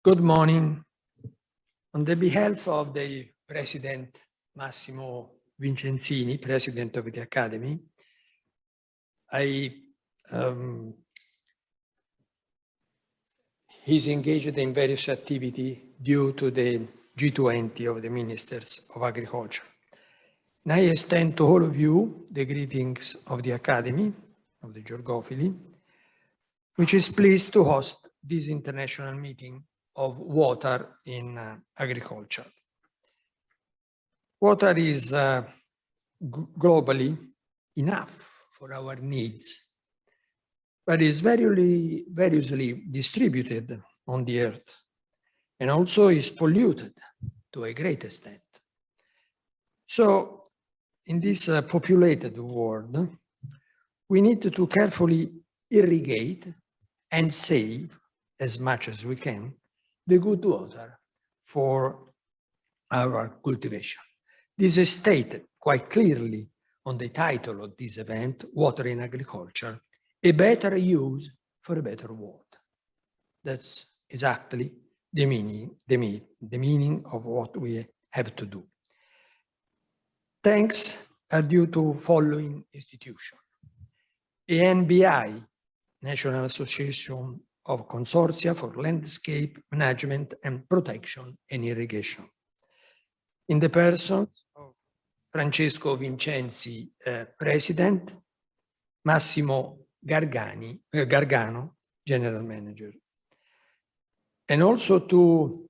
Good morning. On the behalf of the President Massimo Vincenzini, President of the Academy, he's engaged in various activities due to the G20 of the Ministers of Agriculture. And I extend to all of you the greetings of the Academy of the Georgophili, which is pleased to host this international meeting of water in agriculture. Water is globally enough for our needs, but is variously distributed on the earth, and also is polluted to a great extent. So in this populated world, we need to carefully irrigate and save as much as we can the good water for our cultivation. This is stated quite clearly on the title of this event, Water in Agriculture, a better use for a better world. That's exactly the meaning of what we have to do. Thanks are due to following institutions: ANBI, National Association of Consortia for Landscape Management and Protection and Irrigation, in the person of Francesco Vincenzi, President, Massimo Gargano, General Manager, and also to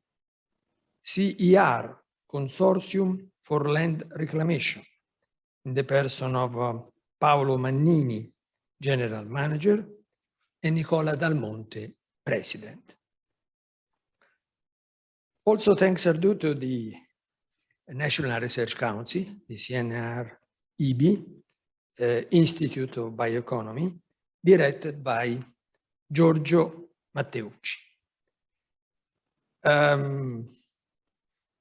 CER, Consortium for Land Reclamation, in the person of Paolo Mannini, General Manager, and Nicola Dal Monte, President. Also, thanks are due to the National Research Council, the CNR-EB, Institute of Bioeconomy, directed by Giorgio Matteucci.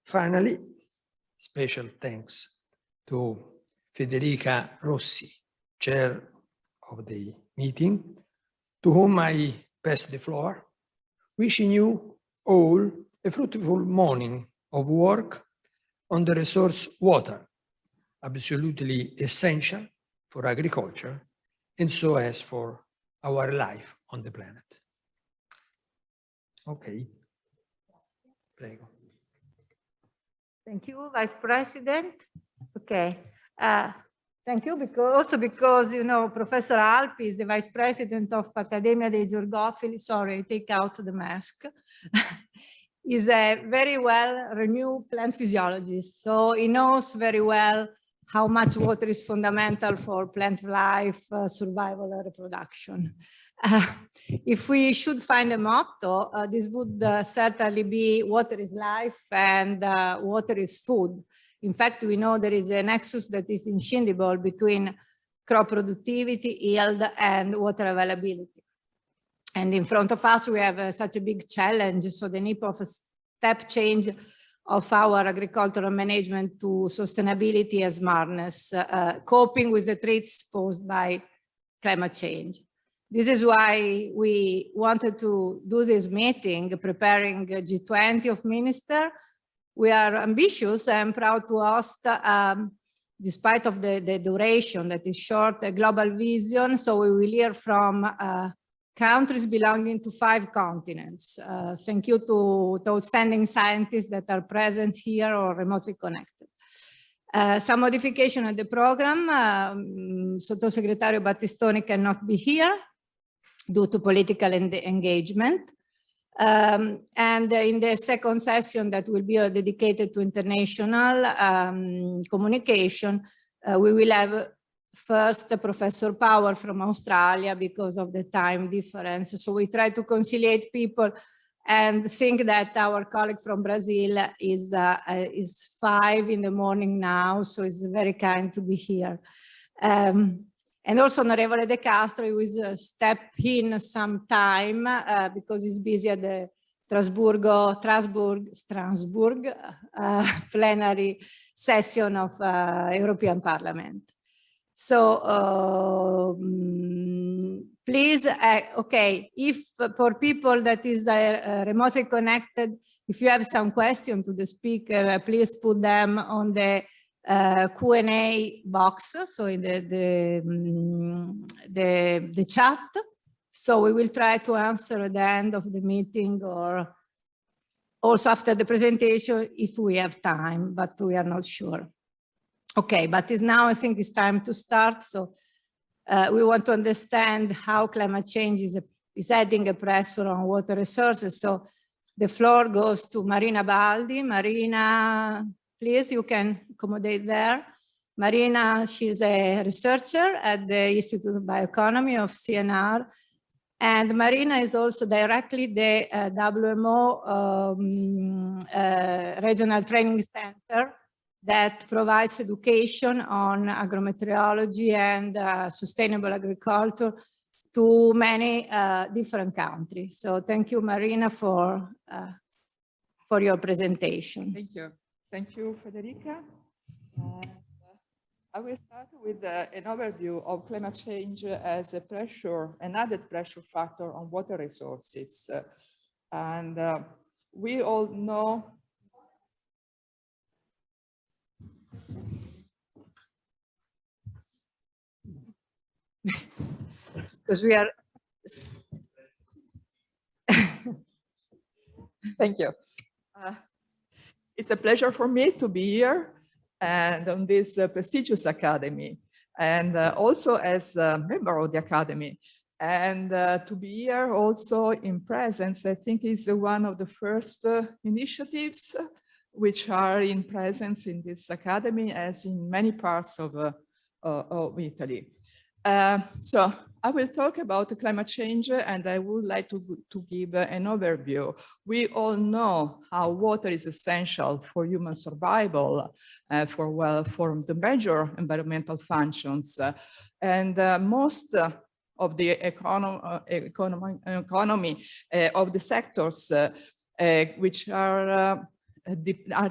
Finally, special thanks to Federica Rossi, Chair of the meeting, to whom I pass the floor, wishing you all a fruitful morning of work on the resource water, absolutely essential for agriculture and so as for our life on the planet. Okay. Prego. Thank you, Vice President. Okay. Thank you because, you know, Professor Alpi is the Vice President of Accademia dei Georgophili. Sorry, take out the mask. Is a very well-renewed plant physiologist. So he knows very well how much water is fundamental for plant life, survival, and reproduction. If we should find a motto, this would certainly be water is life and water is food. In fact, we know there is a nexus that is inscindable between crop productivity, yield, and water availability. And in front of us, we have such a big challenge. So the need of a step change of our agricultural management to sustainability and smartness, coping with the threats posed by climate change. This is why we wanted to do this meeting, preparing G20 of Ministers. We are ambitious and proud to host, despite of the duration that is short, a global vision. So we will hear from countries belonging to 5 continents. Thank you to outstanding scientists that are present here or remotely connected. Some modification of the program. Sottosecretario Battistoni cannot be here due to political engagement. And in the second session that will be dedicated to international communication, we will have first Professor Power from Australia because of the time difference. So we try to conciliate people and think that our colleague from Brazil is 5 in the morning now, so it's very kind to be here. And also Onorevole De Castro, he will step in some time because he's busy at the Strasbourg plenary session of European Parliament. So please, okay, if for people that is remotely connected, if you have some question to the speaker, please put them on the Q&A box, so in the chat. So we will try to answer at the end of the meeting or also after the presentation if we have time, but we are not sure. Okay, but now I think it's time to start. So we want to understand how climate change is adding a pressure on water resources. So the floor goes to Marina Baldi. Marina, please, you can accommodate there. Marina, she's a researcher at the Institute of Bioeconomy of CNR. And Marina is also directly the WMO Regional Training Center that provides education on agrometeorology and sustainable agriculture to many different countries. So thank you, Marina, for your presentation. Thank you. Thank you, Federica. I will start with an overview of climate change as a pressure, an added pressure factor on water resources. We all know because we are. Thank you. It's a pleasure for me to be here and on this prestigious academy, and also as a member of the academy. And to be here also in presence, I think is one of the first initiatives which are in presence in this academy, as in many parts of Italy. So I will talk about climate change, and I would like to give an overview. We all know how water is essential for human survival, for the major environmental functions, and most of the economy of the sectors which are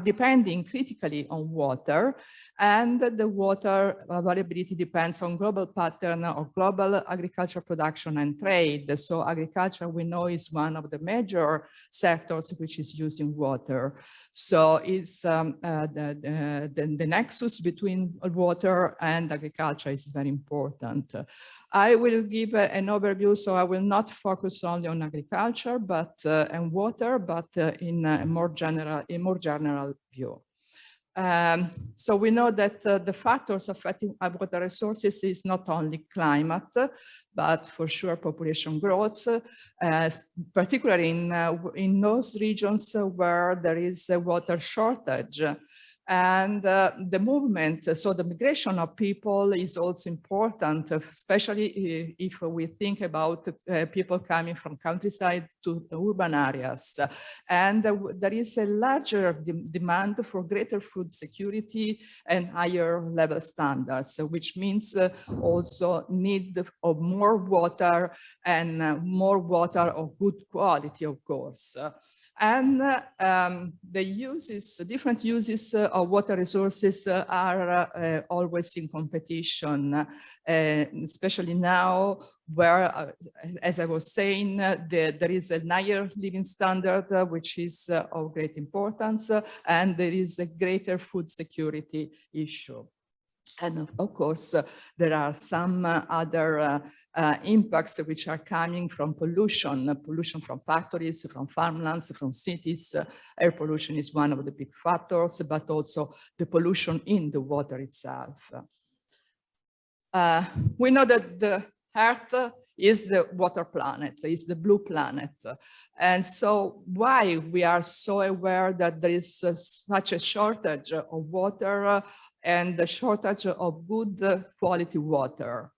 depending critically on water, and the water availability depends on global pattern of global agriculture production and trade. So agriculture, we know, is one of the major sectors which is using water. So it's the nexus between water and agriculture is very important. I will give an overview, so I will not focus only on agriculture and water, but in a more general view. So we know that the factors affecting water resources is not only climate, but for sure population growth, particularly in those regions where there is a water shortage. And the movement, so the migration of people is also important, especially if we think about people coming from countryside to urban areas. And there is a larger demand for greater food security and higher level standards, which means also need of more water and more water of good quality, of course. And the different uses of water resources are always in competition, especially now where, as I was saying, there is a higher living standard, which is of great importance, and there is a greater food security issue. And of course, there are some other impacts which are coming from pollution from factories, from farmlands, from cities. Air pollution is one of the big factors, but also the pollution in the water itself. We know that the Earth is the water planet, is the blue planet. And so why we are so aware that there is such a shortage of water and the shortage of good quality water?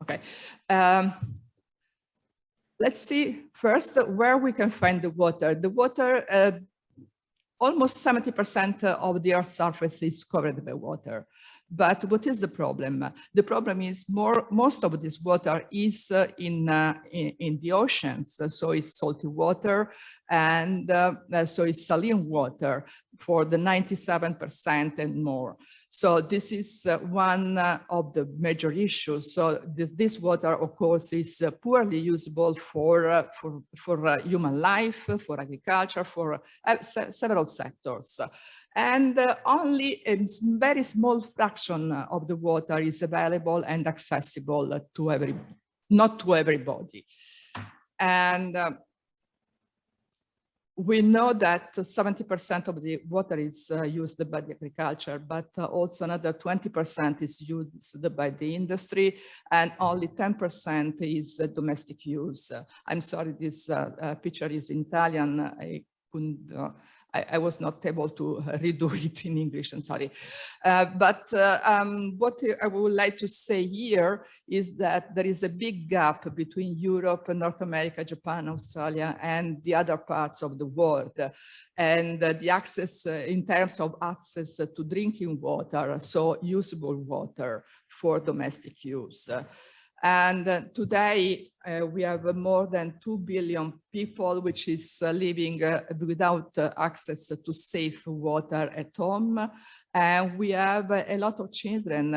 Okay, let's see first where we can find the water. The water, almost 70% of the Earth's surface is covered by water. But what is the problem? The problem is most of this water is in the oceans. So it's salty water, and so it's saline water for the 97% and more. So this is one of the major issues. So this water, of course, is poorly usable for human life, for agriculture, for several sectors. And only a very small fraction of the water is available and accessible to not to everybody. And we know that 70% of the water is used by the agriculture, but also another 20% is used by the industry, and only 10% is domestic use. I'm sorry, this picture is in Italian. I was not able to redo it in English, I'm sorry. But what I would like to say here is that there is a big gap between Europe, North America, Japan, Australia, and the other parts of the world. And the access, in terms of access to drinking water, so usable water for domestic use. And today we have more than 2 billion people, which is living without access to safe water at home. And we have a lot of children.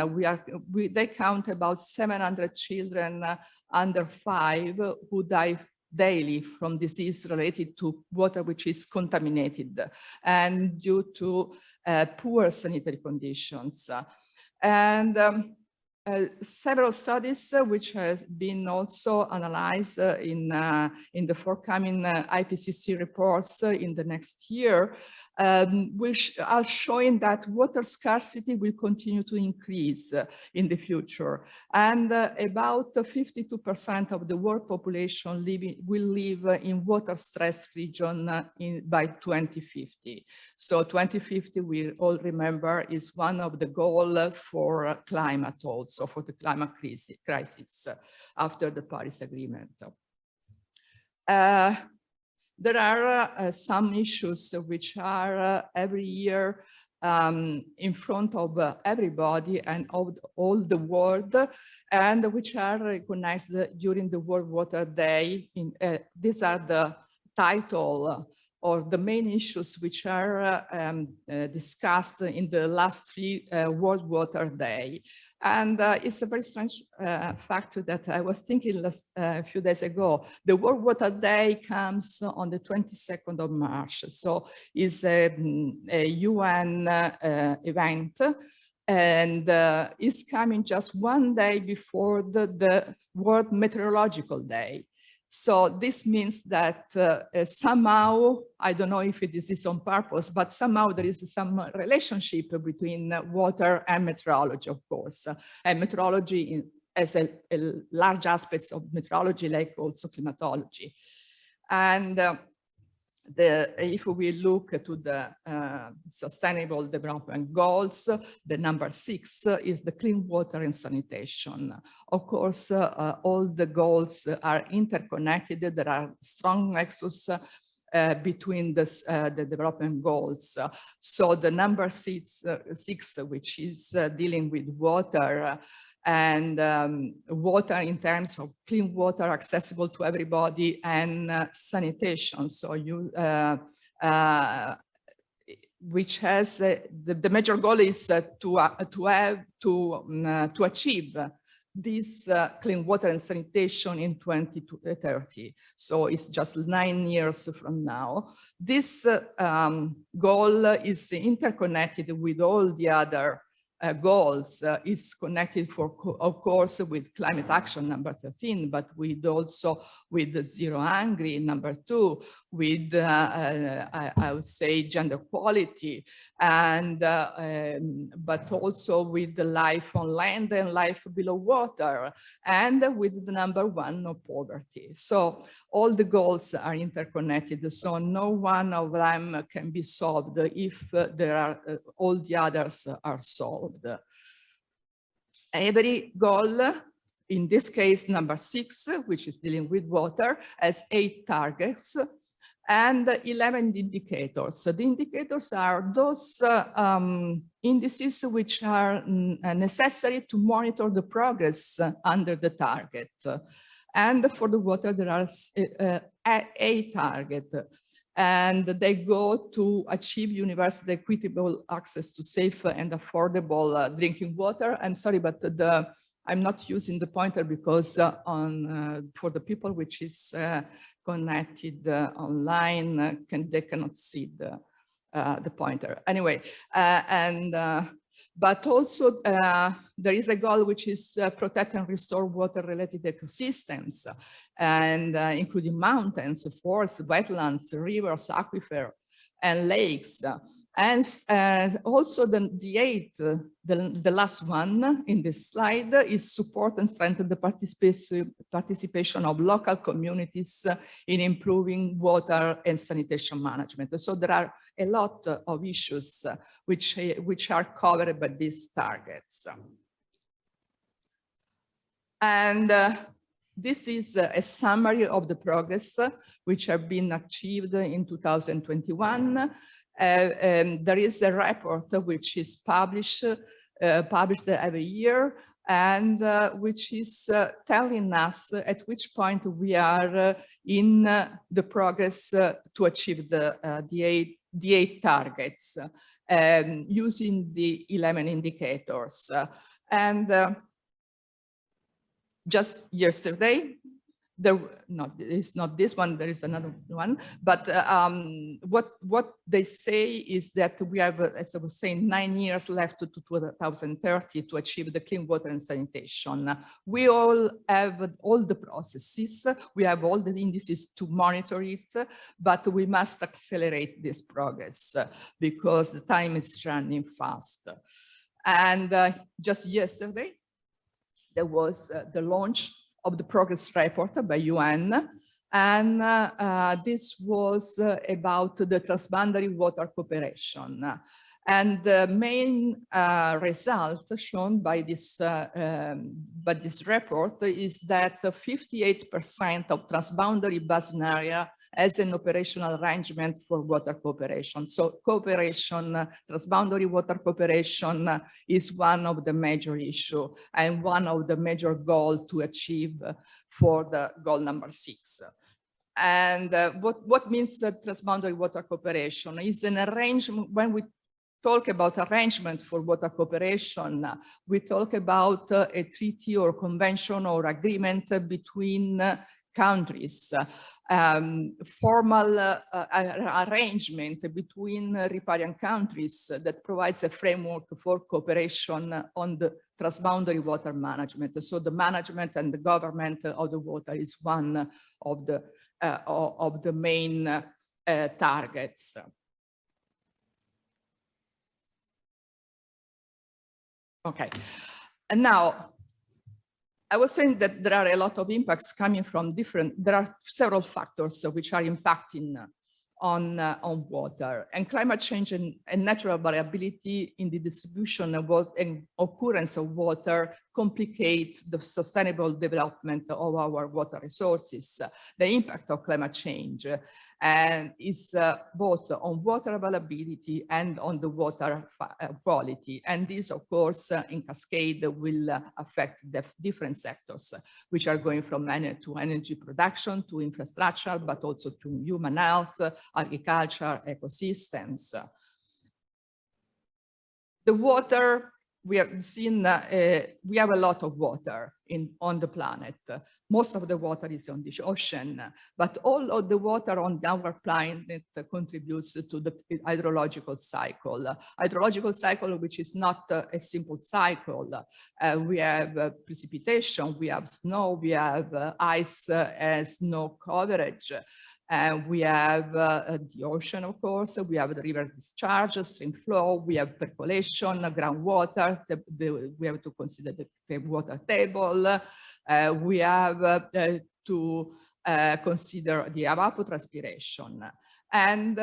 They count about 700 children under 5 who die daily from disease related to water which is contaminated and due to poor sanitary conditions. And several studies which have been also analyzed in the forthcoming IPCC reports in the next year, which are showing that water scarcity will continue to increase in the future. And about 52% of the world population will live in water-stressed region by 2050. So 2050, we all remember, is one of the goals for climate also, for the climate crisis after the Paris Agreement. There are some issues which are every year in front of everybody and of all the world, and which are recognized during the World Water Day. These are the title or the main issues which are discussed in the last 3 World Water Day. And it's a very strange fact that I was thinking a few days ago. The World Water Day comes on the 22nd of March. So it's a UN event, and it's coming just one day before the World Meteorological Day. So this means that somehow, I don't know if this is on purpose, but somehow there is some relationship between water and meteorology, of course. And meteorology as a large aspect of meteorology, like also climatology. And if we look to the Sustainable Development Goals, the number 6 is the clean water and sanitation. Of course, all the goals are interconnected. There are strong nexus between the development goals. So the number 6, which is dealing with water, and water in terms of clean water accessible to everybody, and sanitation. So which has the major goal is to achieve this clean water and sanitation in 2030. So it's just 9 years from now. This goal is interconnected with all the other goals. Is connected, of course, with climate action number 13, but also with zero hungry number 2, with I would say gender equality, and but also with the life on land and life below water, and with the number 1, no poverty. So all the goals are interconnected. So no one of them can be solved if there are all the others are solved. Every goal, in this case number 6, which is dealing with water, has 8 targets and 11 indicators. So the indicators are those indices which are necessary to monitor the progress under the target. And for the water, there are 8 targets. and they go to achieve universal equitable access to safe and affordable drinking water. I'm sorry, but I'm not using the pointer because for the people which is connected online, they cannot see the pointer. Anyway, but also there is a goal which is protect and restore water-related ecosystems, and including mountains, forests, wetlands, rivers, aquifer, and lakes. And also the last one in this slide is support and strengthen the participation of local communities in improving water and sanitation management. So there are a lot of issues which are covered by these targets. And this is a summary of the progress which have been achieved in 2021. There is a report which is published every year, and which is telling us at which point we are in the progress to achieve the eight targets using the 11 indicators. And just yesterday, it's not this one, there is another one, but what they say is that we have, as I was saying, 9 years left to 2030 to achieve the clean water and sanitation. We all have all the processes, we have all the indices to monitor it, but we must accelerate this progress because the time is running fast. And just yesterday, there was the launch of the progress report by UN, and this was about the transboundary water cooperation. And the main result shown by this report is that 58% of transboundary basin area as an operational arrangement for water cooperation. So cooperation, transboundary water cooperation is one of the major issues and one of the major goals to achieve for the goal number 6. And what means transboundary water cooperation is an arrangement. When we talk about arrangement for water cooperation, we talk about a treaty or convention or agreement between countries, formal arrangement between riparian countries that provides a framework for cooperation on the transboundary water management. So the management and the government of the water is one of the main targets. Okay, and now, I was saying that there are a lot of impacts coming from there are several factors which are impacting on water, and climate change and natural variability in the distribution of water and occurrence of water complicate the sustainable development of our water resources. The impact of climate change and is both on water availability and on the water quality. And this, of course, in cascade will affect the different sectors, which are going from to energy production, to infrastructure, but also to human health, agriculture, ecosystems. The water, we have seen, we have a lot of water on the planet. Most of the water is on the ocean, but all of the water on our planet contributes to the hydrological cycle. Hydrological cycle, which is not a simple cycle. We have precipitation, we have snow, we have ice as snow coverage. We have the ocean, of course, we have the river discharge, stream flow, we have percolation, groundwater, we have to consider the water table, we have to consider the evapotranspiration. And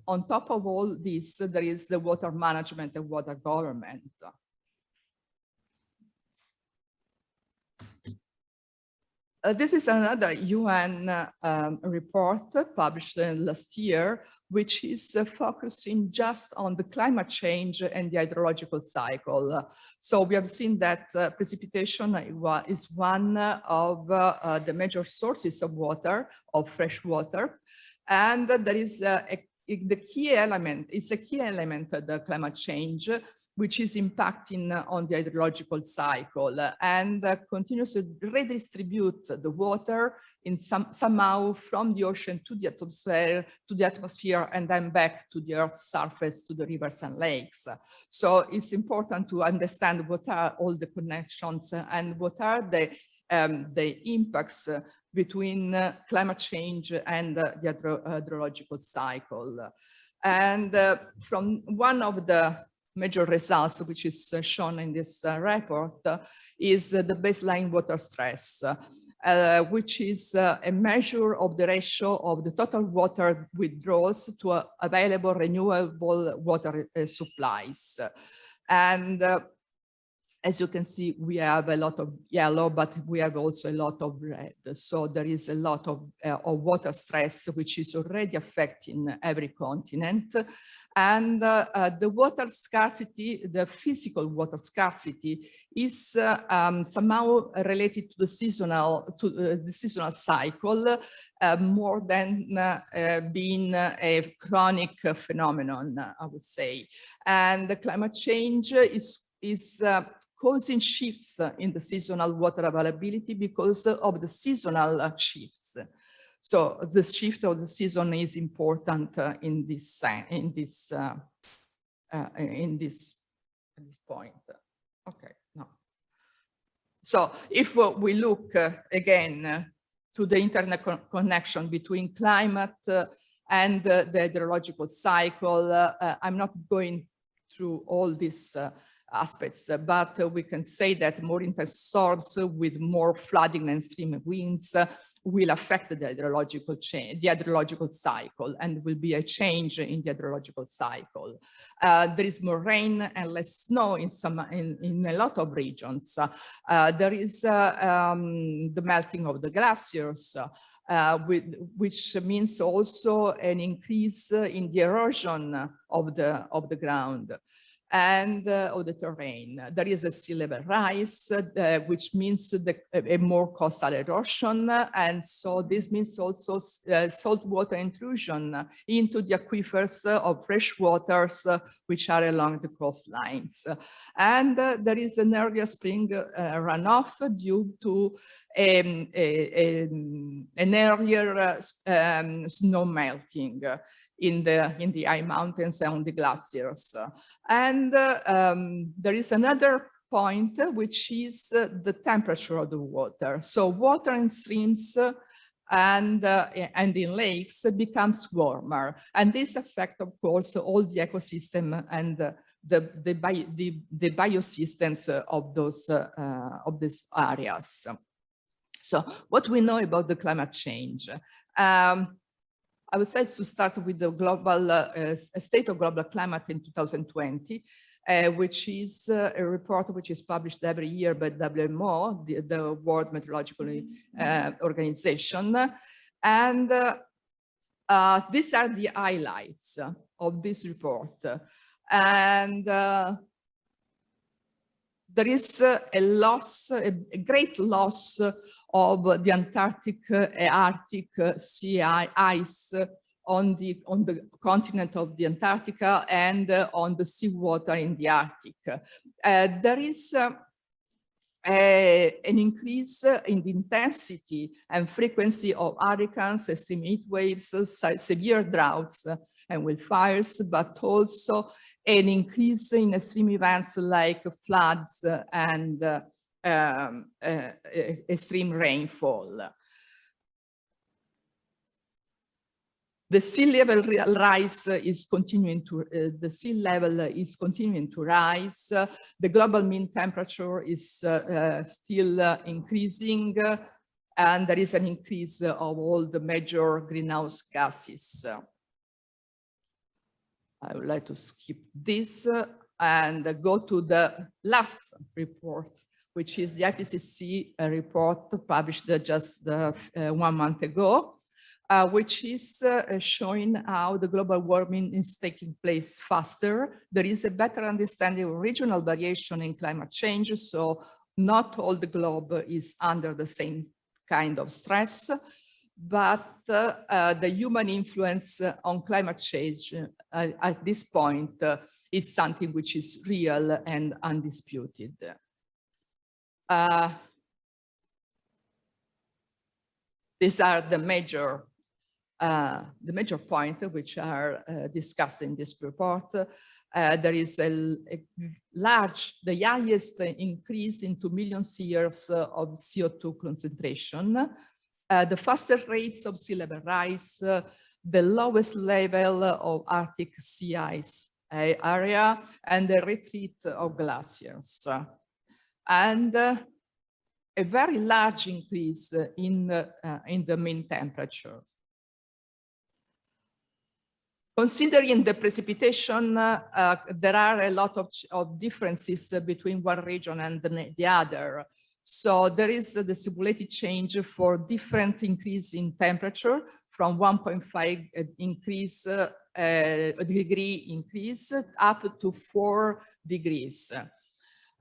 on top of all this, there is the water management and water government. This is another UN report published last year, which is focusing just on the climate change and the hydrological cycle. So we have seen that precipitation is one of the major sources of water, of fresh water. And there is the key element, it's a key element of the climate change, which is impacting on the hydrological cycle and continues to redistribute the water in somehow from the ocean to the atmosphere, and then back to the Earth's surface, to the rivers and lakes. So it's important to understand what are all the connections and what are the impacts between climate change and the hydrological cycle. And from one of the major results, which is shown in this report, is the baseline water stress, which is a measure of the ratio of the total water withdrawals to available renewable water supplies. And as you can see, we have a lot of yellow, but we have also a lot of red. So there is a lot of water stress, which is already affecting every continent. And the water scarcity, the physical water scarcity, is somehow related to the seasonal cycle, more than being a chronic phenomenon, I would say. And the climate change is causing shifts in the seasonal water availability because of the seasonal shifts. So the shift of the season is important in this point. Okay, no. So if we look again to the internet connection between climate and the hydrological cycle, I'm not going through all these aspects, but we can say that more intense storms with more flooding and stream winds will affect the hydrological cycle, and will be a change in the hydrological cycle. There is more rain and less snow in a lot of regions. There is the melting of the glaciers, which means also an increase in the erosion of the ground and of the terrain. There is a sea level rise, which means a more coastal erosion. And so this means also saltwater intrusion into the aquifers of fresh waters, which are along the coastlines. And there is an earlier spring runoff due to an earlier snow melting in the high mountains and on the glaciers. And there is another point, which is the temperature of the water. So water in streams and in lakes becomes warmer. And this affects, of course, all the ecosystem and the biosystems of these areas. So what we know about the climate change? I would say to start with the global state of global climate in 2020, which is a report which is published every year by WMO, the World Meteorological Organization. And these are the highlights of this report. And there is a great loss of the Antarctic, Arctic sea ice on the continent of the Antarctica and on the seawater in the Arctic. There is an increase in the intensity and frequency of hurricanes, extreme heat waves, severe droughts and wildfires, but also an increase in extreme events like floods and extreme rainfall. The sea level rise is continuing to rise. The global mean temperature is still increasing, and there is an increase of all the major greenhouse gases. I would like to skip this and go to the last report, which is the IPCC report published just 1 month ago, which is showing how the global warming is taking place faster. There is a better understanding of regional variation in climate change, so not all the globe is under the same kind of stress, but the human influence on climate change at this point is something which is real and undisputed. These are the major points which are discussed in this report. There is the highest increase in 2 million years of CO2 concentration, the fastest rates of sea level rise, the lowest level of Arctic sea ice area, and the retreat of glaciers. And a very large increase in the mean temperature. Considering the precipitation, there are a lot of differences between one region and the other. So there is the simulated change for different increase in temperature from 1.5 degree increase up to 4 degrees.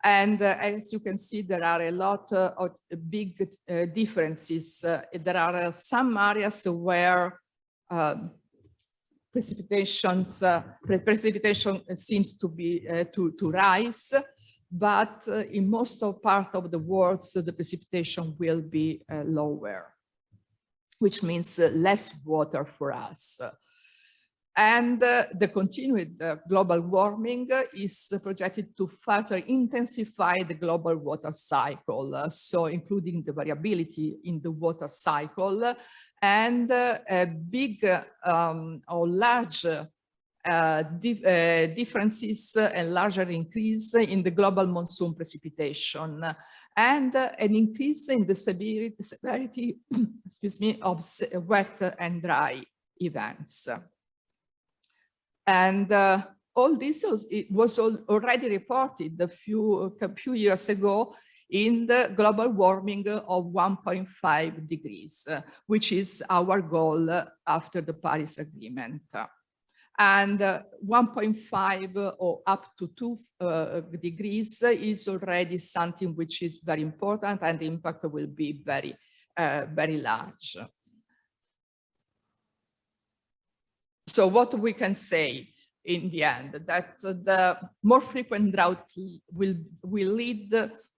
And as you can see, there are a lot of big differences. There are some areas where precipitation seems to be to rise, but in most of part of the world, the precipitation will be lower, which means less water for us. And the continued global warming is projected to further intensify the global water cycle, so including the variability in the water cycle and a big or large differences and larger increase in the global monsoon precipitation and an increase in the severity excuse me, of wet and dry events. And all this was already reported a few years ago in the global warming of 1.5 degrees, which is our goal after the Paris Agreement. And 1.5 or up to 2 degrees is already something which is very important, and the impact will be very, very large. So what we can say in the end, that the more frequent drought will lead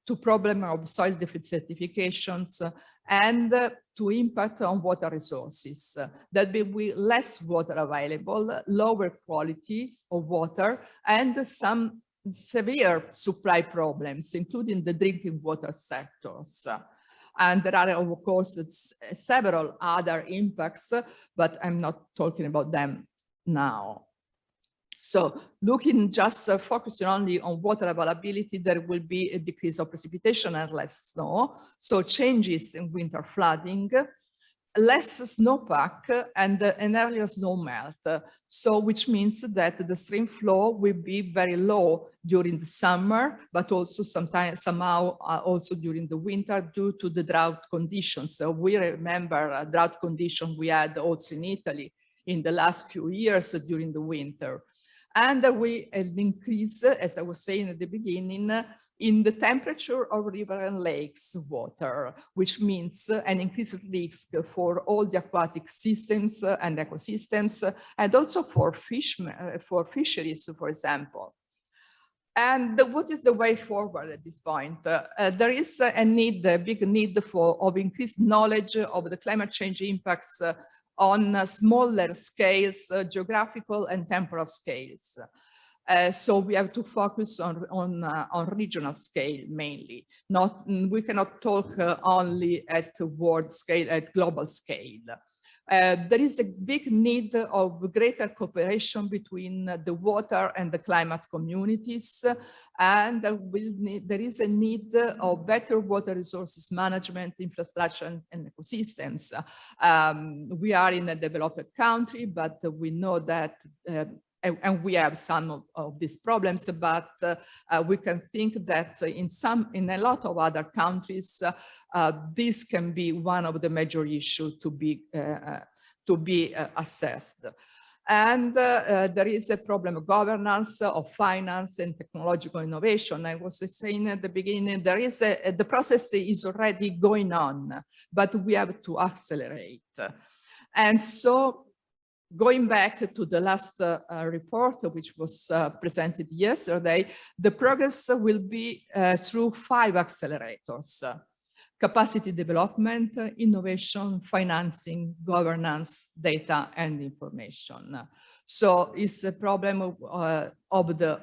to problem of soil desertifications and to impact on water resources. That will be less water available, lower quality of water, and some severe supply problems, including the drinking water sectors. And there are, of course, several other impacts, but I'm not talking about them now. So looking just focusing only on water availability, there will be a decrease of precipitation and less snow. So changes in winter flooding, less snowpack and an earlier snow melt. So which means that the stream flow will be very low during the summer, but also somehow also during the winter due to the drought conditions. So we remember a drought condition we had also in Italy in the last few years during the winter. And we an increase, as I was saying at the beginning, in the temperature of river and lakes water, which means an increased risk for all the aquatic systems and ecosystems, and also for fisheries, for example. And what is the way forward at this point? There is a need, a big need of increased knowledge of the climate change impacts on smaller scales, geographical and temporal scales. So we have to focus on regional scale mainly. We cannot talk only at world scale, at global scale. There is a big need of greater cooperation between the water and the climate communities, and there is a need of better water resources management, infrastructure, and ecosystems. We are in a developed country, but we know that and we have some of these problems, but we can think that in a lot of other countries, this can be one of the major issues to be assessed. And there is a problem of governance, of finance and technological innovation. I was saying at the beginning, the process is already going on, but we have to accelerate. And so going back to the last report, which was presented yesterday, the progress will be through 5 accelerators: capacity development, innovation, financing, governance, data, and information. So it's a problem of the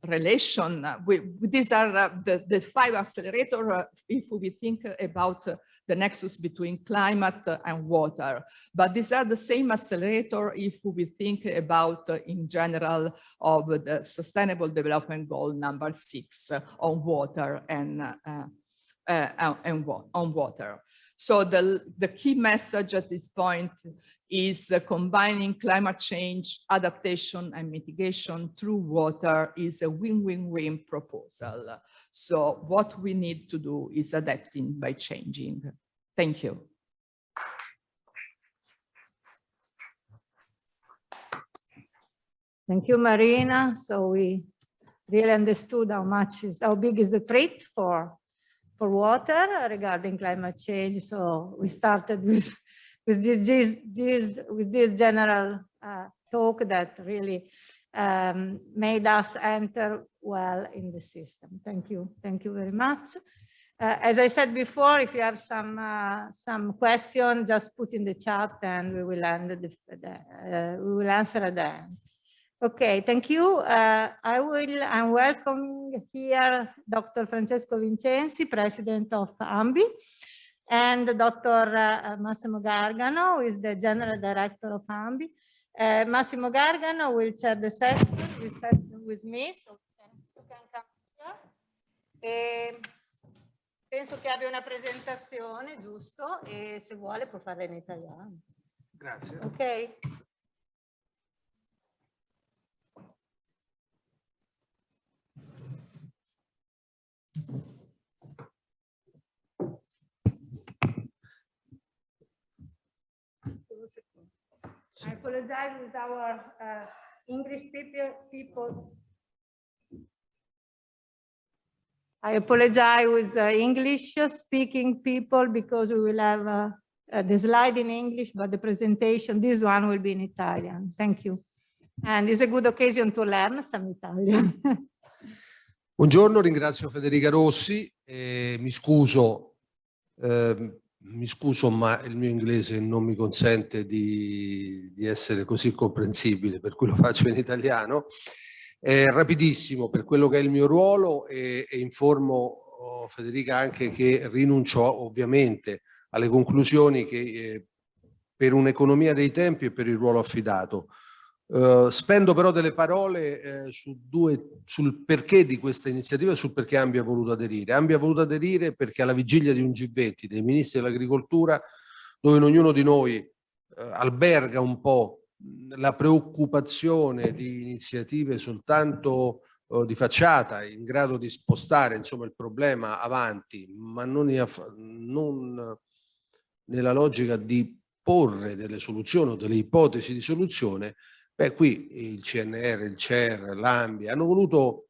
relation. These are the 5 accelerators if we think about the nexus between climate and water. But these are the same accelerator if we think about, in general, of the Sustainable Development Goal number 6 on water and on water. So the key message at this point is combining climate change, adaptation, and mitigation through water is a win-win-win proposal. So what we need to do is adapting by changing. Thank you. Thank you, Marina. So we really understood how big is the threat for water regarding climate change. So we started with this general talk that really made us enter well in the system. Thank you very much. As I said before, if you have some question, just put in the chat and we will answer at the end. Okay, thank you. I'm welcoming here Dr. Francesco Vincenzi, President of Ambi, and Dr. Massimo Gargano, who is the General Director of Ambi. Massimo Gargano will chair the session with me, so you can come here. Penso che abbia una presentazione, giusto? E se vuole può farla in italiano. Grazie. Ok. I apologize with our English people. I apologize with English speaking people because we will have the slide in English, but the presentation, this one will be in Italian. Thank you. And it's a good occasion to learn some Italian. Buongiorno, ringrazio Federica Rossi e mi scuso, ma il mio inglese non mi consente di essere così comprensibile, per cui lo faccio in italiano. Rapidissimo per quello che è il mio ruolo e informo Federica anche che rinuncio ovviamente alle conclusioni che per un'economia dei tempi e per il ruolo affidato. Spendo però delle parole sul perché di questa iniziativa e sul perché Ambi ha voluto aderire. Ambi ha voluto aderire perché alla vigilia di un G20 dei ministri dell'agricoltura, dove ognuno di noi alberga un po' la preoccupazione di iniziative soltanto di facciata, in grado di spostare insomma il problema avanti, ma non nella logica di porre delle soluzioni o delle ipotesi di soluzione. Beh, qui il CNR, il CER, l'Ambi hanno voluto,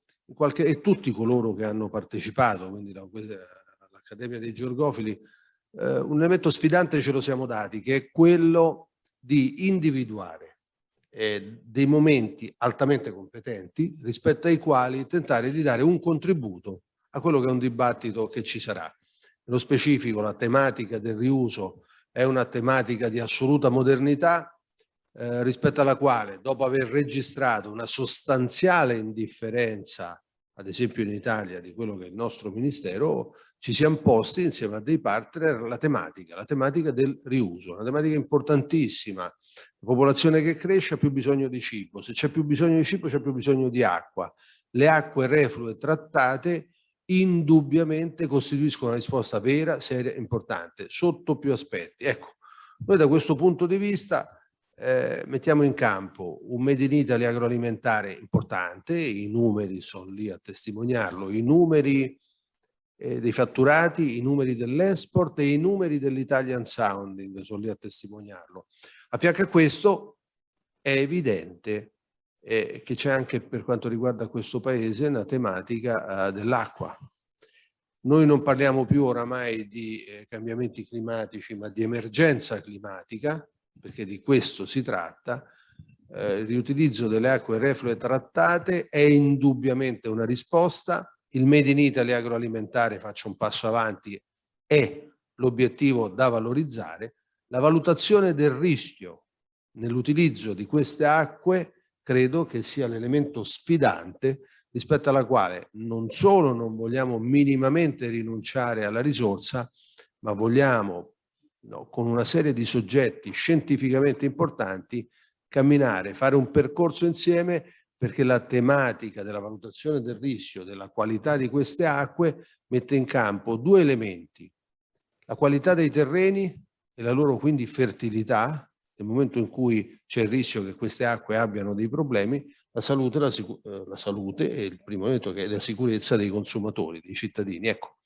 e tutti coloro che hanno partecipato, quindi l'Accademia dei Georgofili, un elemento sfidante ce lo siamo dati, che è quello di individuare dei momenti altamente competenti rispetto ai quali tentare di dare un contributo a quello che è un dibattito che ci sarà. Nello specifico la tematica del riuso è una tematica di assoluta modernità, rispetto alla quale, dopo aver registrato una sostanziale indifferenza, ad esempio in Italia, di quello che è il nostro Ministero, ci siamo posti insieme a dei partner la tematica del riuso, una tematica importantissima. La popolazione che cresce ha più bisogno di cibo, se c'è più bisogno di cibo c'è più bisogno di acqua. Le acque reflue trattate indubbiamente costituiscono una risposta vera, seria e importante, sotto più aspetti. Ecco, noi da questo punto di vista mettiamo in campo un Made in Italy agroalimentare importante, i numeri sono lì a testimoniarlo, i numeri dei fatturati, i numeri dell'export e i numeri dell'Italian Sounding sono lì a testimoniarlo. A fianco a questo è evidente che c'è anche per quanto riguarda questo paese una tematica dell'acqua. Noi non parliamo più oramai di cambiamenti climatici, ma di emergenza climatica, perché di questo si tratta. Il riutilizzo delle acque reflue trattate è indubbiamente una risposta. Il Made in Italy agroalimentare, faccio un passo avanti, è l'obiettivo da valorizzare. La valutazione del rischio nell'utilizzo di queste acque credo che sia l'elemento sfidante rispetto alla quale non solo non vogliamo minimamente rinunciare alla risorsa, ma vogliamo, con una serie di soggetti scientificamente importanti, camminare, fare un percorso insieme, perché la tematica della valutazione del rischio, della qualità di queste acque, mette in campo due elementi: la qualità dei terreni e la loro quindi fertilità, nel momento in cui c'è il rischio che queste acque abbiano dei problemi, la salute e il primo elemento che è la sicurezza dei consumatori, dei cittadini. Ecco,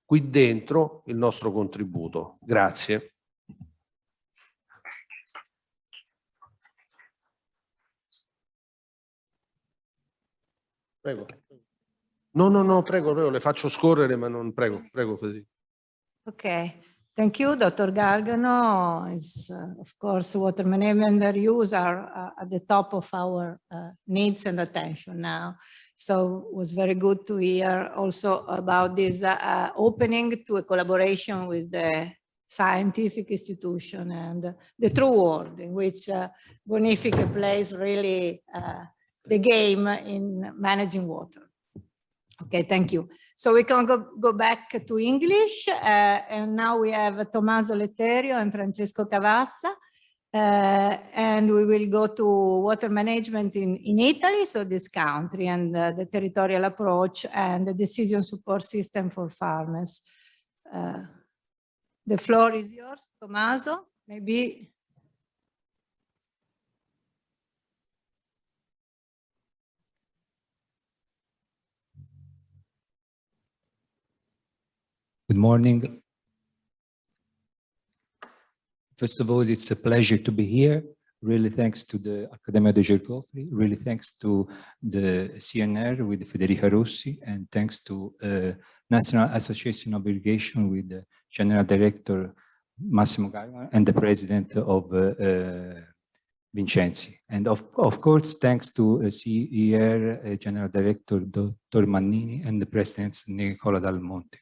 qui dentro il nostro contributo. Grazie. Prego. No, prego, le faccio scorrere, ma non prego così. Okay. Thank you, Dr. Gargano. It's, of course, water management and reuse are at the top of our needs and attention now. So it was very good to hear also about this opening to a collaboration with the scientific institution and the true world in which Bonifica plays really the game in managing water. Okay, thank you. So we can go back to English, and now we have Tommaso Letterio and Francesco Cavazza, and we will go to water management in Italy, so this country, and the territorial approach and the decision support system for farmers. The floor is yours, Tommaso, maybe. Good morning. First of all, it's a pleasure to be here. Really thanks to the Accademia dei Georgofili, really thanks to the CNR with Federica Rossi, and thanks to National Association of Irrigation with the General Director Massimo Gaima and the President of Vincenzi. And of course, thanks to CER General Director Dr. Mannini and the President Nicola Dal Monte.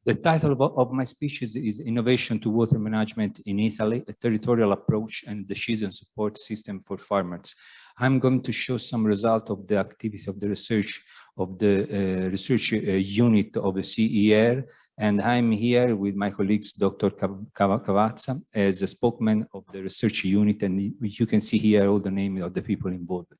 The title of my speech is Innovation to Water Management in Italy, a Territorial Approach and Decision Support System for Farmers. I'm going to show some result of the activity of the research of the research unit of the CER, and I'm here with my colleagues, Dr. Cavazza, as a spokesman of the research unit, and you can see here all the names of the people involved.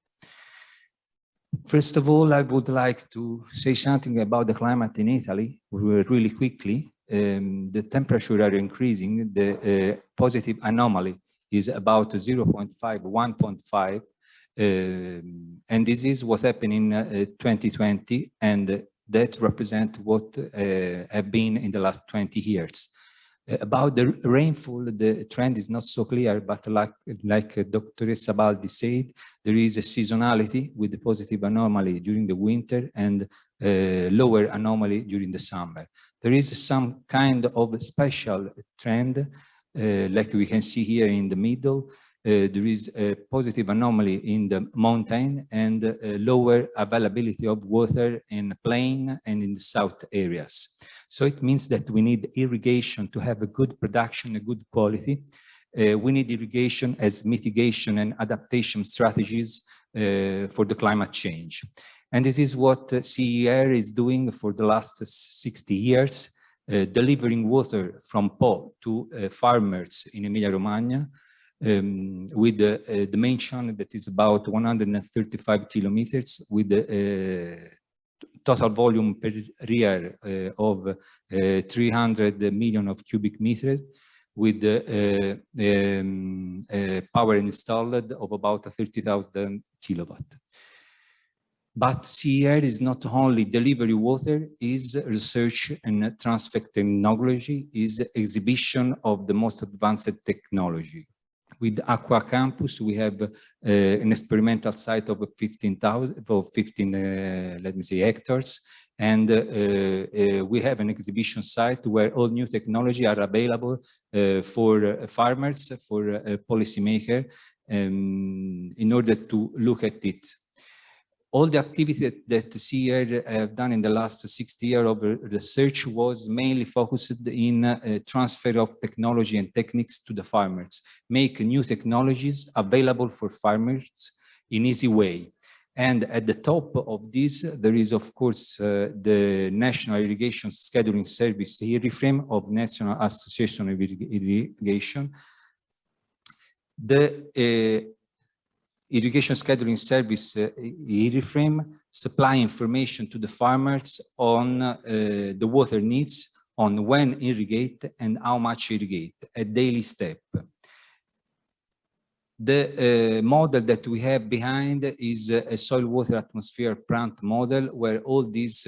First of all, I would like to say something about the climate in Italy really quickly. The temperature are increasing. The positive anomaly is about 0.5, 1.5. And this is what happened in 2020. And that represents what have been in the last 20 years. About the rainfall, the trend is not so clear, but like Dr. Sabaldi said, there is a seasonality with the positive anomaly during the winter and lower anomaly during the summer. There is some kind of special trend, like we can see here in the middle. There is a positive anomaly in the mountain and lower availability of water in plain and in the south areas. So it means that we need irrigation to have a good production, a good quality. We need irrigation as mitigation and adaptation strategies for the climate change. And this is what CER is doing for the last 60 years, delivering water from Po to farmers in Emilia-Romagna, with the main channel that is about 135 kilometers with the total volume per year of 300 million of cubic meters, with power installed of about 30,000 kilowatt. But here is not only delivery water, is research and transfer technology, is exhibition of the most advanced technology. With Aqua Campus, we have an experimental site of 15 hectares, and we have an exhibition site where all new technology are available for farmers, for policymakers, in order to look at it. All the activity that CER have done in the last 60 years of research was mainly focused in transfer of technology and techniques to the farmers, make new technologies available for farmers in easy way. And at the top of this, there is, of course, the National Irrigation Scheduling Service, the IRIFRAME of National Association of Irrigation. The Irrigation Scheduling Service, IRIFRAME, supply information to the farmers on the water needs, on when irrigate and how much irrigate, a daily step. The model that we have behind is a soil water atmosphere plant model where all these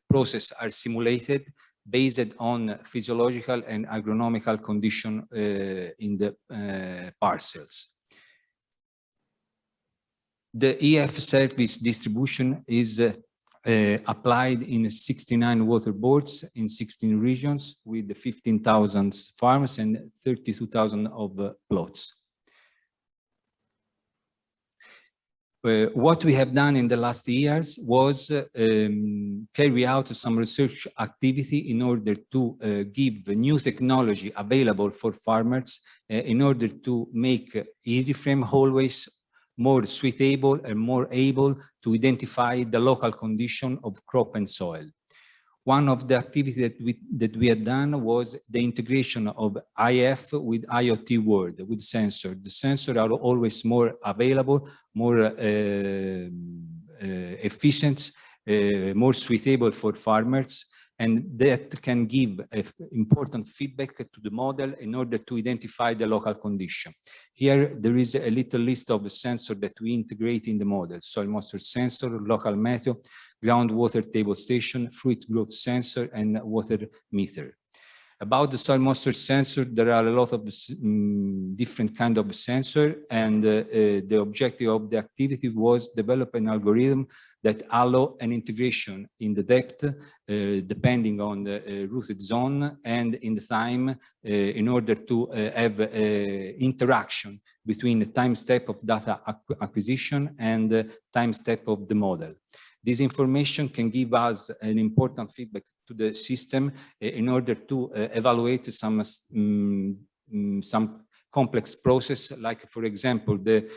processes are simulated based on physiological and agronomical condition in the parcels. The EF service distribution is applied in 69 water boards in 16 regions with 15,000 farms and 32,000 of plots. What we have done in the last years was carry out some research activity in order to give new technology available for farmers in order to make IRIFRAME always more suitable and more able to identify the local condition of crop and soil. One of the activities that we had done was the integration of IF with IoT world, with sensor. The sensors are always more available, more efficient, more suitable for farmers, and that can give important feedback to the model in order to identify the local condition. Here, there is a little list of the sensors that we integrate in the model: soil moisture sensor, local meteo, groundwater table station, fruit growth sensor, and water meter. About the soil moisture sensor, there are a lot of different kinds of sensor, and the objective of the activity was develop an algorithm that allow an integration in the depth, depending on the rooted zone and in the time, in order to have interaction between the time step of data acquisition and the time step of the model. This information can give us an important feedback to the system in order to evaluate some complex process, like, for example, the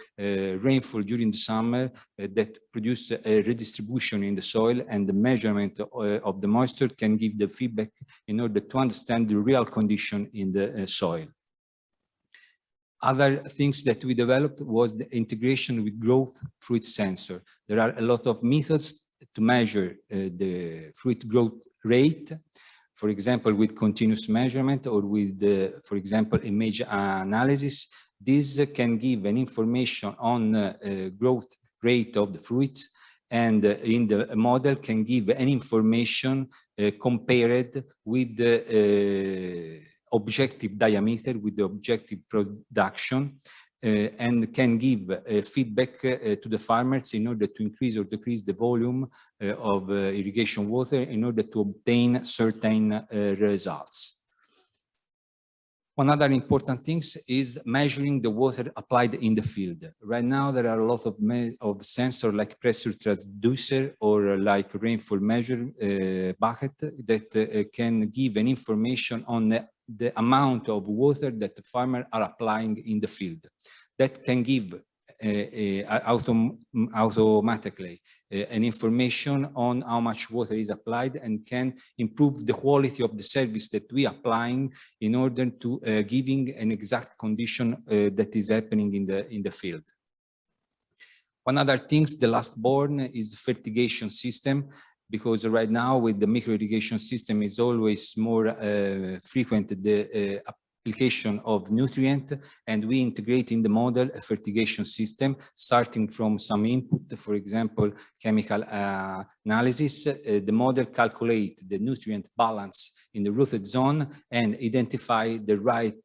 rainfall during the summer that produce a redistribution in the soil, and the measurement of the moisture can give the feedback in order to understand the real condition in the soil. Other things that we developed was the integration with growth fruit sensor. There are a lot of methods to measure the fruit growth rate, for example, with continuous measurement or with, for example, image analysis. This can give an information on growth rate of the fruits, and in the model can give an information compared with the objective diameter, with the objective production, and can give feedback to the farmers in order to increase or decrease the volume of irrigation water in order to obtain certain results. One other important thing is measuring the water applied in the field. Right now, there are a lot of sensors like pressure transducer or like rainfall measure bucket that can give an information on the amount of water that the farmers are applying in the field. That can give automatically an information on how much water is applied, and can improve the quality of the service that we are applying in order to giving an exact condition that is happening in the field. One other thing, the last born is fertigation system. because right now with the micro irrigation system is always more frequent the application of nutrient, and we integrate in the model a fertigation system starting from some input, for example, chemical analysis. The model calculate the nutrient balance in the rooted zone and identify the right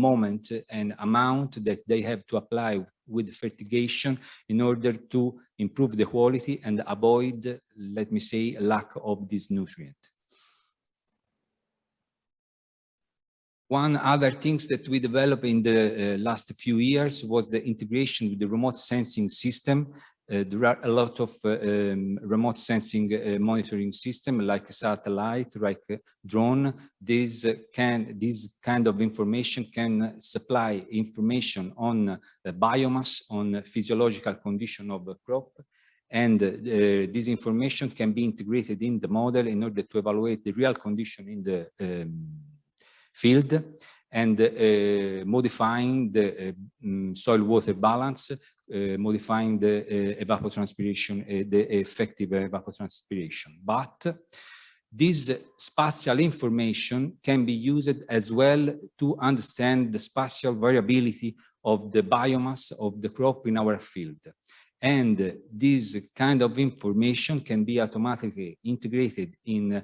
moment and amount that they have to apply with fertigation in order to improve the quality and avoid, let me say, lack of this nutrient. One other things that we developed in the last few years was the integration with the remote sensing system. There are a lot of remote sensing monitoring system like satellite, like drone. This kind of information can supply information on biomass, on physiological condition of a crop. And this information can be integrated in the model in order to evaluate the real condition in the field and modifying the soil water balance, modifying the evapotranspiration, the effective evapotranspiration. But this spatial information can be used as well to understand the spatial variability of the biomass of the crop in our field. And this kind of information can be automatically integrated in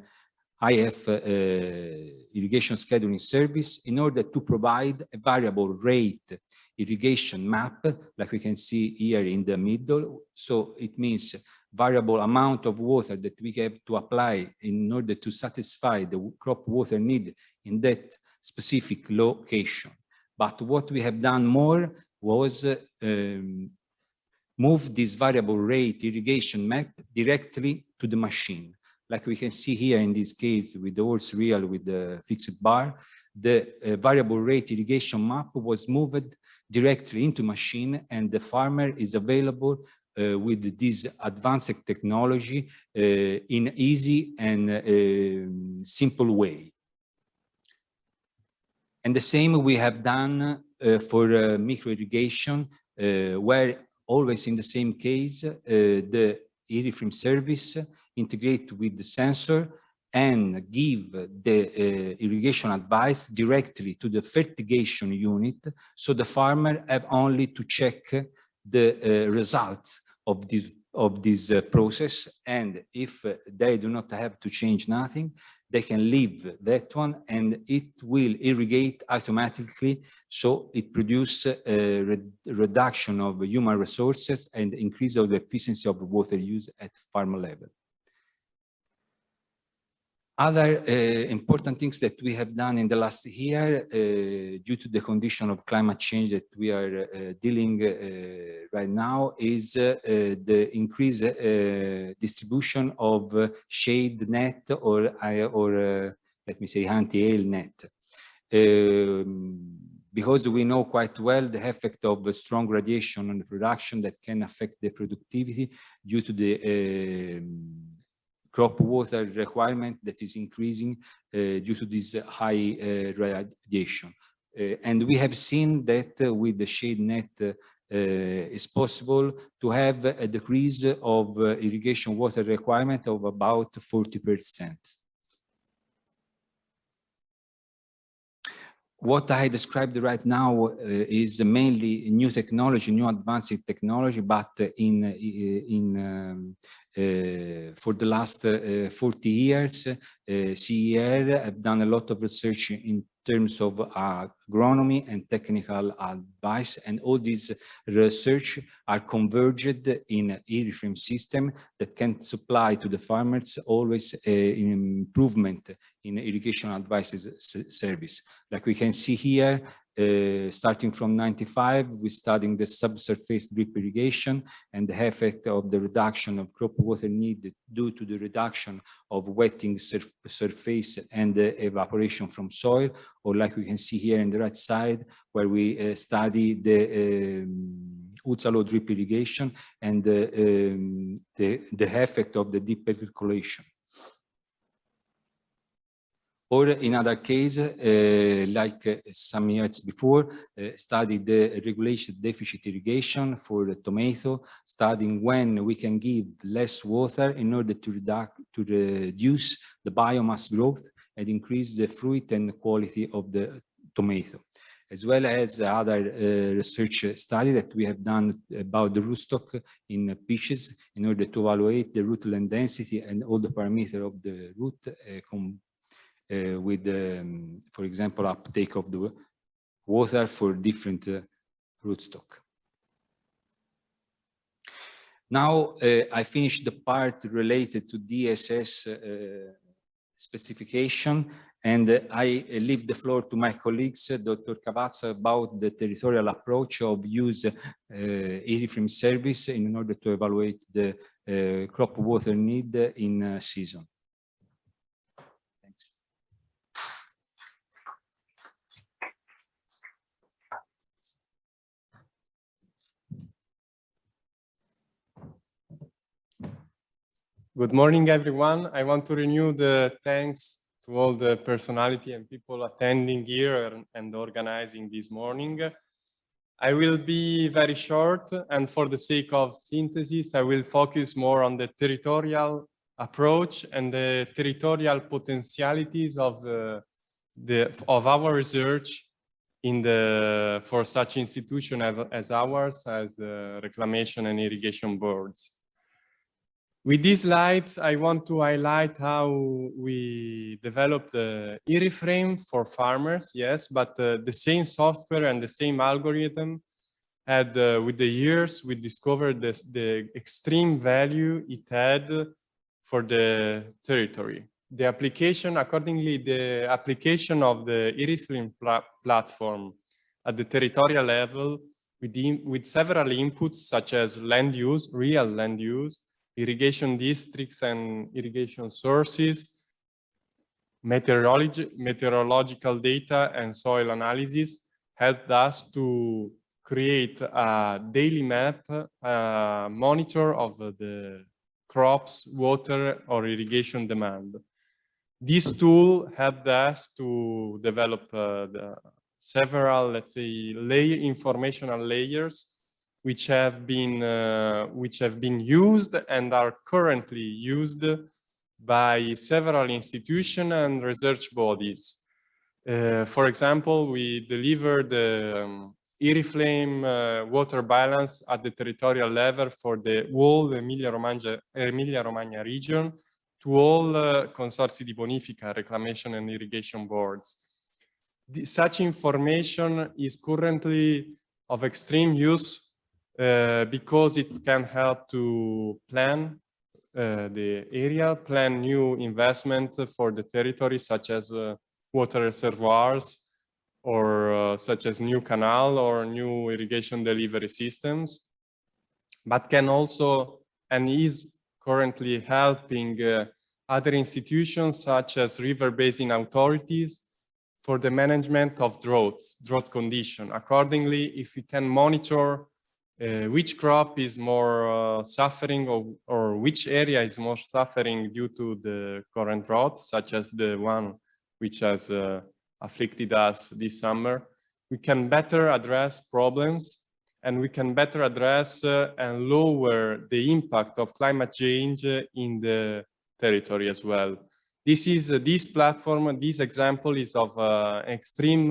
IF irrigation scheduling service in order to provide a variable rate irrigation map, like we can see here in the middle. So it means variable amount of water that we have to apply in order to satisfy the crop water need in that specific location. But what we have done more was move this variable rate irrigation map directly to the machine. Like we can see here in this case with the horse reel with the fixed bar, the variable rate irrigation map was moved directly into machine, and the farmer is available with this advanced technology in easy and simple way. And the same we have done for micro irrigation, where always in the same case, the IRIFRAME service integrate with the sensor and give the irrigation advice directly to the fertigation unit. So the farmer have only to check the results of this process. And if they do not have to change nothing, they can leave that one and it will irrigate automatically. So it produces a reduction of human resources and increase of the efficiency of water use at farm level. Other important things that we have done in the last year, due to the condition of climate change that we are dealing right now, is the increased distribution of shade net or let me say anti-hail net. Because we know quite well the effect of strong radiation on the production that can affect the productivity due to the crop water requirement that is increasing due to this high radiation. And we have seen that with the shade net it's possible to have a decrease of irrigation water requirement of about 40%. What I described right now is mainly new technology, new advanced technology, but for the last 40 years, CER have done a lot of research in terms of agronomy and technical advice, and all these research are converged in an IRRIFRAME system that can supply to the farmers always improvement in irrigation advice service. Like we can see here, starting from 95, we're studying the subsurface drip irrigation and the effect of the reduction of crop water need due to the reduction of wetting surface and the evaporation from soil, or like we can see here on the right side, where we study the ultra-low drip irrigation and the effect of the deep percolation. Or in other case, like some years before, studied the regulation deficit irrigation for the tomato, studying when we can give less water in order to reduce the biomass growth and increase the fruit and quality of the tomato, as well as other research study that we have done about the rootstock in peaches in order to evaluate the root land density and all the parameters of the root with, for example, uptake of the water for different rootstock. Now I finished the part related to DSS specification, and I leave the floor to my colleagues, Dr. Cavazza, about the territorial approach of use irrigation service in order to evaluate the crop water need in season. Thanks. Good morning, everyone. I want to renew the thanks to all the personality and people attending here and organizing this morning. I will be very short, and for the sake of synthesis, I will focus more on the territorial approach and the territorial potentialities of our research for such institution as ours, as reclamation and irrigation boards. With these slides, I want to highlight how we developed the IRRI-frame for farmers, yes, but the same software and the same algorithm had, with the years, we discovered the extreme value it had for the territory. The application, accordingly, the application of the IRRI-frame platform at the territorial level with several inputs such as land use, real land use, irrigation districts and irrigation sources, meteorological data and soil analysis helped us to create a daily map, monitor of the crops, water or irrigation demand. This tool helped us to develop several, let's say, informational layers which have been used and are currently used by several institutions and research bodies. For example, we delivered the IRRI-frame water balance at the territorial level for the whole Emilia-Romagna region to all consorzi di bonifica, reclamation and irrigation boards. Such information is currently of extreme use because it can help to plan the area, plan new investment for the territory, such as water reservoirs, or such as new canal or new irrigation delivery systems, but can also and is currently helping other institutions such as river basin authorities for the management of drought condition. Accordingly, if we can monitor which crop is more suffering or which area is more suffering due to the current drought, such as the one which has afflicted us this summer, we can better address problems and we can better address and lower the impact of climate change in the territory as well. This platform, this example is of extreme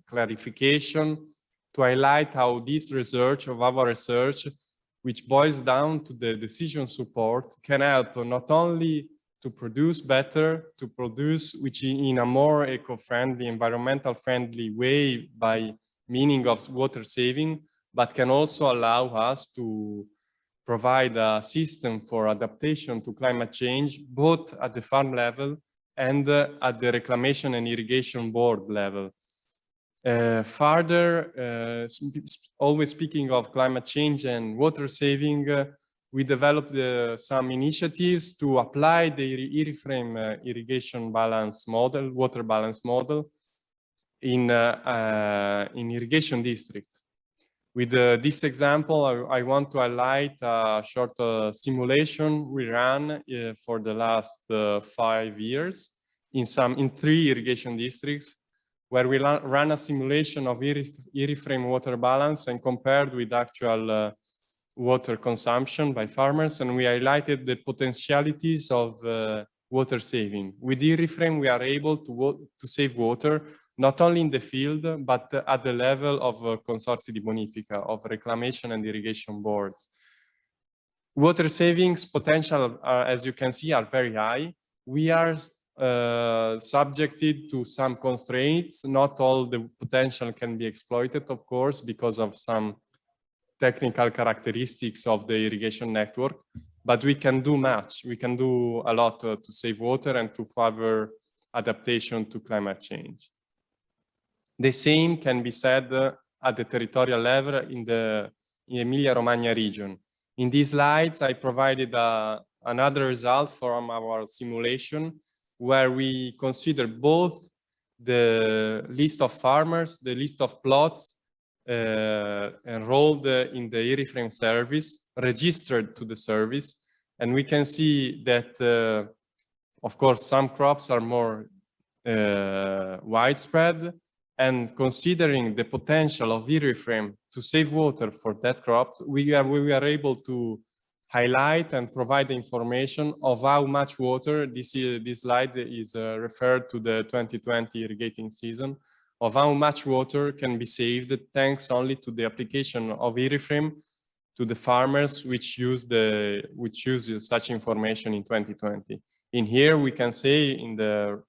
clarification to highlight how this research of our research, which boils down to the decision support, can help not only to produce better, to produce which in a more eco-friendly, environmental friendly way by meaning of water saving, but can also allow us to provide a system for adaptation to climate change, both at the farm level and at the reclamation and irrigation board level. Further, always speaking of climate change and water saving, we developed some initiatives to apply the IRRI-frame irrigation balance model, water balance model in irrigation districts. With this example, I want to highlight a short simulation we ran for the last 5 years in 3 irrigation districts, where we ran a simulation of irriframe water balance and compared with actual water consumption by farmers, and we highlighted the potentialities of water saving. With irriframe, we are able to save water, not only in the field, but at the level of consortii di bonifica, of reclamation and irrigation boards. Water savings potential, as you can see, are very high. We are subjected to some constraints. Not all the potential can be exploited, of course, because of some technical characteristics of the irrigation network, but we can do much. We can do a lot to save water and to favor adaptation to climate change. The same can be said at the territorial level in the Emilia-Romagna region. In these slides, I provided another result from our simulation, where we consider both the list of farmers, the list of plots enrolled in the irriframe service, registered to the service, and we can see that, of course, some crops are more widespread, and considering the potential of irriframe to save water for that crop, we are able to highlight and provide information of how much water, this slide is referred to the 2020 irrigating season, of how much water can be saved thanks only to the application of irriframe to the farmers which use such information in 2020. In here, we can say in the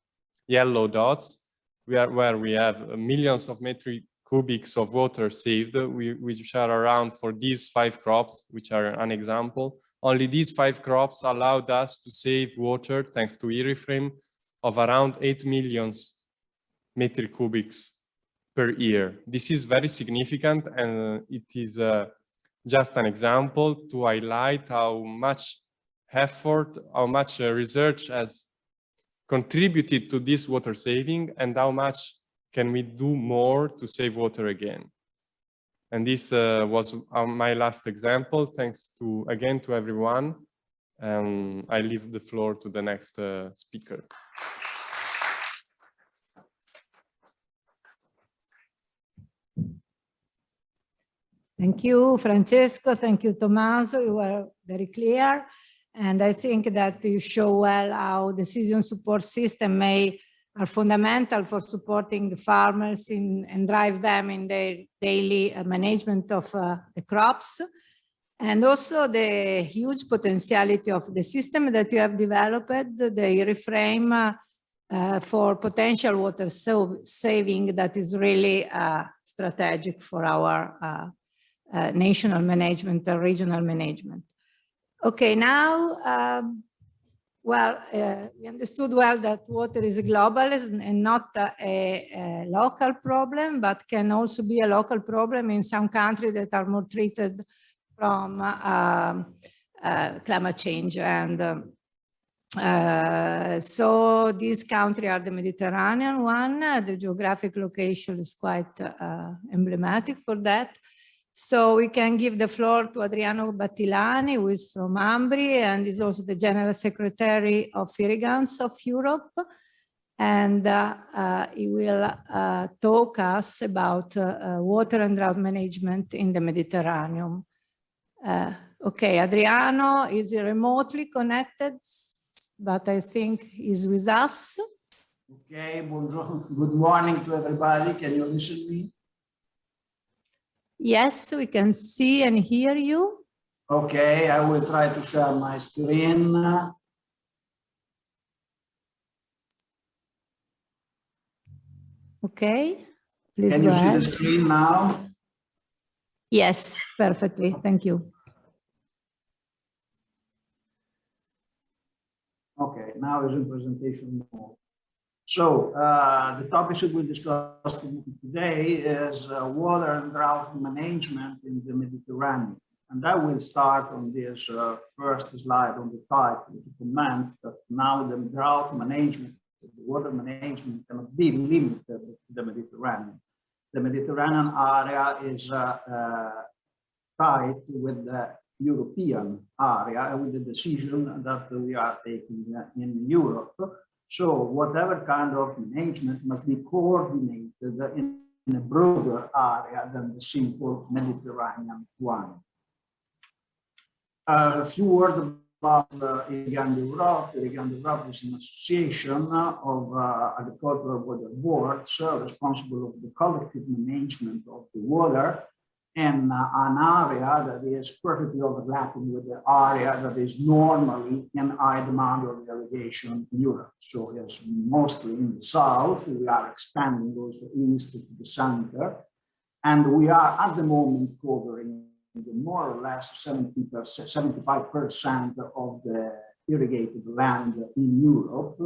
yellow dots, where we have millions of metric cubics of water saved, which are around for these 5 crops, which are an example. Only these 5 crops allowed us to save water, thanks to irriframe, of around 8 million metric cubics per year. This is very significant, and it is just an example to highlight how much effort, how much research has contributed to this water saving, and how much can we do more to save water again. And this was my last example. Thanks again to everyone. I leave the floor to the next speaker. Thank you, Francesco. Thank you, Tommaso. You were very clear. And I think that you show well how the season support system are fundamental for supporting the farmers and drive them in their daily management of the crops. And also the huge potentiality of the system that you have developed, the irriframe for potential water saving that is really strategic for our national management or regional management. Okay, now, we understood well that water is global and not a local problem, but can also be a local problem in some countries that are more treated from climate change. And so these countries are the Mediterranean one. The geographic location is quite emblematic for that. So we can give the floor to Adriano Battilani, who is from Ambi and is also the General Secretary of Irrigants of Europe. And he will talk us about water and drought management in the Mediterranean. Okay, Adriano is remotely connected, but I think he's with us. Okay, buongiorno. Good morning to everybody. Can you listen to me? Yes, we can see and hear you. Okay, I will try to share my screen. Okay, please Can go you see ahead. the screen now? Yes, perfectly. Thank you. Okay, now is in presentation mode. So the topics that we discussed today is water and drought management in the Mediterranean. And I will start on this first slide on the title to comment that now the drought management, the water management cannot be limited to the Mediterranean. The Mediterranean area is tied with the European area with the decision that we are taking in Europe. So whatever kind of management must be coordinated in a broader area than the simple Mediterranean one. A few words about Irrigation Drought. Irrigation Drought is an association of agricultural water boards responsible of the collective management of the water in an area that is perfectly overlapping with the area that is normally in high demand of irrigation in Europe. So yes, mostly in the south, we are expanding also east to the center, and we are at the moment covering more or less 75% of the irrigated land in Europe.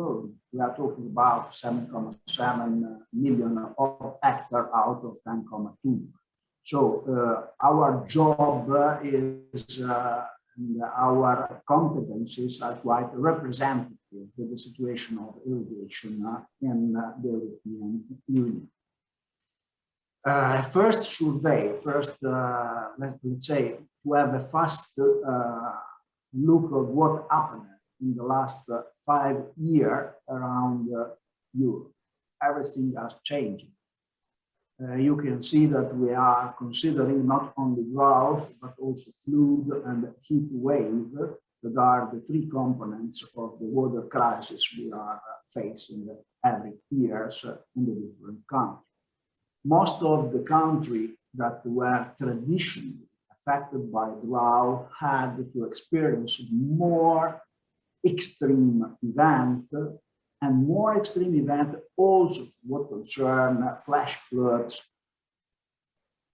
We are talking about 7.7 million of hectares out of 10.2. So our job is, our competencies are quite representative of the situation of irrigation in the European Union. First survey, let's say, to have a fast look of what happened in the last 5 years around Europe. Everything has changed. You can see that we are considering not only drought, but also flood and heat wave that are the three components of the water crisis we are facing every year in the different countries. Most of the countries that were traditionally affected by drought had to experience more extreme events, and more extreme events also what concern flash floods,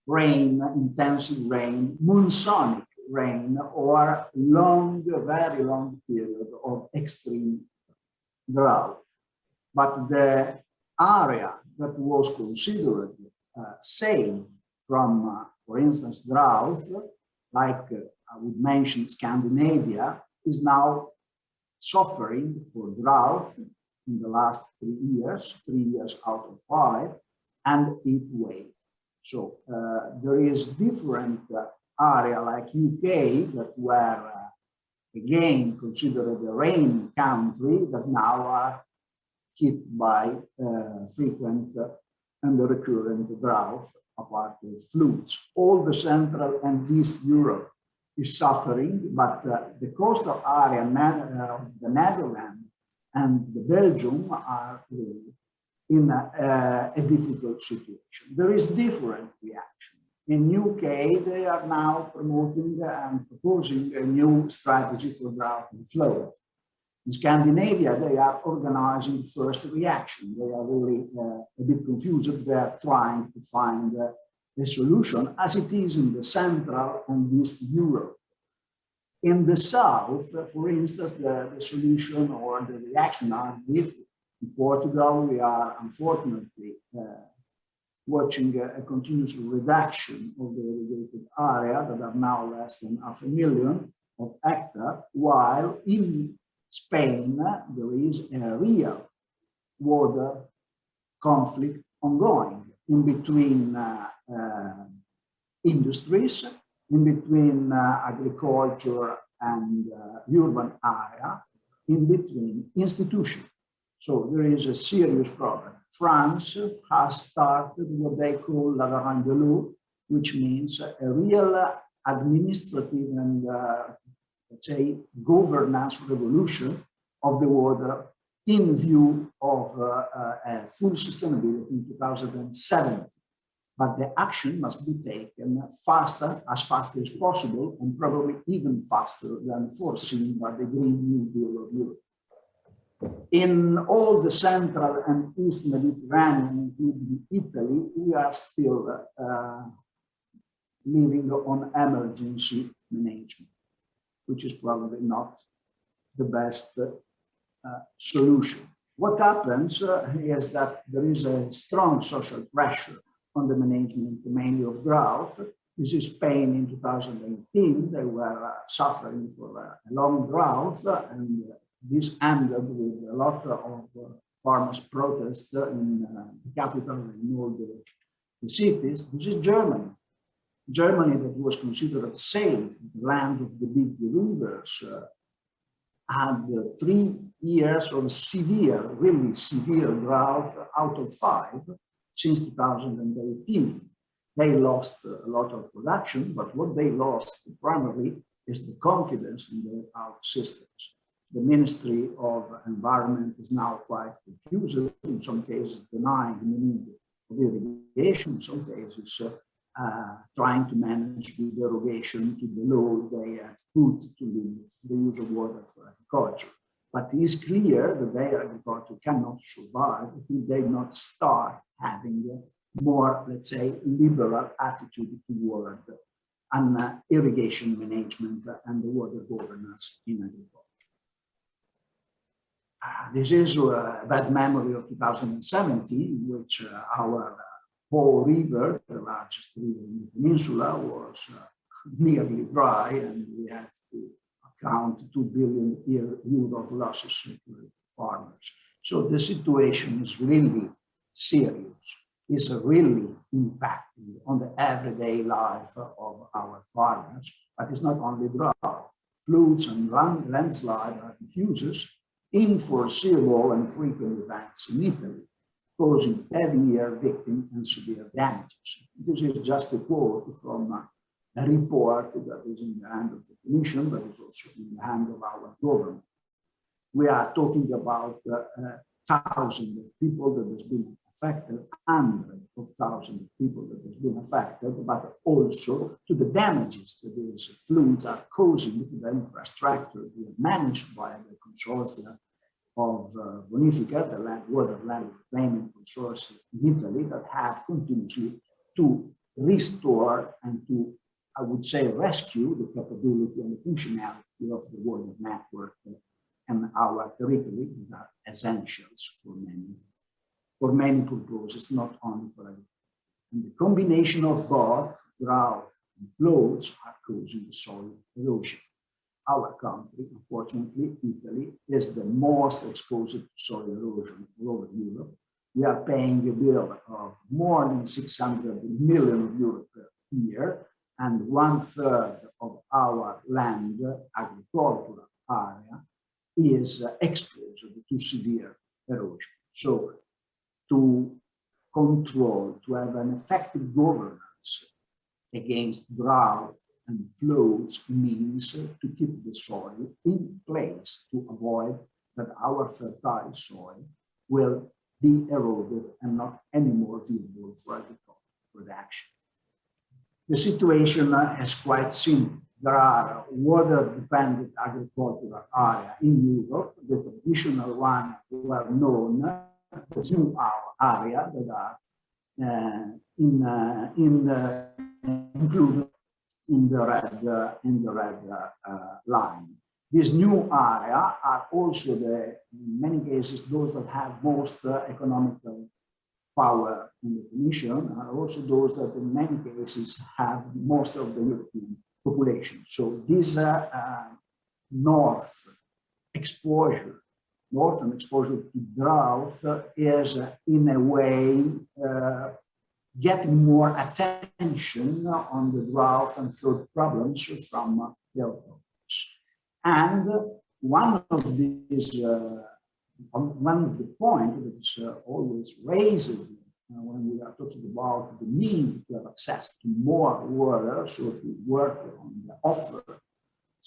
rain, intensive rain, monsonic rain, or long, very long period of extreme drought. But the area that was considered safe from, for instance, drought, like I would mention Scandinavia, is now suffering for drought in the last 3 years out of 5, and heat wave. So there is different area like UK that were again considered a rain country that now are hit by frequent and recurrent drought apart of floods. All the Central and East Europe is suffering, but the coastal area of the Netherlands and the Belgium are really in a difficult situation. There is different reaction. In UK, they are now promoting and proposing a new strategy for drought and flood. In Scandinavia, they are organizing first reaction. They are really a bit confused. They are trying to find a solution as it is in the Central and East Europe. In the South, for instance, the solution or the reaction are different. In Portugal, we are unfortunately watching a continuous reduction of the irrigated area that are now less than 500,000 of hectares, while in Spain, there is a real water conflict ongoing in between industries, in between agriculture and urban area, in between institutions. So there is a serious problem. France has started what they call la Varangue de l'eau, which means a real administrative and let's say governance revolution of the water in view of full sustainability in 2070. But the action must be taken faster, as fast as possible, and probably even faster than foreseen by the Green New Deal of Europe. In all the Central and East Mediterranean, including Italy, we are still living on emergency management, which is probably not the best solution. What happens is that there is a strong social pressure on the management, mainly of drought. This is Spain in 2018. They were suffering for a long drought, and this ended with a lot of farmers' protests in the capital and in all the cities. This is Germany. Germany, that was considered safe, the land of the big rivers, had 3 years of severe, really severe drought out of 5 since 2018. They lost a lot of production, but what they lost primarily is the confidence in our systems. The Ministry of Environment is now quite confused, in some cases denying the need of irrigation, in some cases trying to manage the derogation to the law they have put to limit the use of water for agriculture. But it is clear that their agriculture cannot survive if they not start having a more, let's say, liberal attitude toward irrigation management and the water governance in agriculture. This is a bad memory of 2017, in which our Po River, the largest river in the peninsula, was nearly dry, and we had to account 2 billion euro of losses to farmers. So the situation is really serious. It's really impacting on the everyday life of our farmers, but it's not only drought. Floods and landslide are diffuses, unforeseeable and frequent events in Italy, causing heavier victims and severe damages. This is just a quote from a report that is in the hand of the Commission, but is also in the hand of our government. We are talking about thousands of people that has been affected, hundreds of thousands of people that has been affected, but also to the damages that these floods are causing to the infrastructure managed by the consortium of Bonifica, the water land reclaiming consortium in Italy, that have continuously to restore and to, I would say, rescue the capability and the functionality of the water network and our territory that are essentials for many purposes, not only for agriculture. And the combination of both drought and floods are causing the soil erosion. Our country, unfortunately, Italy, is the most exposed to soil erosion all over Europe. We are paying a bill of more than 600 million euros per year, and 1/3 of our land, agricultural area, is exposed to severe erosion. So to control, to have an effective governance against drought and floods means to keep the soil in place to avoid that our fertile soil will be eroded and not anymore viable for agricultural production. The situation is quite simple. There are water-dependent agricultural areas in Europe. The traditional one well known, the new area that are included in the red line. These new areas are also in many cases those that have most economical power in the Commission, are also those that in many cases have most of the European population. So this northern exposure to drought is in a way getting more attention on the drought and flood problems from the authorities. And one of the points that's always raised when we are talking about the need to have access to more water, so to work on the offer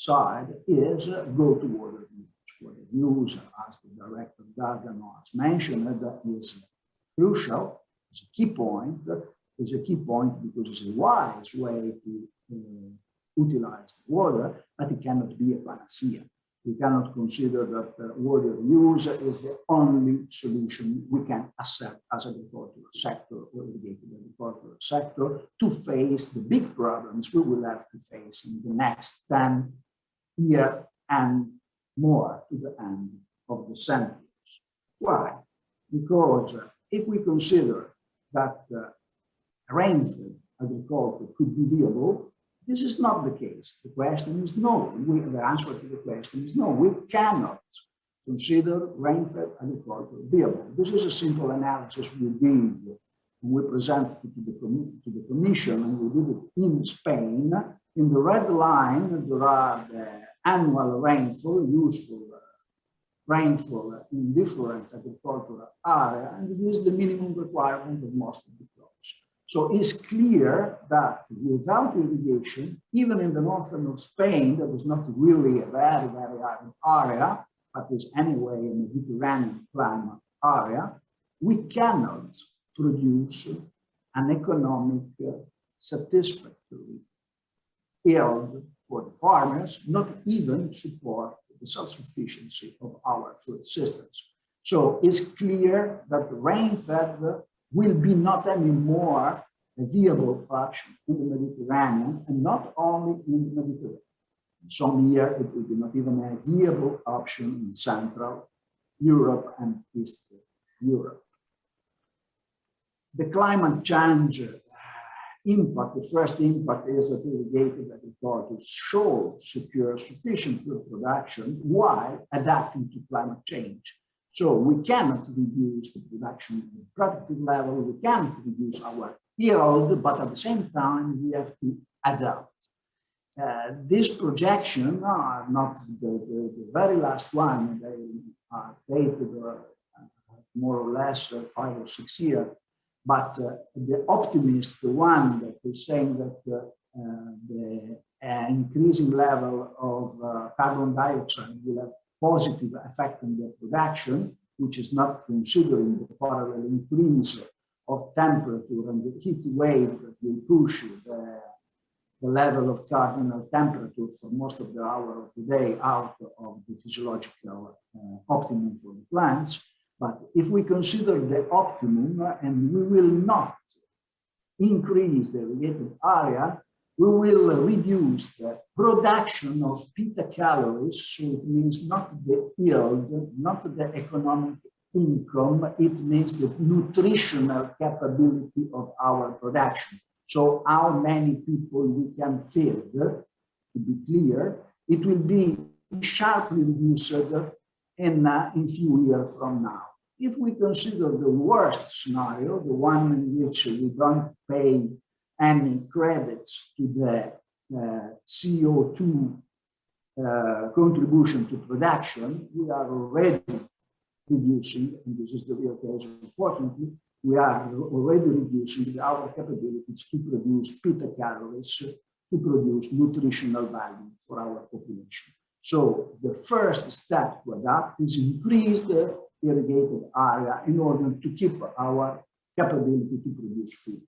side, is go to water use. Water use, as the Director Gargano has mentioned, is crucial. It's a key point. It's a key point because it's a wise way to utilize the water, but it cannot be a panacea. We cannot consider that water use is the only solution we can accept as agricultural sector or irrigated agricultural sector to face the big problems we will have to face in the next 10 years and more to the end of the centuries. Why? Because if we consider that rainfed agriculture could be viable, this is not the case. The question is no. The answer to the question is no. We cannot consider rainfed agriculture viable. This is a simple analysis we did. We presented it to the Commission, and we did it in Spain. In the red line, there are the annual rainfall, useful rainfall in different agricultural area, and it is the minimum requirement of most of the crops. So it's clear that without irrigation, even in the northern of Spain, that is not really a very, very arid area, but is anyway a Mediterranean climate area, we cannot produce an economic satisfactory yield for the farmers, not even support the self-sufficiency of our food systems. So it's clear that rain-fed will be not anymore a viable option in the Mediterranean, and not only in the Mediterranean. Some year it will be not even a viable option in Central Europe and Eastern Europe. The climate change impact, the first impact is that irrigated agriculture should secure sufficient food production while adapting to climate change. So we cannot reduce the production at the productive level, we cannot reduce our yield, but at the same time, we have to adapt. This projection are not the very last one, they are dated more or less 5 or 6 years, but the optimist one that is saying that the increasing level of carbon dioxide will have positive effect on their production, which is not considering the parallel increase of temperature and the heat wave that will push the level of cardinal temperature for most of the hour of the day out of the physiological optimum for the plants. But if we consider the optimum and we will not increase the irrigated area, we will reduce the production of petacalories, so it means not the yield, not the economic income, it means the nutritional capability of our production. So how many people we can feed, to be clear, it will be sharply reduced in few years from now. If we consider the worst scenario, the one in which we don't pay any credits to the CO2 contribution to production, we are already reducing, and this is the real case, unfortunately, we are already reducing our capabilities to produce petacalories, to produce nutritional value for our population. So the first step to adapt is increase the irrigated area in order to keep our capability to produce food.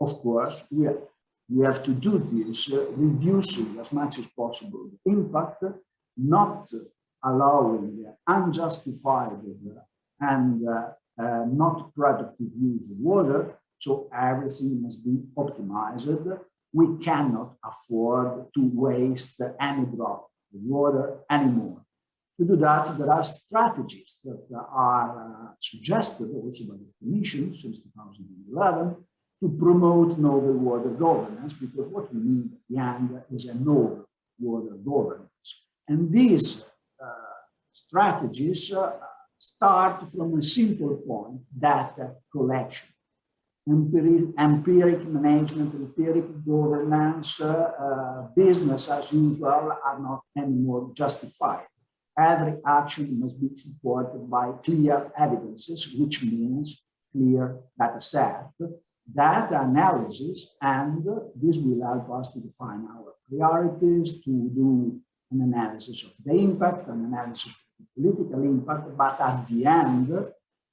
Of course, we have to do this, reducing as much as possible the impact, not allowing unjustified and not productive use of water, so everything must be optimized. We cannot afford to waste any drop of water anymore. To do that, there are strategies that are suggested also by the Commission since 2011 to promote novel water governance, because what we need at the end is a novel water governance. And these strategies start from a simple point, data collection. Empiric management, empiric governance, business as usual are not anymore justified. Every action must be supported by clear evidences, which means clear data set, data analysis, and this will help us to define our priorities, to do an analysis of the impact, an analysis of the political impact, but at the end,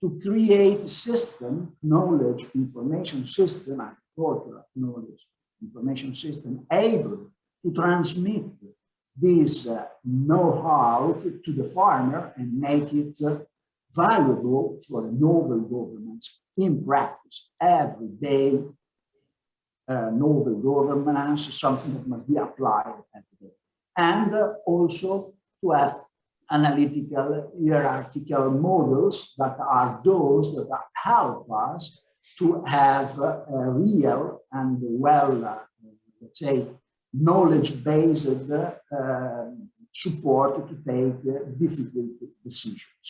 to create system, knowledge, information system, agricultural knowledge, information system, able to transmit this know-how to the farmer and make it valuable for novel governments in practice. Every day, novel governance is something that must be applied every day. And also to have analytical, hierarchical models that are those that help us to have a real and well, let's say, knowledge-based support to take difficult decisions.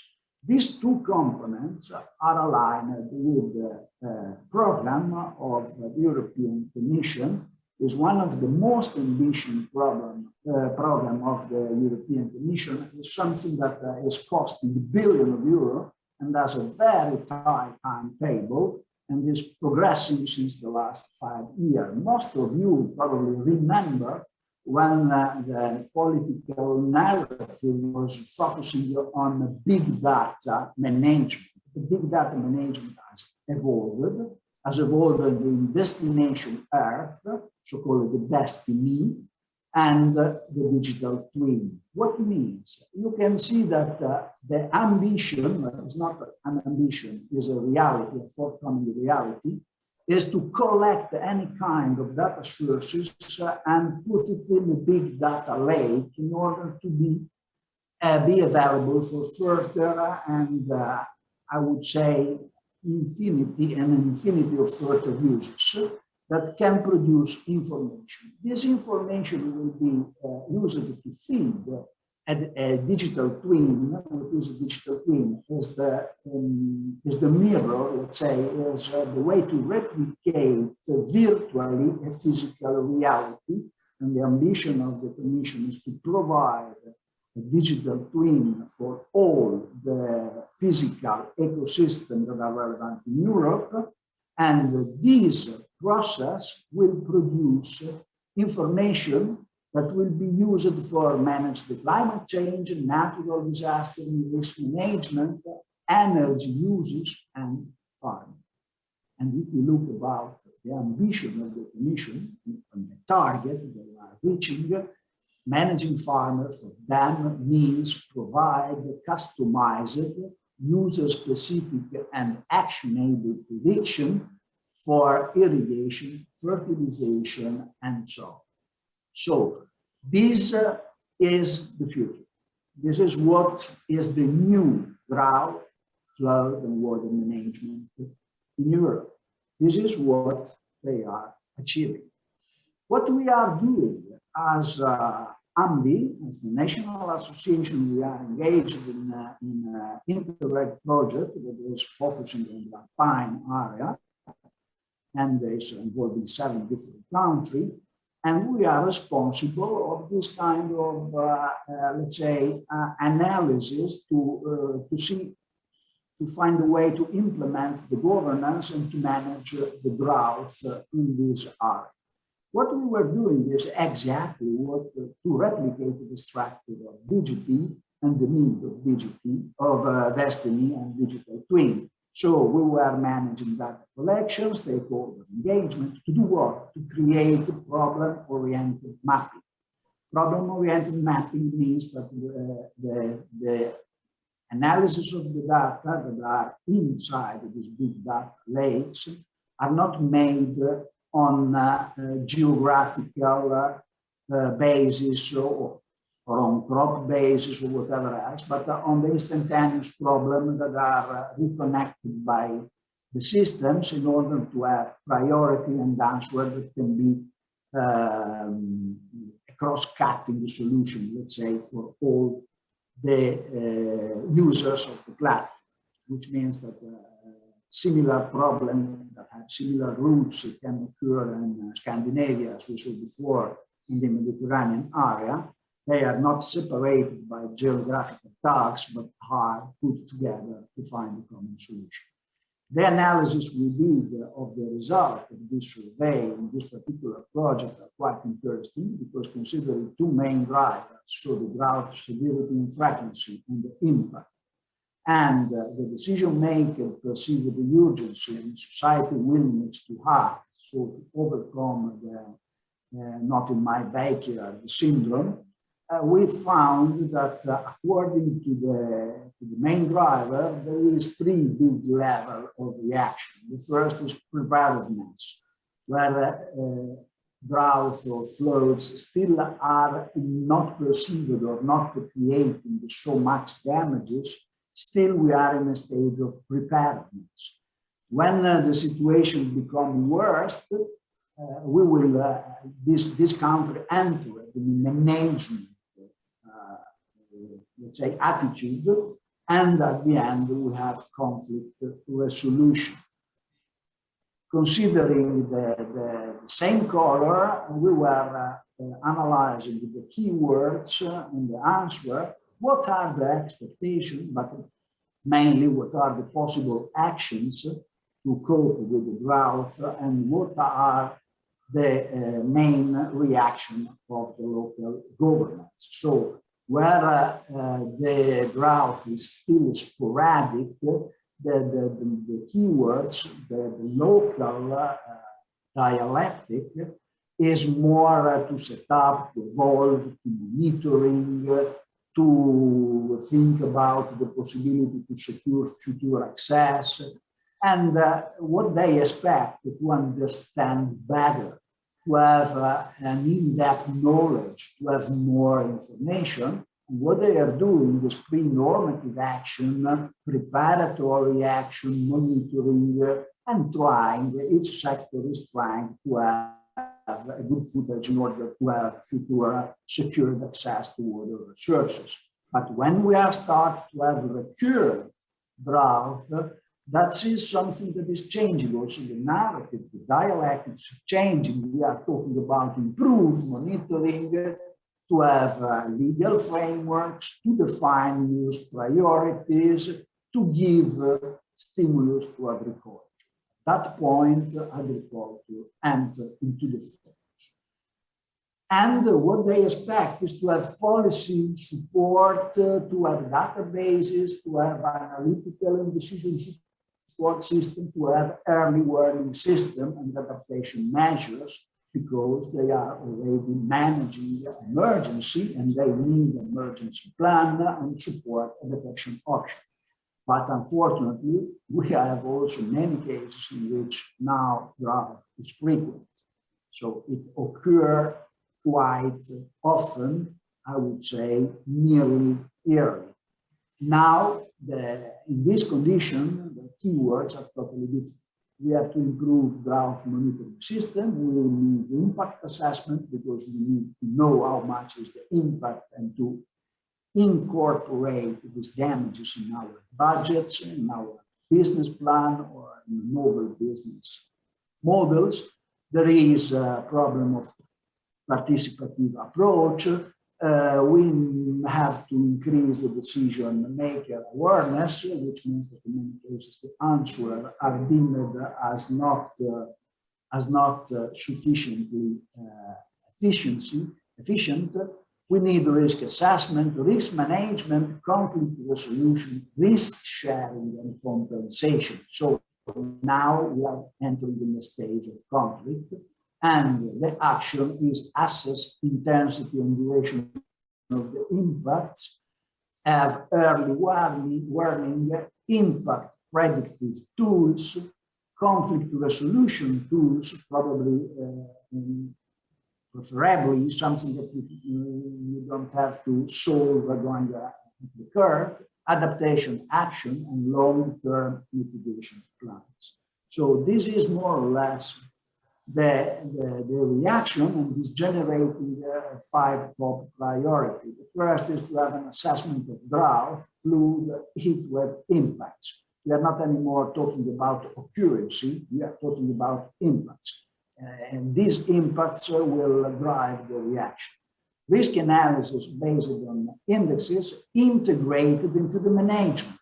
These two components are aligned with the program of the European Commission, is one of the most ambitious program of the European Commission. It's something that is costing billions of euros and has a very tight timetable and is progressing since the last 5 years. Most of you probably remember when the political narrative was focusing on big data management. The big data management has evolved in destination Earth, so-called the destiny, and the digital twin. What means? You can see that the ambition, it's not an ambition, is a reality, a forthcoming reality, is to collect any kind of data sources and put it in a big data lake in order to be available for further and I would say infinity of further users that can produce information. This information will be used to feed a digital twin. What is a digital twin? Is the mirror, let's say, is the way to replicate virtually a physical reality. And the ambition of the Commission is to provide a digital twin for all the physical ecosystems that are relevant in Europe. And this process will produce information that will be used for manage the climate change, natural disaster, risk management, energy uses, and farming. And if we look about the ambition of the Commission and the target they are reaching, managing farmers for them means provide customized, user-specific and actionable prediction for irrigation, fertilization, and so on. So this is the future. This is what is the new drought, flood, and water management in Europe. This is what they are achieving. What we are doing as Ambi, as the National Association, we are engaged in an integrated project that is focusing on the Alpine area and is involving 7 different countries. And we are responsible of this kind of, let's say, analysis to find a way to implement the governance and to manage the drought in this area. What we were doing is exactly what to replicate the structure of DGT and the need of DGT, of Destiny and Digital Twin. So we were managing data collection, stakeholder engagement, to do what? To create problem-oriented mapping. Problem-oriented mapping means that the analysis of the data that are inside these big data lakes are not made on geographical basis or on crop basis or whatever else, but on the instantaneous problems that are reconnected by the systems in order to have priority and answer that can be a cross-cutting solution, let's say, for all the users of the platform, which means that similar problems that have similar roots can occur in Scandinavia, as we saw before, in the Mediterranean area. They are not separated by geographical tags, but are put together to find a common solution. The analysis we did of the result of this survey in this particular project are quite interesting because considering 2 main drivers, so the drought severity and frequency and the impact, and the decision maker perceive the urgency and society willingness to act, so to overcome the not in my backyard syndrome, we found that according to the main driver, there is 3 big levels of reaction. The first is preparedness, where drought or floods still are not perceived or not creating so much damages. Still, we are in a stage of preparedness. When the situation becomes worse, we will, this country enter the management, let's say, attitude, and at the end we have conflict resolution. considering the same color, we were analyzing the keywords in the answer. What are the expectations, but mainly what are the possible actions to cope with the drought, and what are the main reaction of the local governments. So where the drought is still sporadic, the keywords, the local dialectic is more to set up, to evolve, to monitoring, to think about the possibility to secure future access, and what they expect to understand better, to have an in-depth knowledge, to have more information. And what they are doing is pre-normative action, preparatory action, monitoring, and trying, each sector is trying to have a good footage in order to have future secured access to water resources. But when we are start to have recurrent drought, that is something that is changing. Also the narrative, the dialect is changing. We are talking about improved monitoring, to have legal frameworks, to define use priorities, to give stimulus to agriculture. At that point, agriculture enters into the focus. And what they expect is to have policy support, to have databases, to have analytical and decision support system, to have early warning system and adaptation measures, because they are already managing emergency and they need emergency plan and support adaptation option. But unfortunately, we have also many cases in which now drought is frequent. So it occurs quite often, I would say, nearly yearly. Now, in this condition, the keywords are totally different. We have to improve drought monitoring system. We need impact assessment because we need to know how much is the impact and to incorporate these damages in our budgets, in our business plan, or in novel business models. There is a problem of participative approach. We have to increase the decision maker awareness, which means that in many cases the answers are deemed as not sufficiently efficient. We need risk assessment, risk management, conflict resolution, risk sharing, and compensation. So now we are entering in the stage of conflict, and the action is assess intensity and duration of the impacts, have early warning, impact predictive tools, conflict resolution tools, probably preferably something that you don't have to solve going to occur, adaptation action, and long-term mitigation plans. So this is more or less the reaction, and is generating 5 top priorities. The first is to have an assessment of drought, flood, heat wave impacts. We are not anymore talking about occurrency, we are talking about impacts. And these impacts will drive the reaction. Risk analysis based on indexes integrated into the management,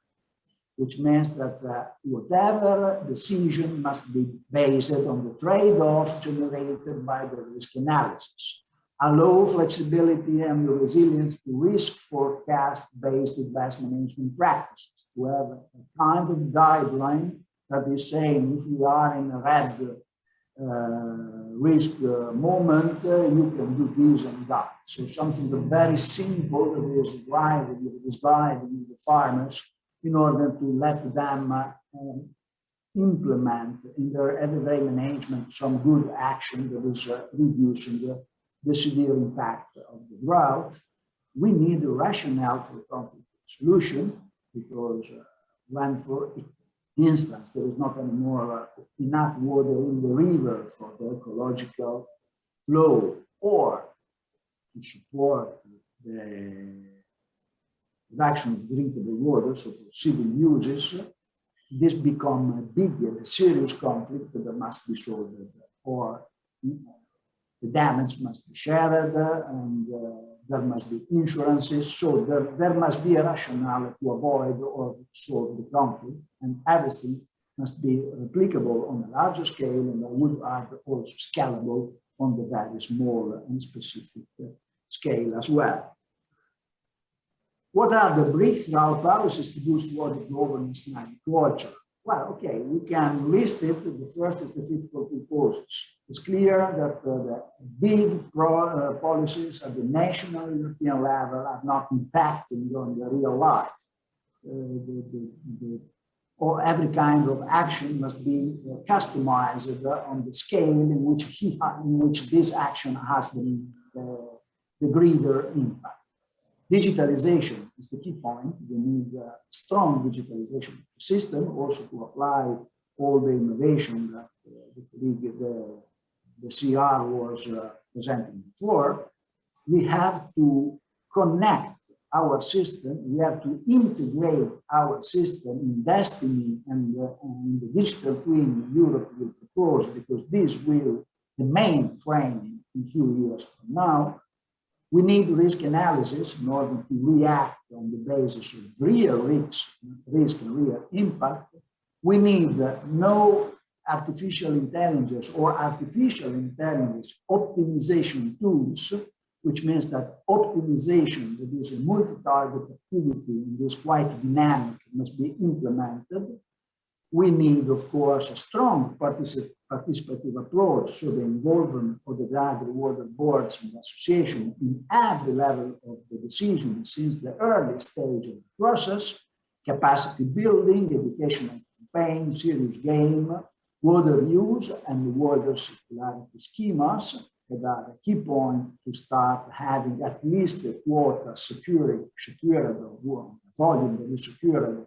which means that whatever decision must be based on the trade-off generated by the risk analysis. Allow flexibility and resilience to risk forecast-based best management practices, to have a kind of guideline that is saying if you are in a red risk moment, you can do this and that. So something very simple that is guiding the farmers in order to let them implement in their everyday management some good action that is reducing the severe impact of the drought. We need a rationale for conflict solution, because when, for instance, there is not anymore enough water in the river for the ecological flow, or to support the production of drinkable water, so for civil uses, this become a big, a serious conflict that must be solved, or the damage must be shared, and there must be insurances. So there must be a rationale to avoid or solve the conflict, and everything must be replicable on a larger scale, and I would add also scalable on the very small and specific scale as well. What are the breakthrough policies to boost water governance in agriculture? Well, okay, we can list it. The first is the difficulty poses. It's clear that the big policies at the national and European level are not impacting on the real life. Or every kind of action must be customized on the scale in which this action has the greater impact. Digitalization is the key point. We need a strong digitalization system also to apply all the innovation that the CR was presenting before. We have to connect our system. We have to integrate our system, investing in the digital twin Europe will propose, because this will the main frame in a few years from now. We need risk analysis in order to react on the basis of real risk and real impact. We need no artificial intelligence or artificial intelligence optimization tools, which means that optimization, that is a multi-target activity and is quite dynamic, must be implemented. We need, of course, a strong participative approach, so the involvement of the agri-water boards and association in every level of the decision since the early stage of the process, capacity building, educational campaign, serious game, water use and water circularity schemas that are a key point to start having at least a quota securable volume that is securable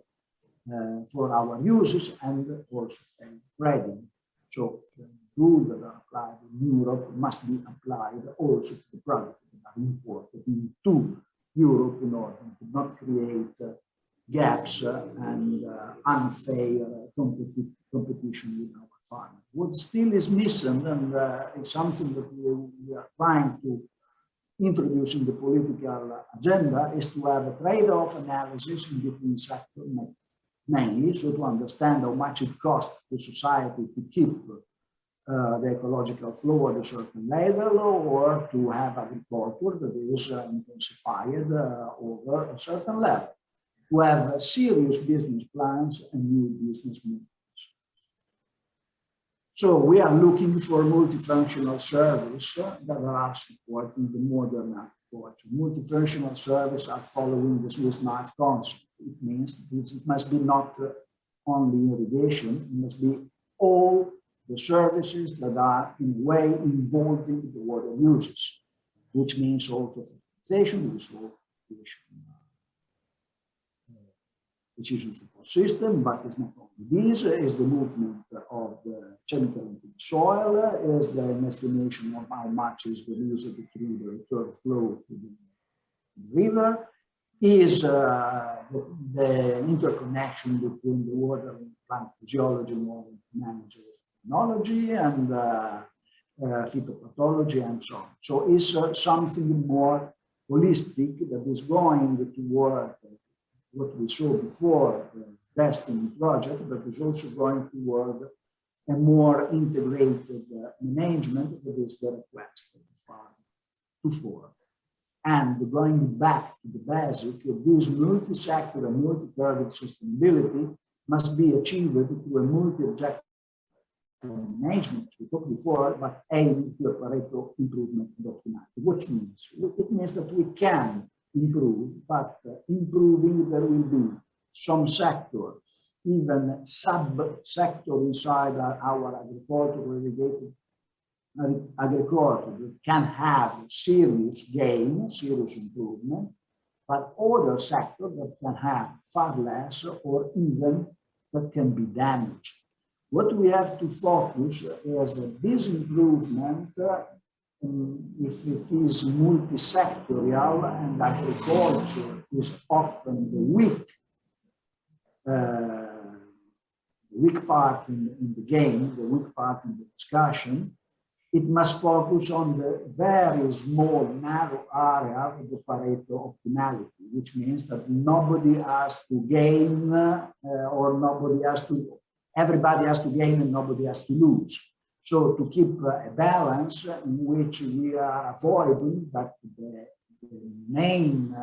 for our users, and also ready. So the rules that are applied in Europe must be applied also to the products that are imported into Europe in order to not create gaps and unfair competition with our farmers. What still is missing, and it's something that we are trying to introduce in the political agenda, is to have a trade-off analysis in between sectors, mainly, so to understand how much it costs to society to keep the ecological flow at a certain level, or to have agriculture that is intensified over a certain level. To have serious business plans and new business models. So we are looking for multifunctional service that are supporting the modern agriculture. Multifunctional service are following the Swiss knife concept. It means it must be not only irrigation, it must be all the services that are in a way involving the water uses, which means also fertilization, decision support system, but it's not only this, is the movement of the chemical into the soil, is the estimation of how much is released through the return flow to the river, is the interconnection between the water and plant physiology and water managers, phenology and phytopathology and so on. So it's something more holistic that is going toward what we saw before, the destiny project, but is also going toward a more integrated management that is the request of the farm to form. And going back to the basic, this multi-sector and multi-target sustainability must be achieved through a multi-objective management, we talked before, but aiming to a Pareto improvement and optimization. Which means? It means that we can improve, but improving there will be some sector, even sub-sector inside our agricultural irrigated agriculture that can have serious gain, serious improvement, but other sectors that can have far less or even that can be damaged. What we have to focus is that this improvement, if it is multi-sectorial and agriculture is often the weak weak part in the game, the weak part in the discussion, it must focus on the very small, narrow area of the Pareto optimality, which means that nobody has to gain or everybody has to gain and nobody has to lose. So to keep a balance in which we are avoiding that the main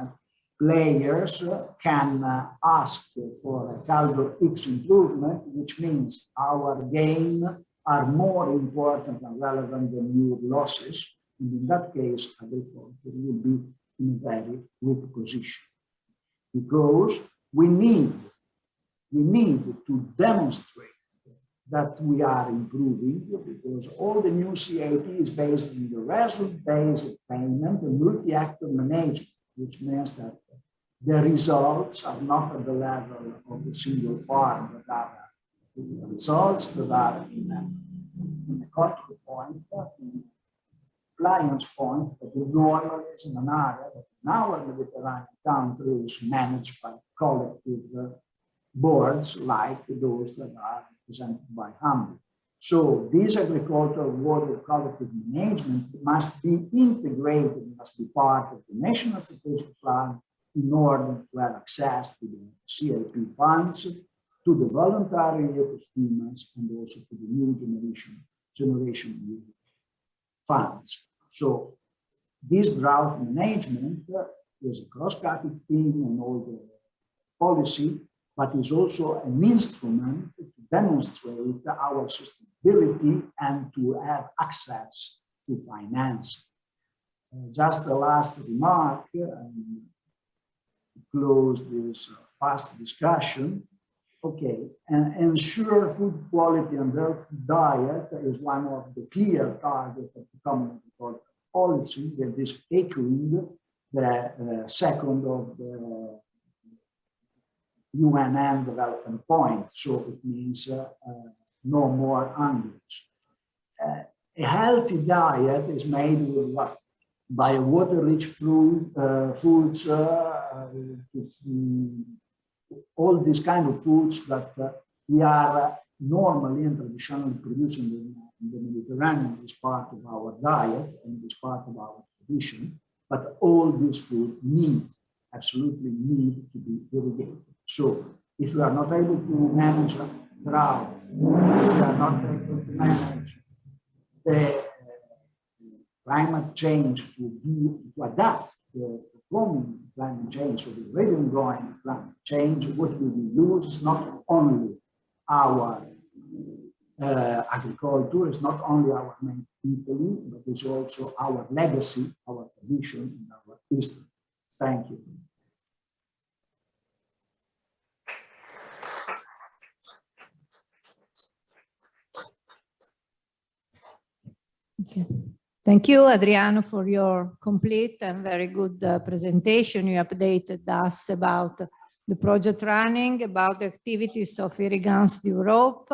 players can ask for a calendar X improvement, which means our gain are more important and relevant than your losses. And in that case, agriculture will be in a very weak position. Because we need to demonstrate that we are improving, because all the new CAP is based on the result-based payment and multi-actor management, which means that the results are not at the level of the single farm, but are the results that are in a control point, in a client's point, that normally is in an area that in our Mediterranean country is managed by collective boards like those that are represented by Ambi. So this agricultural water collective management must be integrated, must be part of the national strategic plan in order to have access to the CAP funds, to the voluntary ecoschemes, and also to the new generation funds. So this drought management is a cross-cutting thing in all the policy, but is also an instrument to demonstrate our sustainability and to have access to finance. Just the last remark, to close this fast discussion. Okay, and ensure food quality and healthy diet is one of the clear targets of the Common Agricultural Policy, that is echoing the second of the UNN development point. So it means no more hungers. A healthy diet is made with what? By water-rich foods, all these kind of foods that we are normally and traditionally producing in the Mediterranean as part of our diet and as part of our tradition. But all these food absolutely need to be irrigated. So if we are not able to manage drought, if we are not able to manage the climate change to adapt to climate change, so the already ongoing climate change, what we will lose is not only our agriculture, it's not only our main people, but it's also our legacy, our tradition, and our history. Thank you. Okay. Thank you, Adriano, for your complete and very good presentation. You updated us about the project running, about the activities of Irrigation Europe.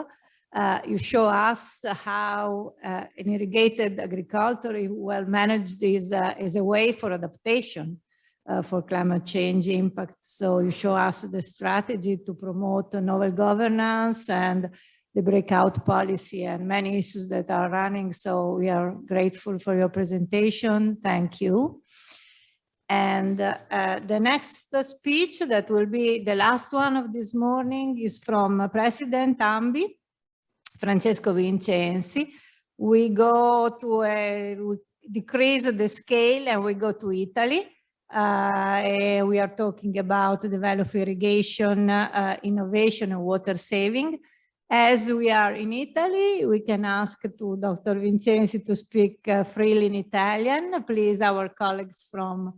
You show us how an irrigated agriculture, well managed, is a way for adaptation for climate change impact. So you show us the strategy to promote novel governance and the breakout policy and many issues that are running. So we are grateful for your presentation. Thank you. And the next speech, that will be the last one of this morning, is from President Ambi, Francesco Vincenzi. We go to we decrease the scale and we go to Italy. We are talking about the develop irrigation, innovation and water saving. As we are in Italy, we can ask to Dr. Vincenzi to speak freely in Italian. Please, our colleagues from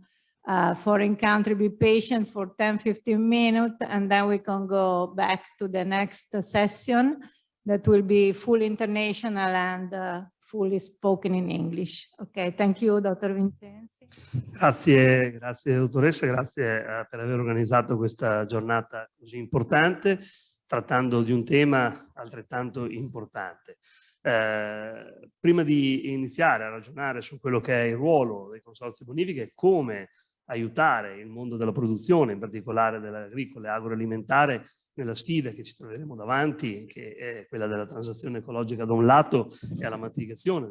foreign country, be patient for 10-15 minutes, and then we can go back to the next session that will be fully international and fully spoken in English. Okay, thank you, Dr. Vincenzi. Grazie dottoressa, grazie per aver organizzato questa giornata così importante, trattando di un tema altrettanto importante. Prima di iniziare a ragionare su quello che è il ruolo dei consorzi bonifiche e come aiutare il mondo della produzione, in particolare dell'agricola e agroalimentare, nella sfida che ci troveremo davanti, che è quella della transizione ecologica da un lato e alla mitigazione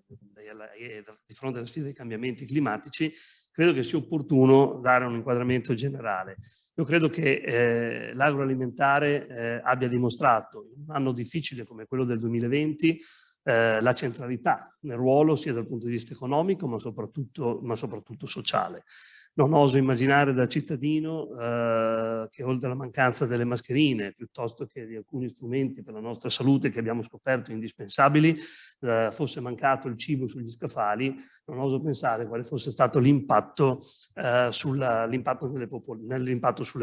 di fronte alla sfida dei cambiamenti climatici, credo che sia opportuno dare un inquadramento generale. Io credo che l'agroalimentare abbia dimostrato, in un anno difficile come quello del 2020, la centralità nel ruolo sia dal punto di vista economico ma soprattutto sociale. Non oso immaginare da cittadino che oltre alla mancanza delle mascherine piuttosto che di alcuni strumenti per la nostra salute che abbiamo scoperto indispensabili fosse mancato il cibo sugli scaffali. Non oso pensare quale fosse stato l'impatto sulle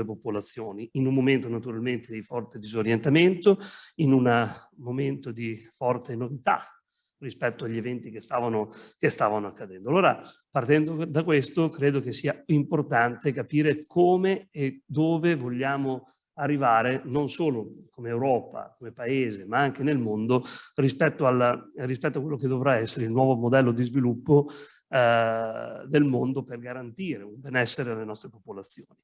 popolazioni, in un momento naturalmente di forte disorientamento, in un momento di forte novità rispetto agli eventi che stavano accadendo. Allora, partendo da questo, credo che sia importante capire come e dove vogliamo arrivare, non solo come Europa, come Paese, ma anche nel mondo, rispetto a quello che dovrà essere il nuovo modello di sviluppo del mondo per garantire un benessere alle nostre popolazioni.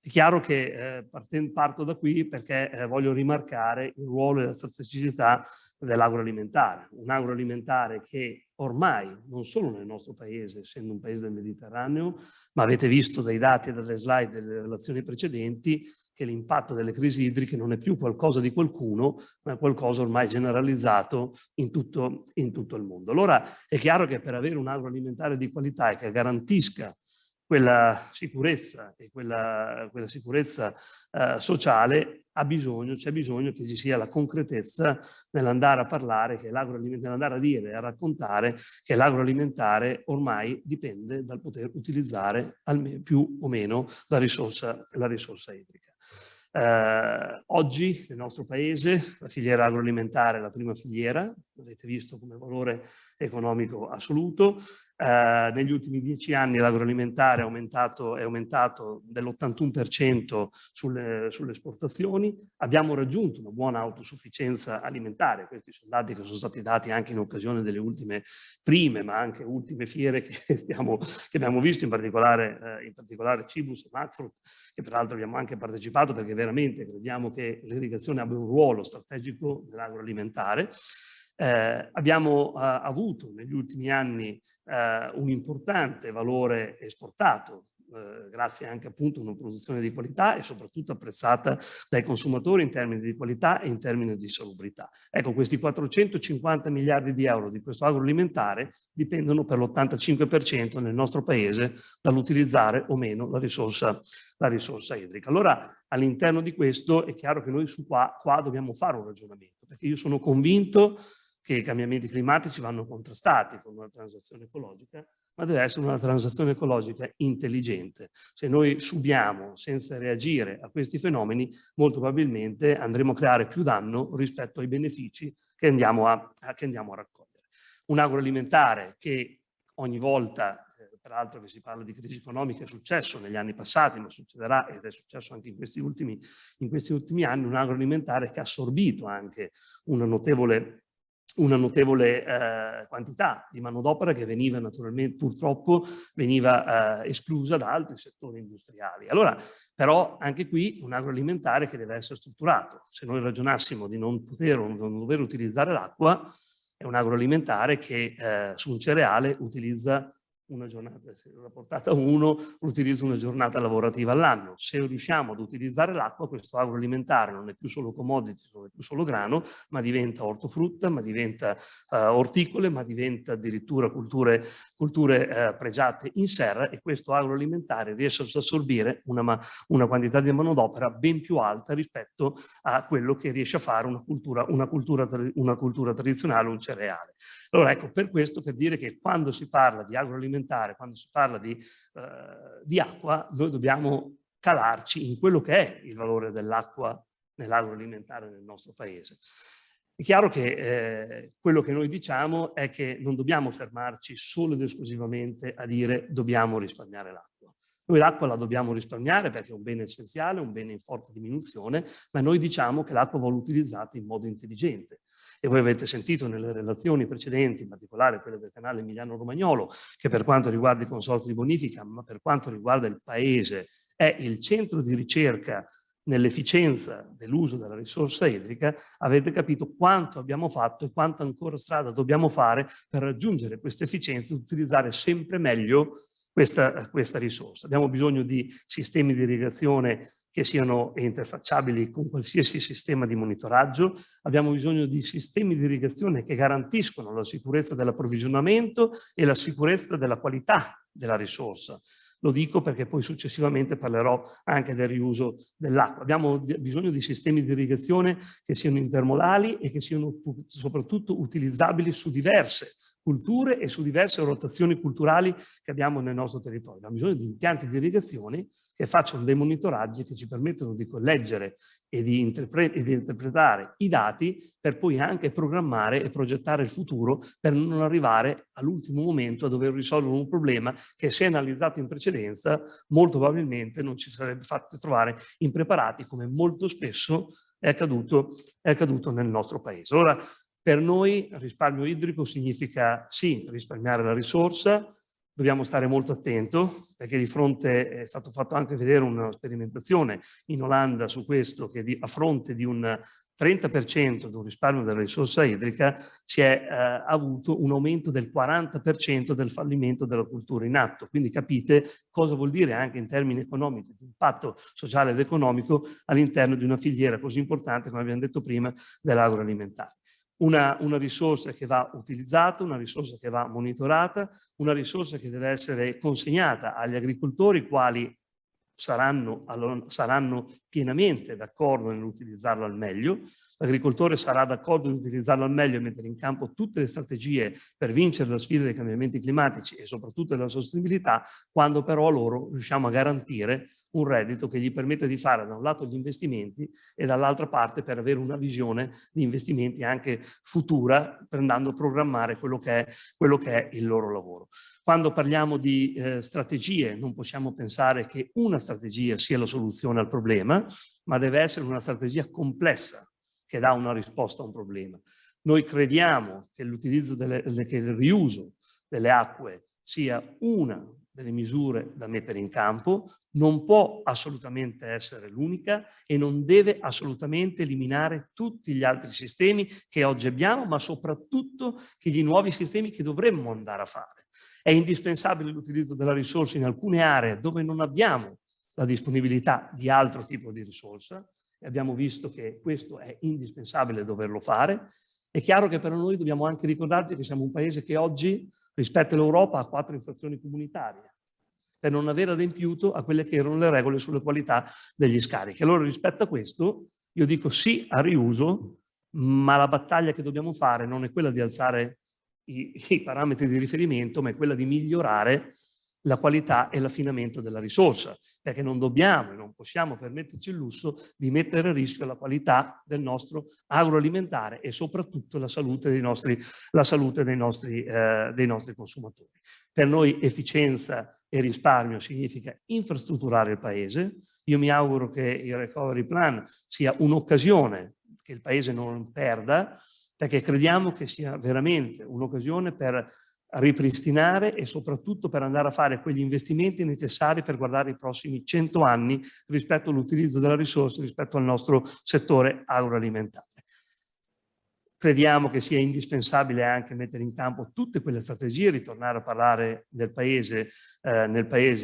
È chiaro che parto da qui perché voglio rimarcare il ruolo e la strategicità dell'agroalimentare. Un agroalimentare che ormai, non solo nel nostro paese, essendo un paese del Mediterraneo, ma avete visto dai dati e dalle slide delle relazioni precedenti, che l'impatto delle crisi idriche non è più qualcosa di qualcuno, ma è qualcosa ormai generalizzato in tutto il mondo. Allora è chiaro che per avere un agroalimentare di qualità e che garantisca quella sicurezza e quella sicurezza sociale c'è bisogno che ci sia la concretezza nell'andare a parlare, nell'andare a dire e a raccontare che l'agroalimentare ormai dipende dal poter utilizzare più o meno la risorsa idrica. Oggi nel nostro paese la filiera agroalimentare è la prima filiera, avete visto come valore economico assoluto. Negli ultimi 10 anni l'agroalimentare è aumentato dell'81% sulle esportazioni. Abbiamo raggiunto una buona autosufficienza alimentare. Questi sono dati che sono stati dati anche in occasione delle ultime prime, ma anche ultime fiere che abbiamo visto, in particolare Cibus e Macfrut, che peraltro abbiamo anche partecipato perché veramente crediamo che l'irrigazione abbia un ruolo strategico nell'agroalimentare. Abbiamo avuto negli ultimi anni un importante valore esportato, grazie anche appunto a una produzione di qualità e soprattutto apprezzata dai consumatori in termini di qualità e in termini di salubrità. Ecco, questi 450 miliardi di euro di questo agroalimentare dipendono per l'85% nel nostro paese dall'utilizzare o meno la risorsa idrica. Allora, all'interno di questo è chiaro che noi qua dobbiamo fare un ragionamento, perché io sono convinto che i cambiamenti climatici vanno contrastati con una transizione ecologica, ma deve essere una transizione ecologica intelligente. Se noi subiamo senza reagire a questi fenomeni, molto probabilmente andremo a creare più danno rispetto ai benefici che andiamo a raccogliere. Un agroalimentare che ogni volta, peraltro che si parla di crisi economica, è successo negli anni passati, ma succederà ed è successo anche in questi ultimi anni, un agroalimentare che ha assorbito anche una notevole quantità di manodopera che veniva naturalmente, purtroppo, veniva esclusa da altri settori industriali. Allora, però, anche qui un agroalimentare che deve essere strutturato. Se noi ragionassimo di non dover utilizzare l'acqua, è un agroalimentare che su un cereale utilizza una giornata, se la portata 1 utilizza una giornata lavorativa all'anno. Se riusciamo ad utilizzare l'acqua, questo agroalimentare non è più solo commodity, non è più solo grano, ma diventa ortofrutta, ma diventa orticole, ma diventa addirittura culture pregiate in serra, e questo agroalimentare riesce ad assorbire una quantità di manodopera ben più alta rispetto a quello che riesce a fare una cultura tradizionale, un cereale. Allora ecco, per questo, per dire che quando si parla di agroalimentare, quando si parla di acqua, noi dobbiamo calarci in quello che è il valore dell'acqua nell'agroalimentare nel nostro paese. È chiaro che quello che noi diciamo è che non dobbiamo fermarci solo ed esclusivamente a dire dobbiamo risparmiare l'acqua. Noi l'acqua la dobbiamo risparmiare perché è un bene essenziale, un bene in forte diminuzione, ma noi diciamo che l'acqua va utilizzata in modo intelligente. E voi avete sentito nelle relazioni precedenti, in particolare quelle del canale Emiliano-Romagnolo, che per quanto riguarda i consorzi di bonifica, ma per quanto riguarda il Paese, è il centro di ricerca nell'efficienza dell'uso della risorsa idrica, avete capito quanto abbiamo fatto e quanta ancora strada dobbiamo fare per raggiungere questa efficienza e utilizzare sempre meglio questa risorsa. Abbiamo bisogno di sistemi di irrigazione che siano interfacciabili con qualsiasi sistema di monitoraggio, abbiamo bisogno di sistemi di irrigazione che garantiscono la sicurezza dell'approvvigionamento e la sicurezza della qualità della risorsa. Lo dico perché poi successivamente parlerò anche del riuso dell'acqua. Abbiamo bisogno di sistemi di irrigazione che siano intermodali e che siano soprattutto utilizzabili su diverse culture e su diverse rotazioni culturali che abbiamo nel nostro territorio. Abbiamo bisogno di impianti di irrigazione che facciano dei monitoraggi che ci permettono di colleggere e di interpretare i dati per poi anche programmare e progettare il futuro per non arrivare all'ultimo momento a dover risolvere un problema che, se analizzato in precedenza, molto probabilmente non ci sarebbe fatto trovare impreparati, come molto spesso è accaduto nel nostro Paese. Ora, per noi risparmio idrico significa sì risparmiare la risorsa, dobbiamo stare molto attenti perché di fronte è stato fatto anche vedere una sperimentazione in Olanda su questo, che a fronte di un 30% di un risparmio della risorsa idrica si è avuto un aumento del 40% del fallimento della coltura in atto. Quindi capite cosa vuol dire anche in termini economici, di impatto sociale ed economico all'interno di una filiera così importante, come abbiamo detto prima, dell'agroalimentare. Una risorsa che va utilizzata, una risorsa che va monitorata, una risorsa che deve essere consegnata agli agricoltori, quali saranno pienamente d'accordo nell'utilizzarla al meglio. L'agricoltore sarà d'accordo nell'utilizzarla al meglio e mettere in campo tutte le strategie per vincere la sfida dei cambiamenti climatici e soprattutto della sostenibilità, quando però loro riusciamo a garantire un reddito che gli permette di fare da un lato gli investimenti e dall'altra parte per avere una visione di investimenti anche futura, per andando a programmare quello che è il loro lavoro. Quando parliamo di strategie, non possiamo pensare che una strategia sia la soluzione al problema, ma deve essere una strategia complessa che dà una risposta a un problema. Noi crediamo che che il riuso delle acque sia una delle misure da mettere in campo, non può assolutamente essere l'unica e non deve assolutamente eliminare tutti gli altri sistemi che oggi abbiamo, ma soprattutto che gli nuovi sistemi che dovremmo andare a fare. È indispensabile l'utilizzo della risorsa in alcune aree dove non abbiamo la disponibilità di altro tipo di risorsa, e abbiamo visto che questo è indispensabile doverlo fare. È chiaro che però noi dobbiamo anche ricordarci che siamo un paese che oggi, rispetto all'Europa, ha 4 infrazioni comunitarie per non aver adempiuto a quelle che erano le regole sulle qualità degli scarichi. Allora, rispetto a questo, io dico sì al riuso, ma la battaglia che dobbiamo fare non è quella di alzare i parametri di riferimento, ma è quella di migliorare la qualità e l'affinamento della risorsa, perché non dobbiamo e non possiamo permetterci il lusso di mettere a rischio la qualità del nostro agroalimentare e soprattutto la salute dei nostri consumatori. Per noi efficienza e risparmio significa infrastrutturare il Paese. Io mi auguro che il Recovery Plan sia un'occasione che il Paese non perda, perché crediamo che sia veramente un'occasione per ripristinare e soprattutto per andare a fare quegli investimenti necessari per guardare i prossimi 100 anni rispetto all'utilizzo della risorsa, rispetto al nostro settore agroalimentare. Crediamo che sia indispensabile anche mettere in campo tutte quelle strategie, ritornare a parlare nel paese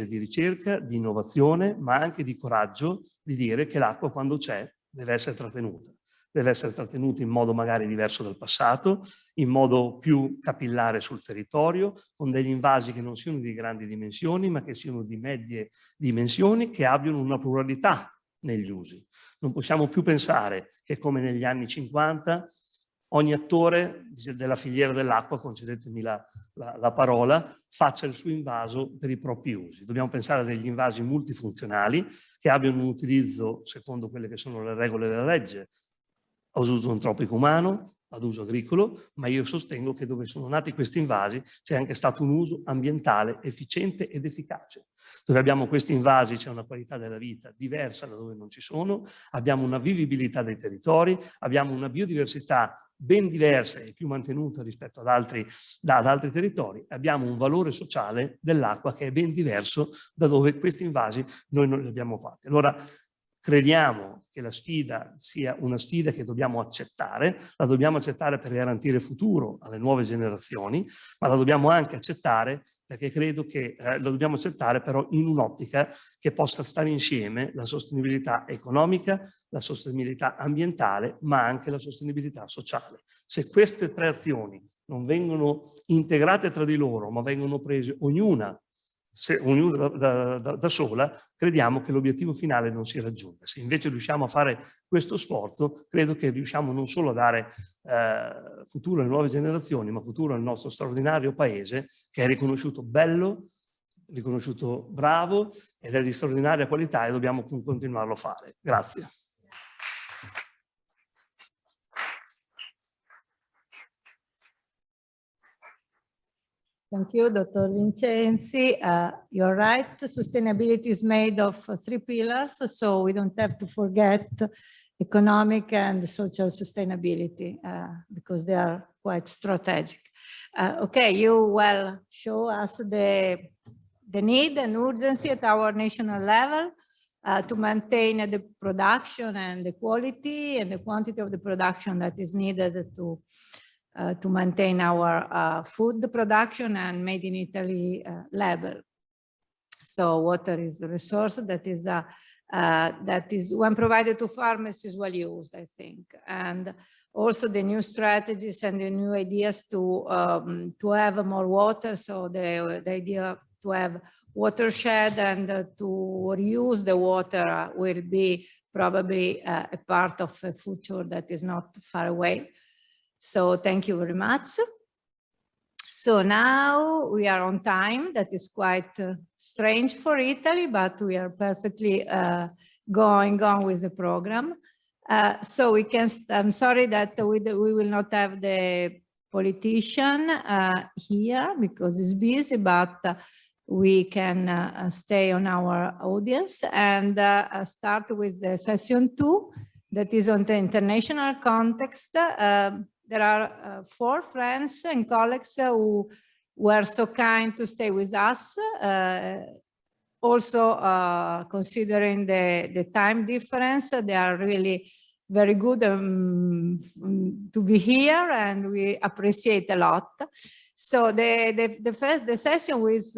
di ricerca, di innovazione, ma anche di coraggio di dire che l'acqua quando c'è deve essere trattenuta. Deve essere trattenuta in modo magari diverso dal passato, in modo più capillare sul territorio, con degli invasi che non siano di grandi dimensioni, ma che siano di medie dimensioni, che abbiano una pluralità negli usi. Non possiamo più pensare che, come negli anni 50, ogni attore della filiera dell'acqua, concedetemi la parola, faccia il suo invaso per i propri usi. Dobbiamo pensare a degli invasi multifunzionali che abbiano un utilizzo secondo quelle che sono le regole della legge, a uso antropico umano, ad uso agricolo, ma io sostengo che dove sono nati questi invasi c'è anche stato un uso ambientale efficiente ed efficace. Dove abbiamo questi invasi c'è una qualità della vita diversa da dove non ci sono, abbiamo una vivibilità dei territori, abbiamo una biodiversità ben diversa e più mantenuta rispetto ad altri territori, abbiamo un valore sociale dell'acqua che è ben diverso da dove questi invasi noi non li abbiamo fatti. Allora, crediamo che la sfida sia una sfida che dobbiamo accettare, la dobbiamo accettare per garantire futuro alle nuove generazioni, ma la dobbiamo anche accettare perché credo che la dobbiamo accettare però in un'ottica che possa stare insieme la sostenibilità economica, la sostenibilità ambientale, ma anche la sostenibilità sociale. Se queste tre azioni non vengono integrate tra di loro, ma vengono prese ognuna da sola, crediamo che l'obiettivo finale non si raggiunga. Se invece riusciamo a fare questo sforzo, credo che riusciamo non solo a dare futuro alle nuove generazioni, ma futuro al nostro straordinario paese, che è riconosciuto bello, riconosciuto bravo ed è di straordinaria qualità e dobbiamo continuarlo a fare. Grazie. Thank you, Dr. Vincenzi. You're right, sustainability is made of 3 pillars, so we don't have to forget economic and social sustainability because they are quite strategic. Okay, you will show us the need and urgency at our national level to maintain the production and the quality and the quantity of the production that is needed to maintain our food production and made in Italy level. So water is a resource that is when provided to farmers is well used, I think. And also the new strategies and the new ideas to have more water. So the idea to have watershed and to reuse the water will be probably a part of a future that is not far away. So thank you very much. So now we are on time. That is quite strange for Italy, but we are perfectly going on with the program. So we can, I'm sorry that we will not have the politician here because he's busy, but we can stay on our audience and start with the session 2 that is on the international context. There are 4 friends and colleagues who were so kind to stay with us. Also, considering the time difference, they are really very good to be here, and we appreciate a lot. So the session was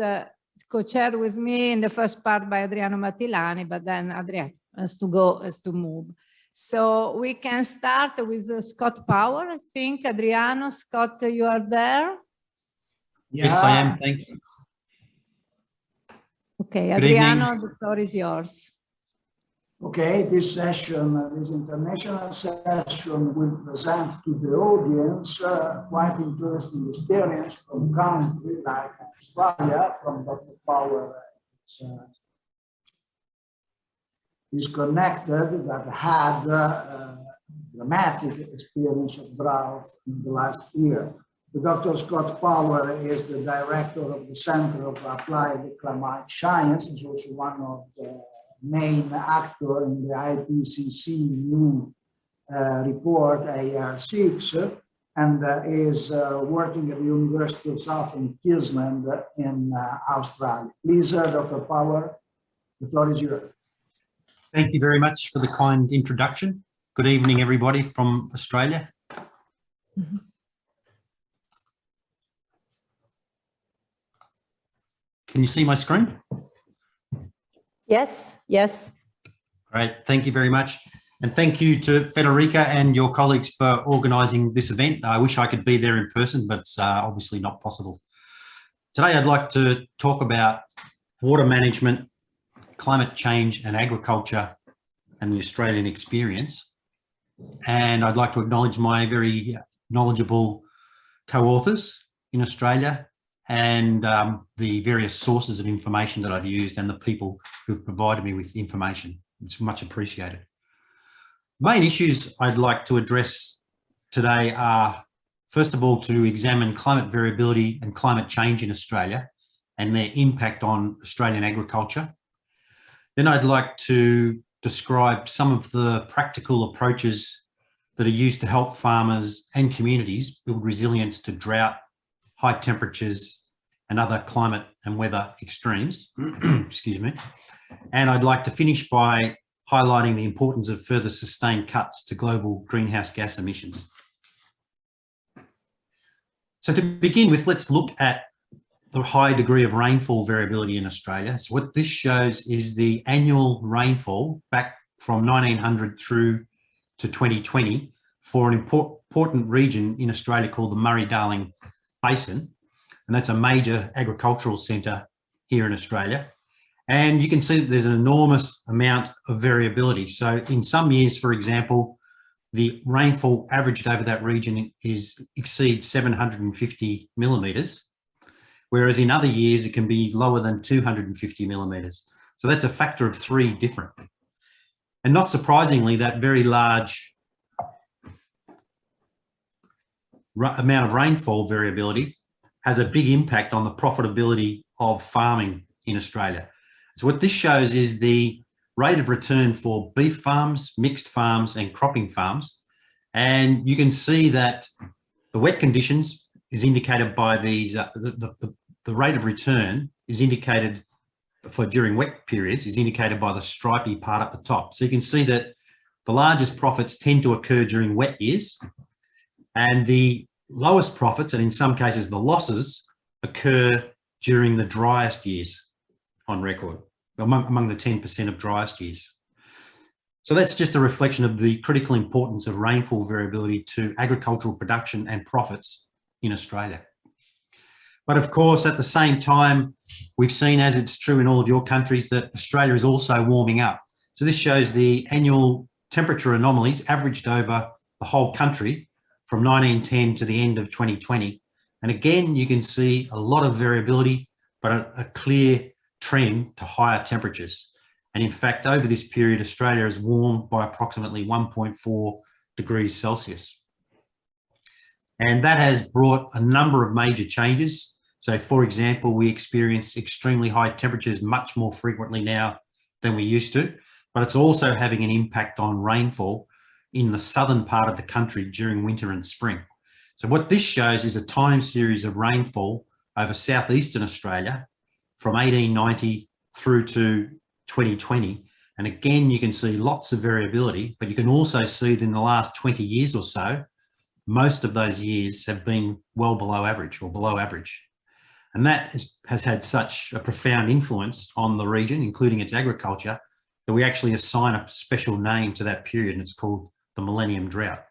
co-chaired with me in the first part by Adriano Mattilani, but then Adriano has to move. So we can start with Scott Power, I think. Adriano, Scott, you are there? Yeah. Yes, I am. Thank you. Okay, Adriano, the floor is yours. Okay, this session, this international session will present to the audience quite interesting experience from country like Australia, from Dr. Power. Is connected, that had dramatic experience of drought in the last year. The Dr. Scott Power is the director of the Center of Applied Climate Science. He's also one of the main actors in the IPCC new report AR6, and is working at the University of Southern Queensland in Australia. Please, Dr. Power, the floor is yours. Thank you very much for the kind introduction. Good evening, everybody from Australia. Can you see my screen? Yes, yes. Great, thank you very much. And thank you to Federica and your colleagues for organising this event. I wish I could be there in person, but it's obviously not possible. Today, I'd like to talk about water management, climate change and agriculture and the Australian experience. And I'd like to acknowledge my very knowledgeable co-authors in Australia and the various sources of information that I've used and the people who've provided me with information. It's much appreciated. Main issues I'd like to address today are, first of all, to examine climate variability and climate change in Australia and their impact on Australian agriculture. Then I'd like to describe some of the practical approaches that are used to help farmers and communities build resilience to drought, high temperatures, and other climate and weather extremes. Excuse me. And I'd like to finish by highlighting the importance of further sustained cuts to global greenhouse gas emissions. So to begin with, let's look at the high degree of rainfall variability in Australia. So what this shows is the annual rainfall back from 1900 through to 2020 for an important region in Australia called the Murray-Darling Basin. And that's a major agricultural centre here in Australia. And you can see that there's an enormous amount of variability. So in some years, for example, the rainfall averaged over that region exceeds 750 millimetres, whereas in other years it can be lower than 250 millimetres. So that's a factor of 3 different. And not surprisingly, that very large amount of rainfall variability has a big impact on the profitability of farming in Australia. So what this shows is the rate of return for beef farms, mixed farms and cropping farms. And you can see that the wet conditions is indicated by these, the rate of return is indicated for during wet periods is indicated by the stripy part at the top. So you can see that the largest profits tend to occur during wet years, and the lowest profits, and in some cases the losses, occur during the driest years on record, among the 10% of driest years. So that's just a reflection of the critical importance of rainfall variability to agricultural production and profits in Australia. But of course, at the same time, we've seen, as it's true in all of your countries, that Australia is also warming up. So this shows the annual temperature anomalies averaged over the whole country from 1910 to the end of 2020. And again, you can see a lot of variability, but a clear trend to higher temperatures. And in fact, over this period, Australia has warmed by approximately 1.4 degrees Celsius. And that has brought a number of major changes. So for example, we experience extremely high temperatures much more frequently now than we used to, but it's also having an impact on rainfall in the southern part of the country during winter and spring. So what this shows is a time series of rainfall over southeastern Australia from 1890 through to 2020. And again, you can see lots of variability, but you can also see that in the last 20 years or so, most of those years have been well below average or below average. And that has had such a profound influence on the region, including its agriculture, that we actually assign a special name to that period, and it's called the Millennium Drought.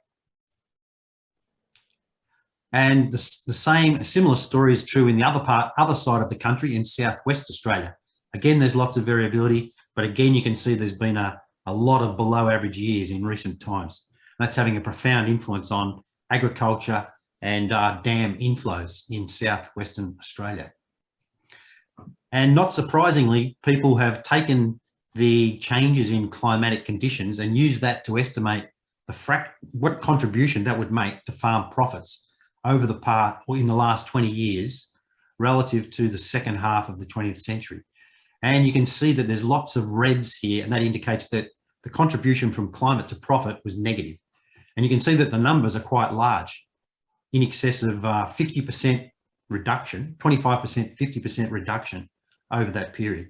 And a similar story is true in the other side of the country in southwest Australia. Again, there's lots of variability, but again, you can see there's been a lot of below average years in recent times. That's having a profound influence on agriculture and dam inflows in southwestern Australia. And not surprisingly, people have taken the changes in climatic conditions and used that to estimate what contribution that would make to farm profits over in the last 20 years relative to the second half of the 20th century. And you can see that there's lots of reds here, and that indicates that the contribution from climate to profit was negative. And you can see that the numbers are quite large, in excess of 50% reduction, 25%, 50% reduction over that period.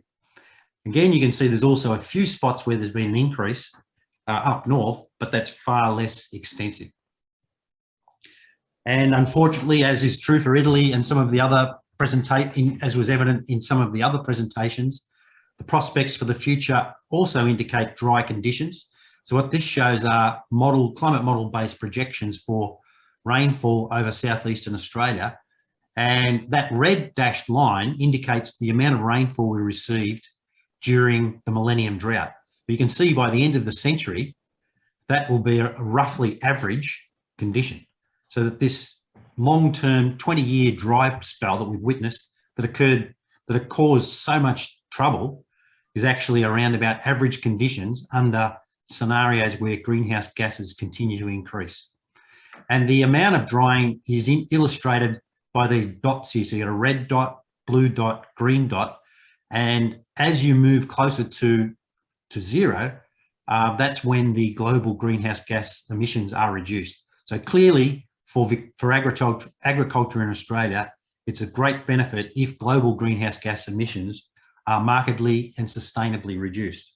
Again, you can see there's also a few spots where there's been an increase up north, but that's far less extensive. And unfortunately, as is true for Italy and some of the other as was evident in some of the other presentations, the prospects for the future also indicate dry conditions. So what this shows are climate model-based projections for rainfall over southeastern Australia. And that red dashed line indicates the amount of rainfall we received during the Millennium Drought. But you can see by the end of the century, that will be a roughly average condition. So that this long-term 20-year dry spell that we've witnessed that caused so much trouble is actually around about average conditions under scenarios where greenhouse gases continue to increase. And the amount of drying is illustrated by these dots here. So you got a red dot, blue dot, green dot. And as you move closer to zero, that's when the global greenhouse gas emissions are reduced. So clearly for agriculture in Australia, it's a great benefit if global greenhouse gas emissions are markedly and sustainably reduced.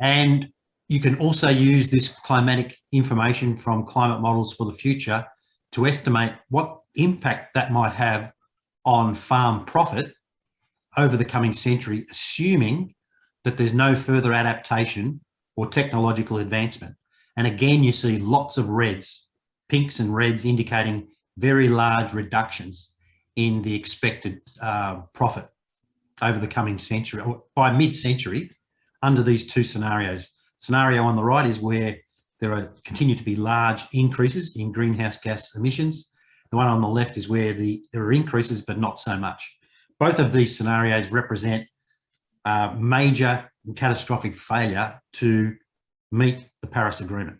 And you can also use this climatic information from climate models for the future to estimate what impact that might have on farm profit over the coming century, assuming that there's no further adaptation or technological advancement. And again, you see lots of reds, pinks and reds indicating very large reductions in the expected profit over the coming century, or by mid-century, under these two scenarios. Scenario on the right is where there continue to be large increases in greenhouse gas emissions. The one on the left is where there are increases, but not so much. Both of these scenarios represent major and catastrophic failure to meet the Paris Agreement.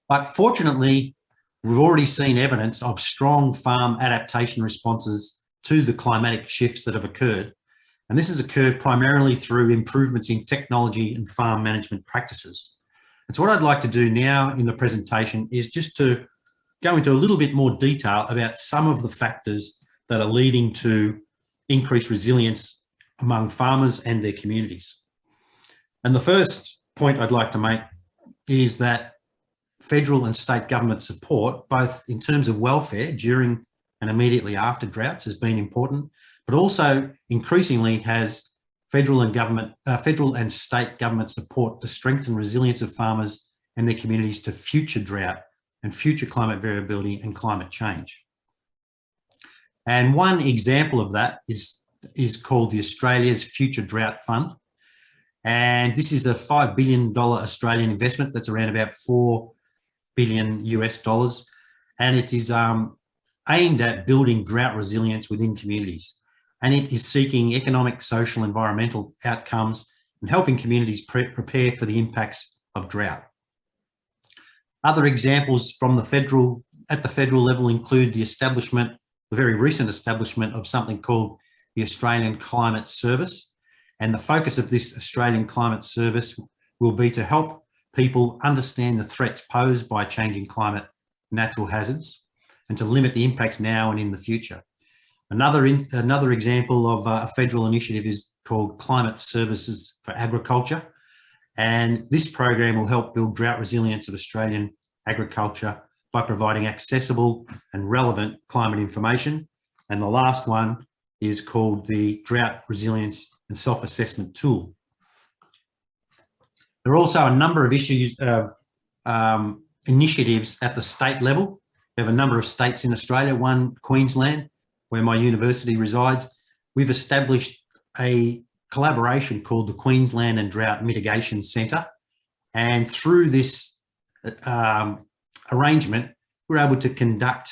But fortunately, we've already seen evidence of strong farm adaptation responses to the climatic shifts that have occurred. And this has occurred primarily through improvements in technology and farm management practices. And so what I'd like to do now in the presentation is just to go into a little bit more detail about some of the factors that are leading to increased resilience among farmers and their communities. And the first point I'd like to make is that federal and state government support, both in terms of welfare during and immediately after droughts, has been important, but also increasingly has federal and state government support to strengthen resilience of farmers and their communities to future drought and future climate variability and climate change. And one example of that is called the Australia's Future Drought Fund. And this is a $5 billion Australian investment that's around about $4 billion US dollars. And it is aimed at building drought resilience within communities. And it is seeking economic, social, environmental outcomes and helping communities prepare for the impacts of drought. Other examples from the federal level include the very recent establishment of something called the Australian Climate Service. And the focus of this Australian Climate Service will be to help people understand the threats posed by changing climate, natural hazards, and to limit the impacts now and in the future. Another example of a federal initiative is called Climate Services for Agriculture. And this program will help build drought resilience of Australian agriculture by providing accessible and relevant climate information. And the last one is called the Drought Resilience and Self-Assessment Tool. There are also a number of initiatives at the state level. We have a number of states in Australia, one Queensland, where my university resides. We've established a collaboration called the Queensland and Drought Mitigation Centre. And through this arrangement, we're able to conduct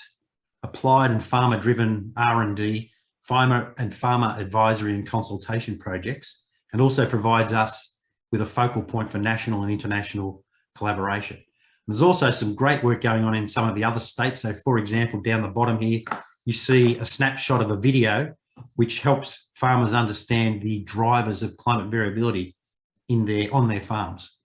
applied and farmer-driven R&D, farmer advisory and consultation projects, and also provides us with a focal point for national and international collaboration. There's also some great work going on in some of the other states. So for example, down the bottom here, you see a snapshot of a video which helps farmers understand the drivers of climate variability on their farms.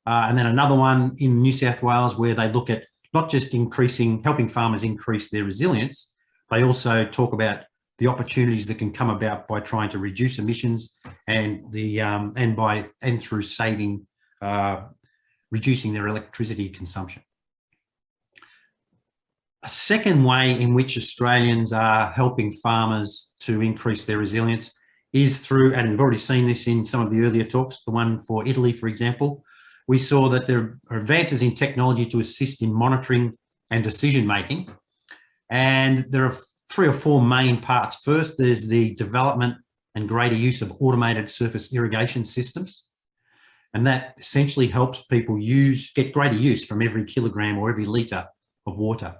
And then another one in New South Wales where they look at not just helping farmers increase their resilience, they also talk about the opportunities that can come about by trying to reduce emissions and through saving, reducing their electricity consumption. A second way in which Australians are helping farmers to increase their resilience is through, and we've already seen this in some of the earlier talks, the one for Italy, for example, we saw that there are advances in technology to assist in monitoring and decision-making. And there are 3 or 4 main parts. First, there's the development and greater use of automated surface irrigation systems. And that essentially helps people get greater use from every kilogram or every litre of water.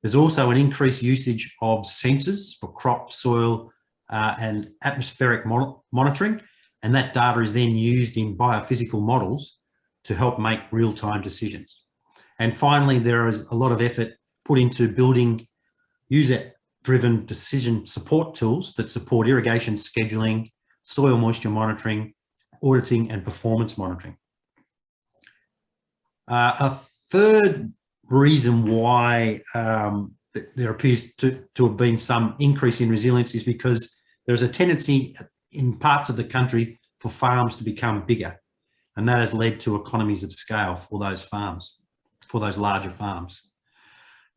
There's also an increased usage of sensors for crop, soil, and atmospheric monitoring. And that data is then used in biophysical models to help make real-time decisions. And finally, there is a lot of effort put into building user-driven decision support tools that support irrigation scheduling, soil moisture monitoring, auditing, and performance monitoring. A third reason why there appears to have been some increase in resilience is because there's a tendency in parts of the country for farms to become bigger. And that has led to economies of scale for those farms, for those larger farms.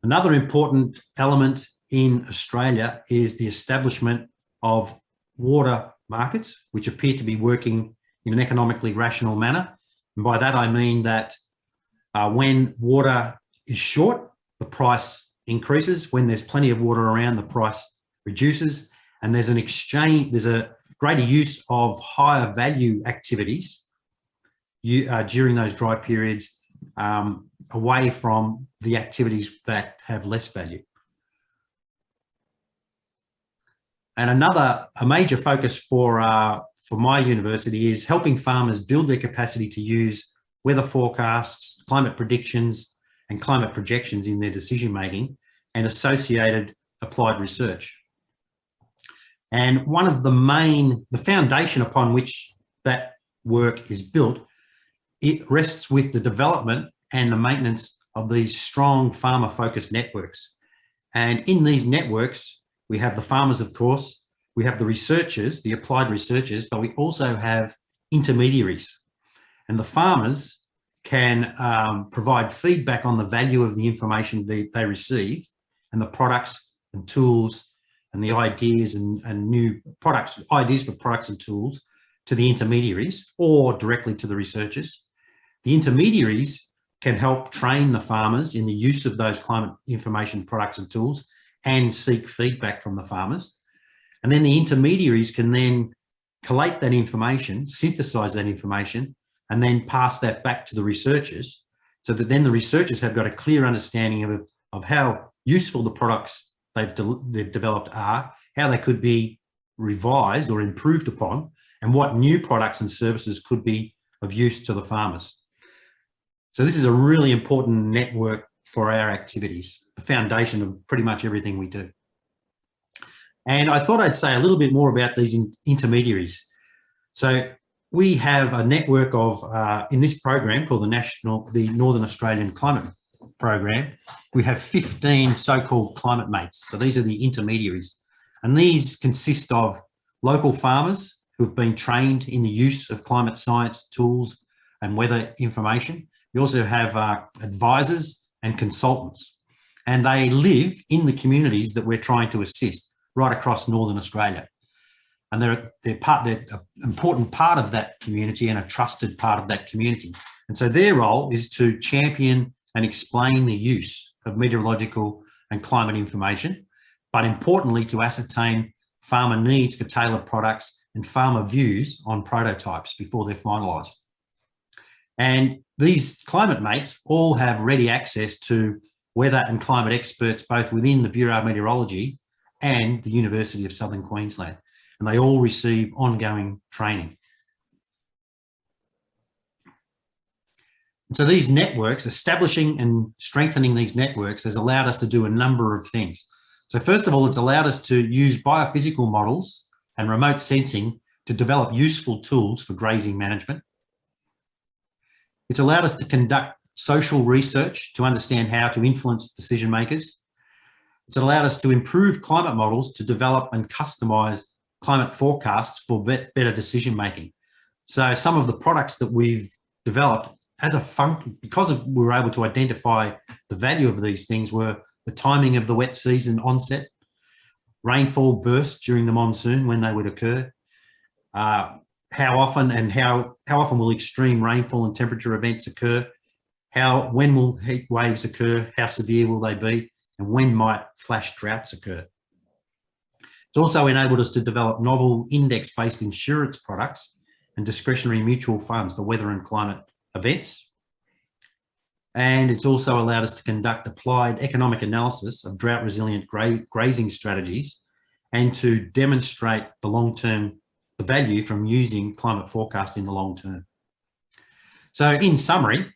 Another important element in Australia is the establishment of water markets, which appear to be working in an economically rational manner. And by that, I mean that when water is short, the price increases. When there's plenty of water around, the price reduces. And there's an exchange, there's a greater use of higher value activities during those dry periods away from the activities that have less value. And a major focus for my university is helping farmers build their capacity to use weather forecasts, climate predictions, and climate projections in their decision making and associated applied research. And one of the foundation upon which that work is built, it rests with the development and the maintenance of these strong farmer-focused networks. And in these networks, we have the farmers, of course, we have the researchers, the applied researchers, but we also have intermediaries. And the farmers can provide feedback on the value of the information they receive and the products and tools and the ideas and new products, ideas for products and tools to the intermediaries or directly to the researchers. The intermediaries can help train the farmers in the use of those climate information products and tools and seek feedback from the farmers. And then the intermediaries can then collate that information, synthesize that information, and then pass that back to the researchers so that then the researchers have got a clear understanding of how useful the products they've developed are, how they could be revised or improved upon, and what new products and services could be of use to the farmers. So this is a really important network for our activities, the foundation of pretty much everything we do. And I thought I'd say a little bit more about these intermediaries. So we have a network of, in this program called the Northern Australian Climate Program, we have 15 so-called climate mates. So these are the intermediaries. And these consist of local farmers who have been trained in the use of climate science tools and weather information. We also have advisors and consultants, and they live in the communities that we're trying to assist right across Northern Australia. And they're an important part of that community and a trusted part of that community. And so their role is to champion and explain the use of meteorological and climate information, but importantly to ascertain farmer needs for tailored products and farmer views on prototypes before they're finalised. And these climate mates all have ready access to weather and climate experts both within the Bureau of Meteorology and the University of Southern Queensland. And they all receive ongoing training. And so these networks, establishing and strengthening these networks has allowed us to do a number of things. So first of all, it's allowed us to use biophysical models and remote sensing to develop useful tools for grazing management. It's allowed us to conduct social research to understand how to influence decision makers. It's allowed us to improve climate models to develop and customise climate forecasts for better decision making. So some of the products that we've developed as a function, because we were able to identify the value of these things, were the timing of the wet season onset, rainfall bursts during the monsoon when they would occur, how often will extreme rainfall and temperature events occur, when will heat waves occur, how severe will they be, and when might flash droughts occur. It's also enabled us to develop novel index-based insurance products and discretionary mutual funds for weather and climate events. And it's also allowed us to conduct applied economic analysis of drought-resilient grazing strategies and to demonstrate the value from using climate forecast in the long term. So in summary,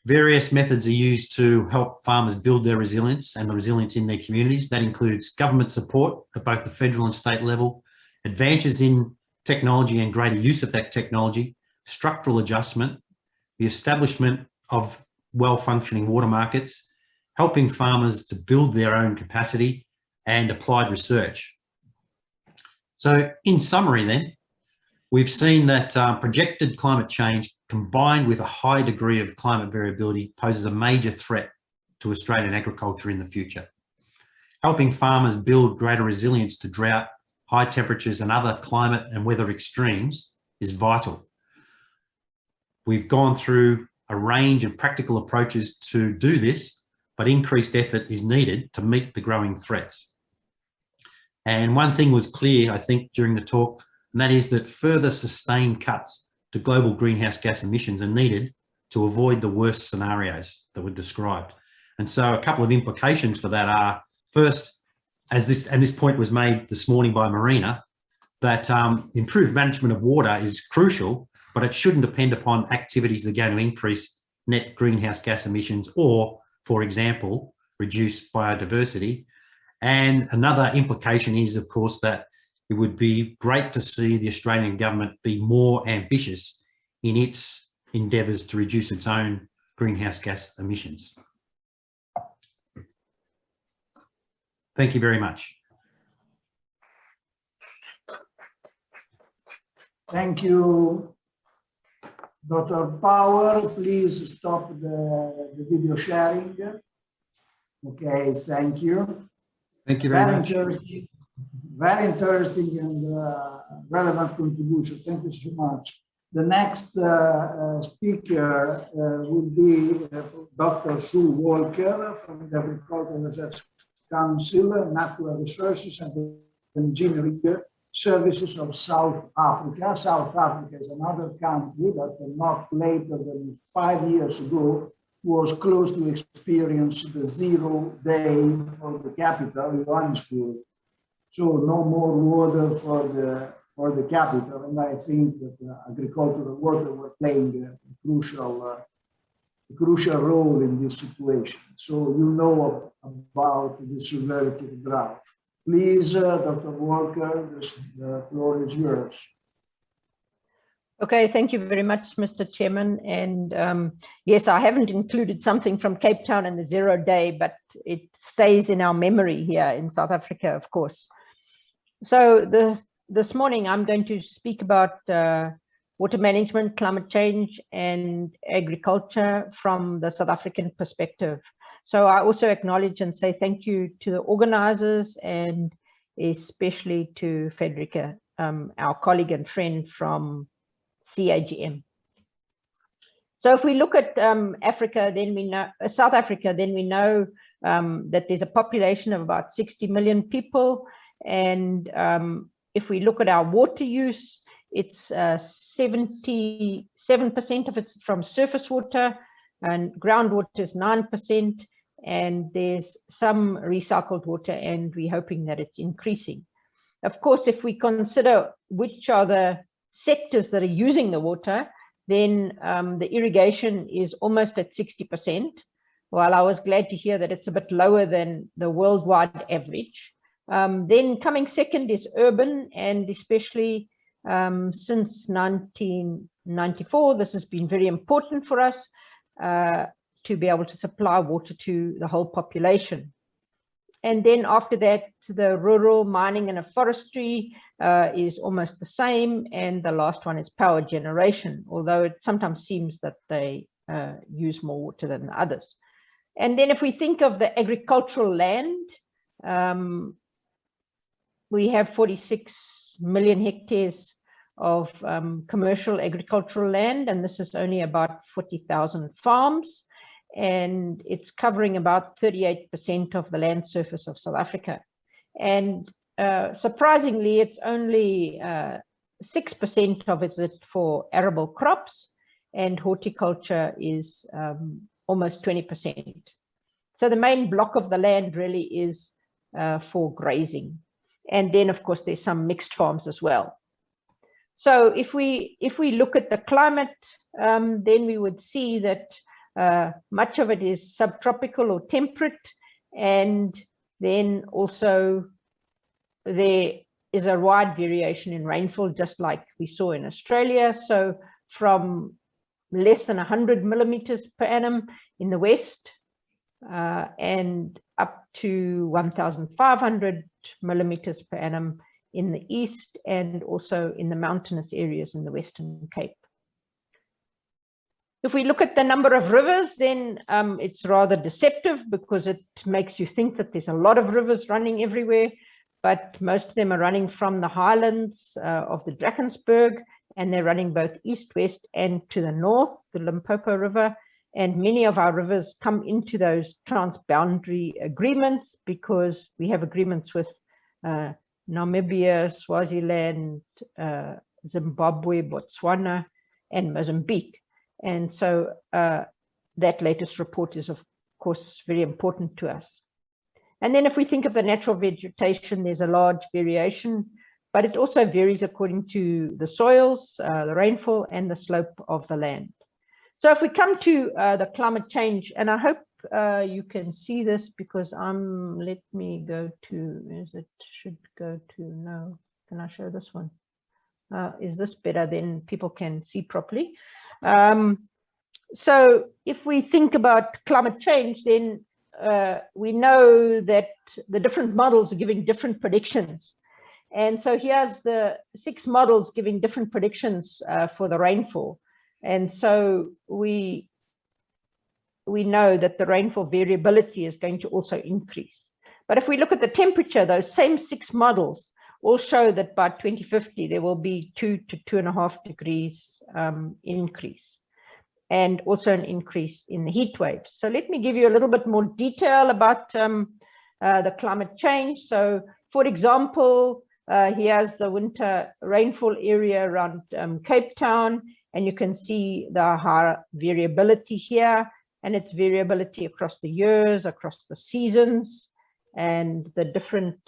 various methods are used to help farmers build their resilience and the resilience in their communities. That includes government support at both the federal and state level, advances in technology and greater use of that technology, structural adjustment, the establishment of well-functioning water markets, helping farmers to build their own capacity, and applied research. So in summary then, we've seen that projected climate change combined with a high degree of climate variability poses a major threat to Australian agriculture in the future. Helping farmers build greater resilience to drought, high temperatures and other climate and weather extremes is vital. We've gone through a range of practical approaches to do this, but increased effort is needed to meet the growing threats. And one thing was clear, I think, during the talk, and that is that further sustained cuts to global greenhouse gas emissions are needed to avoid the worst scenarios that were described. And so a couple of implications for that are, first, this point was made this morning by Marina, that improved management of water is crucial, but it shouldn't depend upon activities that are going to increase net greenhouse gas emissions or, for example, reduce biodiversity. And another implication is, of course, that it would be great to see the Australian government be more ambitious in its endeavours to reduce its own greenhouse gas emissions. Thank you very much. Thank you, Dr. Power. Please stop the video sharing. Okay, thank you. Thank you very much. Very interesting and relevant contribution. Thank you so much. The next speaker will be Dr. Sue Walker from the Agricultural Research Council, Natural Resources and Engineering Services of South Africa. South Africa is another country that not later than 5 years ago was close to experience the 0 day for the capital, Johannesburg. So no more water for the capital, and I think that agricultural water were playing a crucial role in this situation. So you know about the severity of drought. Please, Dr. Walker, the floor is yours. Okay, thank you very much, Mr. Chairman. And yes, I haven't included something from Cape Town and the 0 day, but it stays in our memory here in South Africa, of course. So this morning, I'm going to speak about water management, climate change, and agriculture from the South African perspective. So I also acknowledge and say thank you to the organizers and especially to Federica, our colleague and friend from CAGM. So if we look at Africa, then we know South Africa, then we know that there's a population of about 60 million people. And if we look at our water use, it's 77% of it's from surface water, and groundwater is 9%, and there's some recycled water, and we're hoping that it's increasing. Of course, if we consider which are the sectors that are using the water, then the irrigation is almost at 60%, while I was glad to hear that it's a bit lower than the worldwide average. Then coming second is urban, and especially since 1994, this has been very important for us to be able to supply water to the whole population. And then after that, the rural, mining and forestry is almost the same. And the last one is power generation, although it sometimes seems that they use more water than the others. And then if we think of the agricultural land, we have 46 million hectares of commercial agricultural land, and this is only about 40,000 farms, and it's covering about 38% of the land surface of South Africa. And surprisingly, it's only 6% of it for arable crops, and horticulture is almost 20%. So the main block of the land really is for grazing. And then, of course, there's some mixed farms as well. So if we look at the climate, then we would see that much of it is subtropical or temperate, and then also there is a wide variation in rainfall, just like we saw in Australia. So from less than 100 millimeters per annum in the west and up to 1,500 millimeters per annum in the east, and also in the mountainous areas in the Western Cape. If we look at the number of rivers, then it's rather deceptive, because it makes you think that there's a lot of rivers running everywhere, but most of them are running from the highlands of the Drakensberg, and they're running both east, west, and to the north, the Limpopo River. And many of our rivers come into those transboundary agreements, because we have agreements with Namibia, Swaziland, Zimbabwe, Botswana, and Mozambique. And so that latest report is, of course, very important to us. And then if we think of the natural vegetation, there's a large variation, but it also varies according to the soils, the rainfall, and the slope of the land. So if we come to the climate change, and I hope you can see this, because let me go to, should go to, no, can I show this one? Is this better? Then people can see properly. So if we think about climate change, then we know that the different models are giving different predictions. And so here's the 6 models giving different predictions for the rainfall. And so we know that the rainfall variability is going to also increase. But if we look at the temperature, those same 6 models all show that by 2050, there will be 2 to 2.5 degrees increase, and also an increase in the heat waves. So let me give you a little bit more detail about the climate change. So for example, here's the winter rainfall area around Cape Town, and you can see the high variability here, and its variability across the years, across the seasons, and the different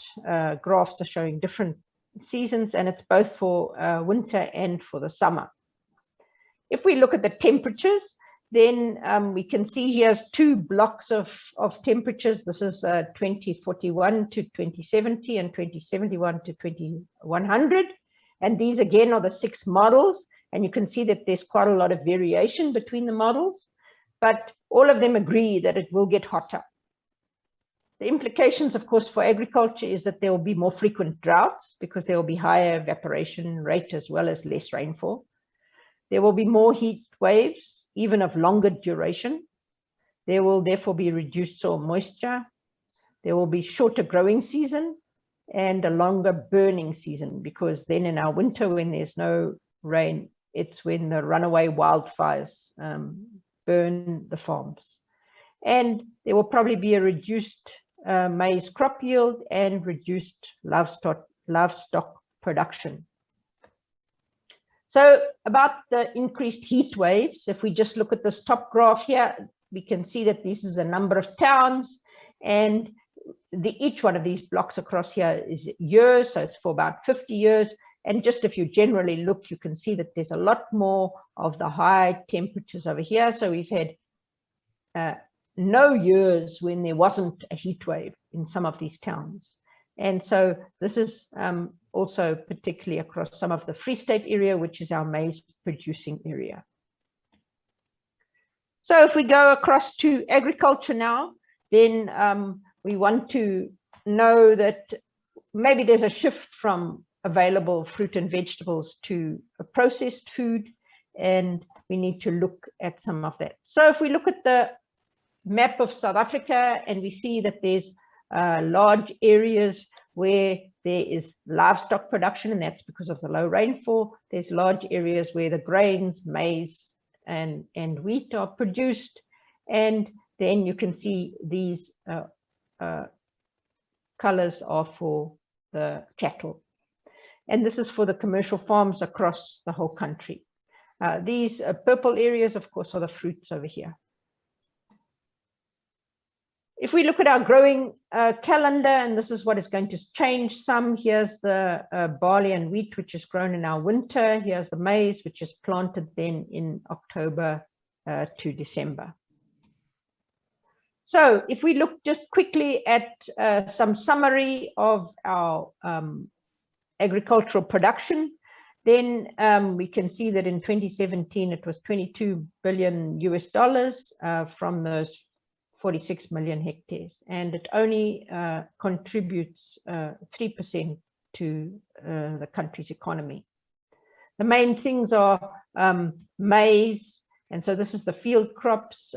graphs are showing different seasons, and it's both for winter and for the summer. If we look at the temperatures, then we can see here's 2 blocks of temperatures. This is 2041 to 2070 and 2071 to 2100. And these again are the 6 models. And you can see that there's quite a lot of variation between the models, but all of them agree that it will get hotter. The implications, of course, for agriculture is that there will be more frequent droughts, because there will be higher evaporation rate as well as less rainfall. There will be more heat waves, even of longer duration. There will therefore be reduced soil moisture. There will be shorter growing season and a longer burning season, because then in our winter, when there's no rain, it's when the runaway wildfires burn the farms. And there will probably be a reduced maize crop yield and reduced livestock production. So about the increased heat waves, if we just look at this top graph here, we can see that this is a number of towns, and each one of these blocks across here is years, so it's for about 50 years. And just if you generally look, you can see that there's a lot more of the high temperatures over here. So we've had no years when there wasn't a heat wave in some of these towns. And so this is also particularly across some of the Free State area, which is our maize producing area. So if we go across to agriculture now, then we want to know that maybe there's a shift from available fruit and vegetables to a processed food, and we need to look at some of that. So if we look at the map of South Africa, and we see that there's large areas where there is livestock production, and that's because of the low rainfall. There's large areas where the grains, maize, and wheat are produced, and then you can see these colors are for the cattle. And this is for the commercial farms across the whole country. These purple areas, of course, are the fruits over here. If we look at our growing calendar, and this is what is going to change some, here's the barley and wheat, which is grown in our winter. Here's the maize, which is planted then in October to December. So if we look just quickly at some summary of our agricultural production, then we can see that in 2017, it was $22 billion from those 46 million hectares, and it only contributes 3% to the country's economy. The main things are maize, and so this is the field crops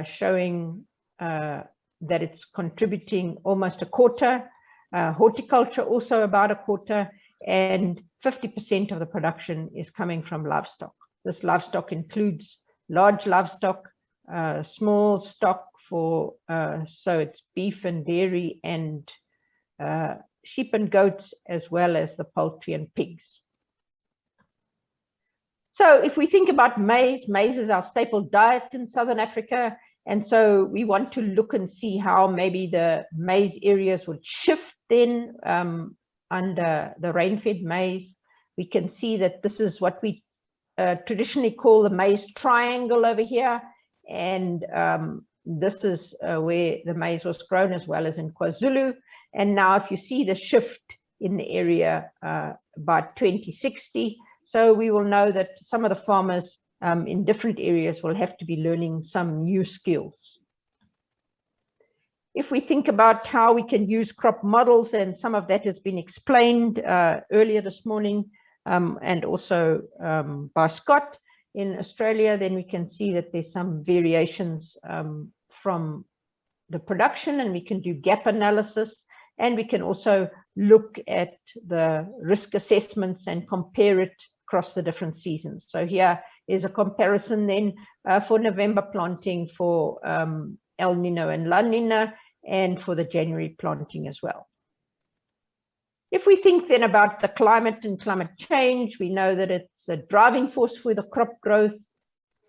showing that it's contributing almost a quarter, horticulture also about a quarter, and 50% of the production is coming from livestock. This livestock includes large livestock, small stock for, so it's beef and dairy and sheep and goats, as well as the poultry and pigs. So if we think about maize, maize is our staple diet in Southern Africa. And so we want to look and see how maybe the maize areas would shift then under the rain-fed maize. We can see that this is what we traditionally call the maize triangle over here. And this is where the maize was grown, as well as in KwaZulu. And now if you see the shift in the area by 2060, so we will know that some of the farmers in different areas will have to be learning some new skills. If we think about how we can use crop models, and some of that has been explained earlier this morning and also by Scott in Australia, then we can see that there's some variations from the production, and we can do gap analysis, and we can also look at the risk assessments and compare it across the different seasons. So here is a comparison then for November planting for El Nino and La Nina, and for the January planting as well. If we think then about the climate and climate change, we know that it's a driving force for the crop growth.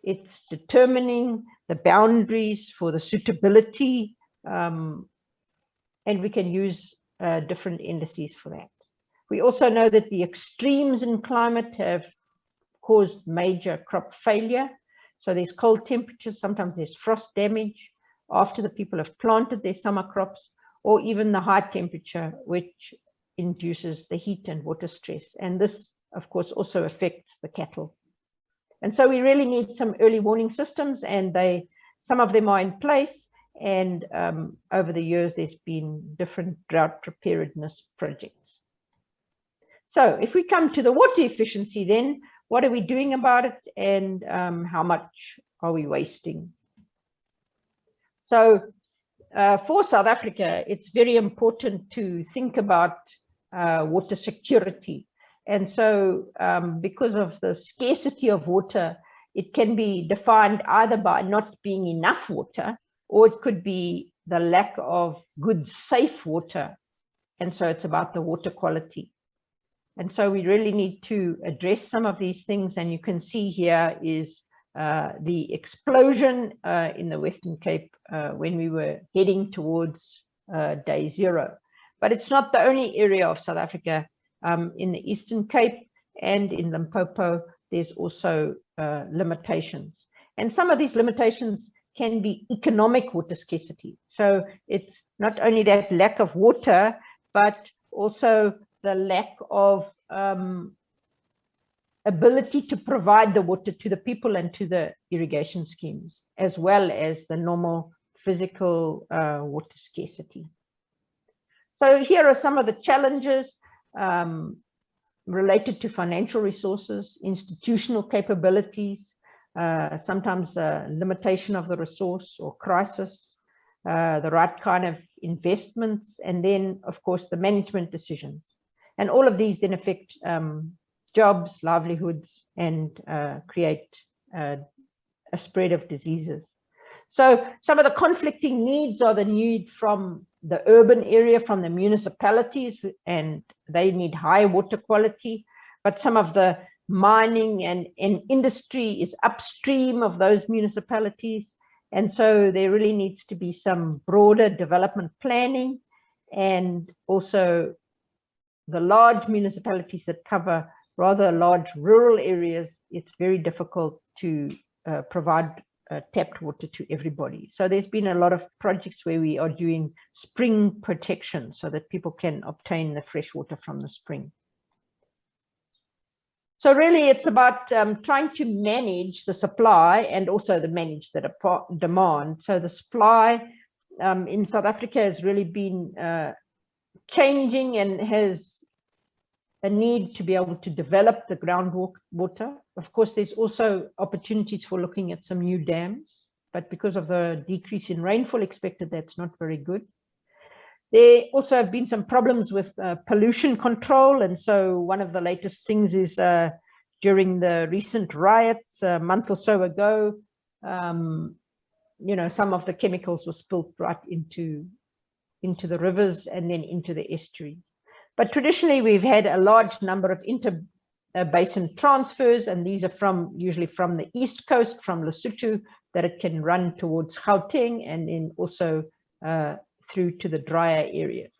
It's determining the boundaries for the suitability, and we can use different indices for that. We also know that the extremes in climate have caused major crop failure. So there's cold temperatures, sometimes there's frost damage after the people have planted their summer crops, or even the high temperature, which induces the heat and water stress. And this, of course, also affects the cattle. And so we really need some early warning systems, and some of them are in place. And over the years, there's been different drought preparedness projects. So if we come to the water efficiency, then what are we doing about it, and how much are we wasting? So for South Africa, it's very important to think about water security. And so because of the scarcity of water, it can be defined either by not being enough water, or it could be the lack of good, safe water. And so it's about the water quality. And so we really need to address some of these things. And you can see here is the explosion in the Western Cape when we were heading towards day zero. But it's not the only area of South Africa. In the Eastern Cape and in Limpopo, there's also limitations. And some of these limitations can be economic water scarcity. So it's not only that lack of water, but also the lack of ability to provide the water to the people and to the irrigation schemes, as well as the normal physical water scarcity. So here are some of the challenges related to financial resources, institutional capabilities, sometimes a limitation of the resource or crisis, the right kind of investments, and then, of course, the management decisions. And all of these then affect jobs, livelihoods, and create a spread of diseases. So some of the conflicting needs are the need from the urban area, from the municipalities, and they need high water quality. But some of the mining and industry is upstream of those municipalities. And so there really needs to be some broader development planning, and also the large municipalities that cover rather large rural areas, it's very difficult to provide tapped water to everybody. So there's been a lot of projects where we are doing spring protection so that people can obtain the fresh water from the spring. So really it's about trying to manage the supply and also to manage the demand. So the supply in South Africa has really been changing and has a need to be able to develop the groundwater. Of course, there's also opportunities for looking at some new dams, but because of the decrease in rainfall expected, that's not very good. There also have been some problems with pollution control. And so one of the latest things is during the recent riots a month or so ago, you know, some of the chemicals were spilled right into the rivers and then into the estuaries. But traditionally, we've had a large number of inter-basin transfers, and these are usually from the east coast, from Lesotho, that it can run towards Gauteng and then also through to the drier areas.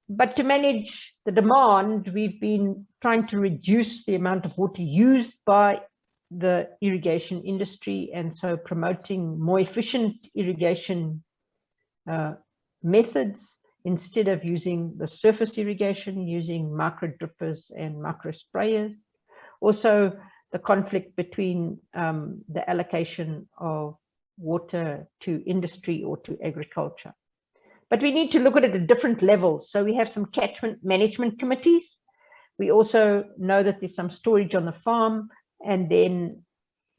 But to manage the demand, we've been trying to reduce the amount of water used by the irrigation industry, and so promoting more efficient irrigation methods instead of using the surface irrigation, using micro drippers and micro sprayers. Also, the conflict between the allocation of water to industry or to agriculture. But we need to look at it at different levels. So we have some catchment management committees. We also know that there's some storage on the farm, and then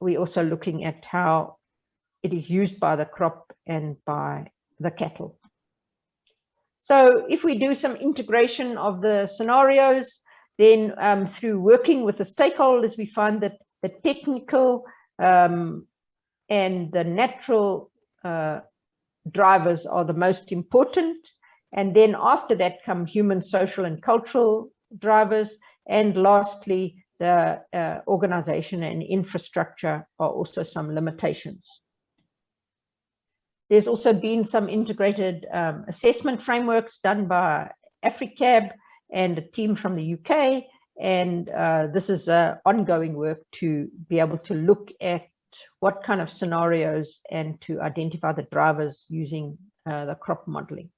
we're also looking at how it is used by the crop and by the cattle. So if we do some integration of the scenarios, then through working with the stakeholders, we find that the technical and the natural drivers are the most important. And then after that come human, social, and cultural drivers. And lastly, the organization and infrastructure are also some limitations. There's also been some integrated assessment frameworks done by AfriCAB and a team from the UK. And this is ongoing work to be able to look at what kind of scenarios and to identify the drivers using the crop modeling.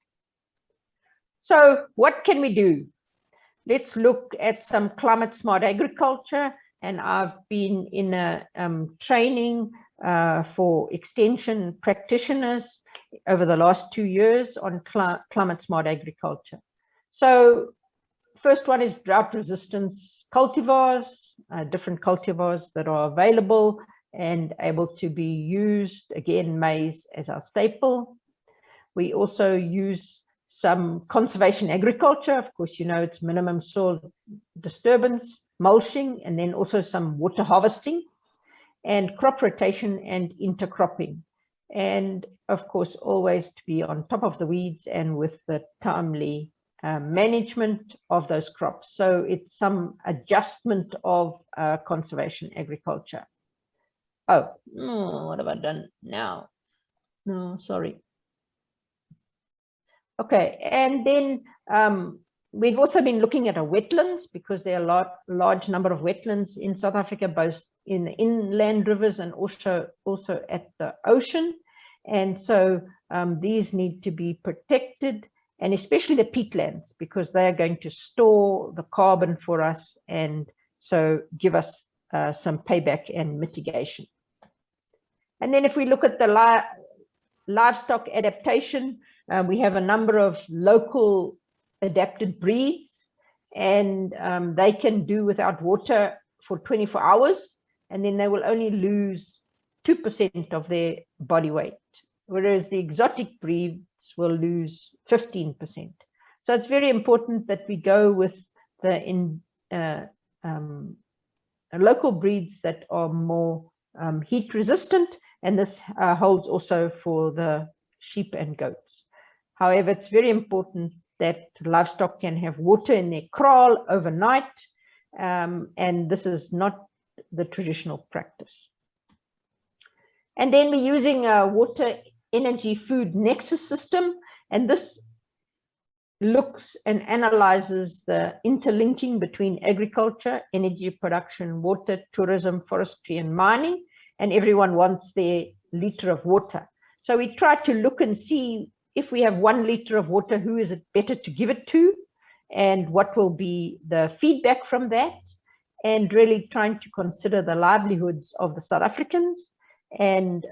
So what can we do? Let's look at some climate smart agriculture. And I've been in a training for extension practitioners over the last 2 years on climate smart agriculture. So first one is drought resistance cultivars, different cultivars that are available and able to be used. Again, maize as our staple. We also use some conservation agriculture. Of course, you know, it's minimum soil disturbance, mulching, and then also some water harvesting, and crop rotation and intercropping. And of course, always to be on top of the weeds and with the timely management of those crops. So it's some adjustment of conservation agriculture. Oh, what have I done now? No, sorry. Okay, and then we've also been looking at our wetlands, because there are a large number of wetlands in South Africa, both in the inland rivers and also at the ocean. And so these need to be protected, and especially the peatlands, because they are going to store the carbon for us and so give us some payback and mitigation. And then if we look at the livestock adaptation, we have a number of local adapted breeds, and they can do without water for 24 hours, and then they will only lose 2% of their body weight, whereas the exotic breeds will lose 15%. So it's very important that we go with the local breeds that are more heat resistant, and this holds also for the sheep and goats. However, it's very important that livestock can have water in their kraal overnight, and this is not the traditional practice. And then we're using a water energy food nexus system, and this looks and analyzes the interlinking between agriculture, energy production, water, tourism, forestry, and mining, and everyone wants their liter of water. So we try to look and see if we have 1 liter of water, who is it better to give it to, and what will be the feedback from that, and really trying to consider the livelihoods of the South Africans, and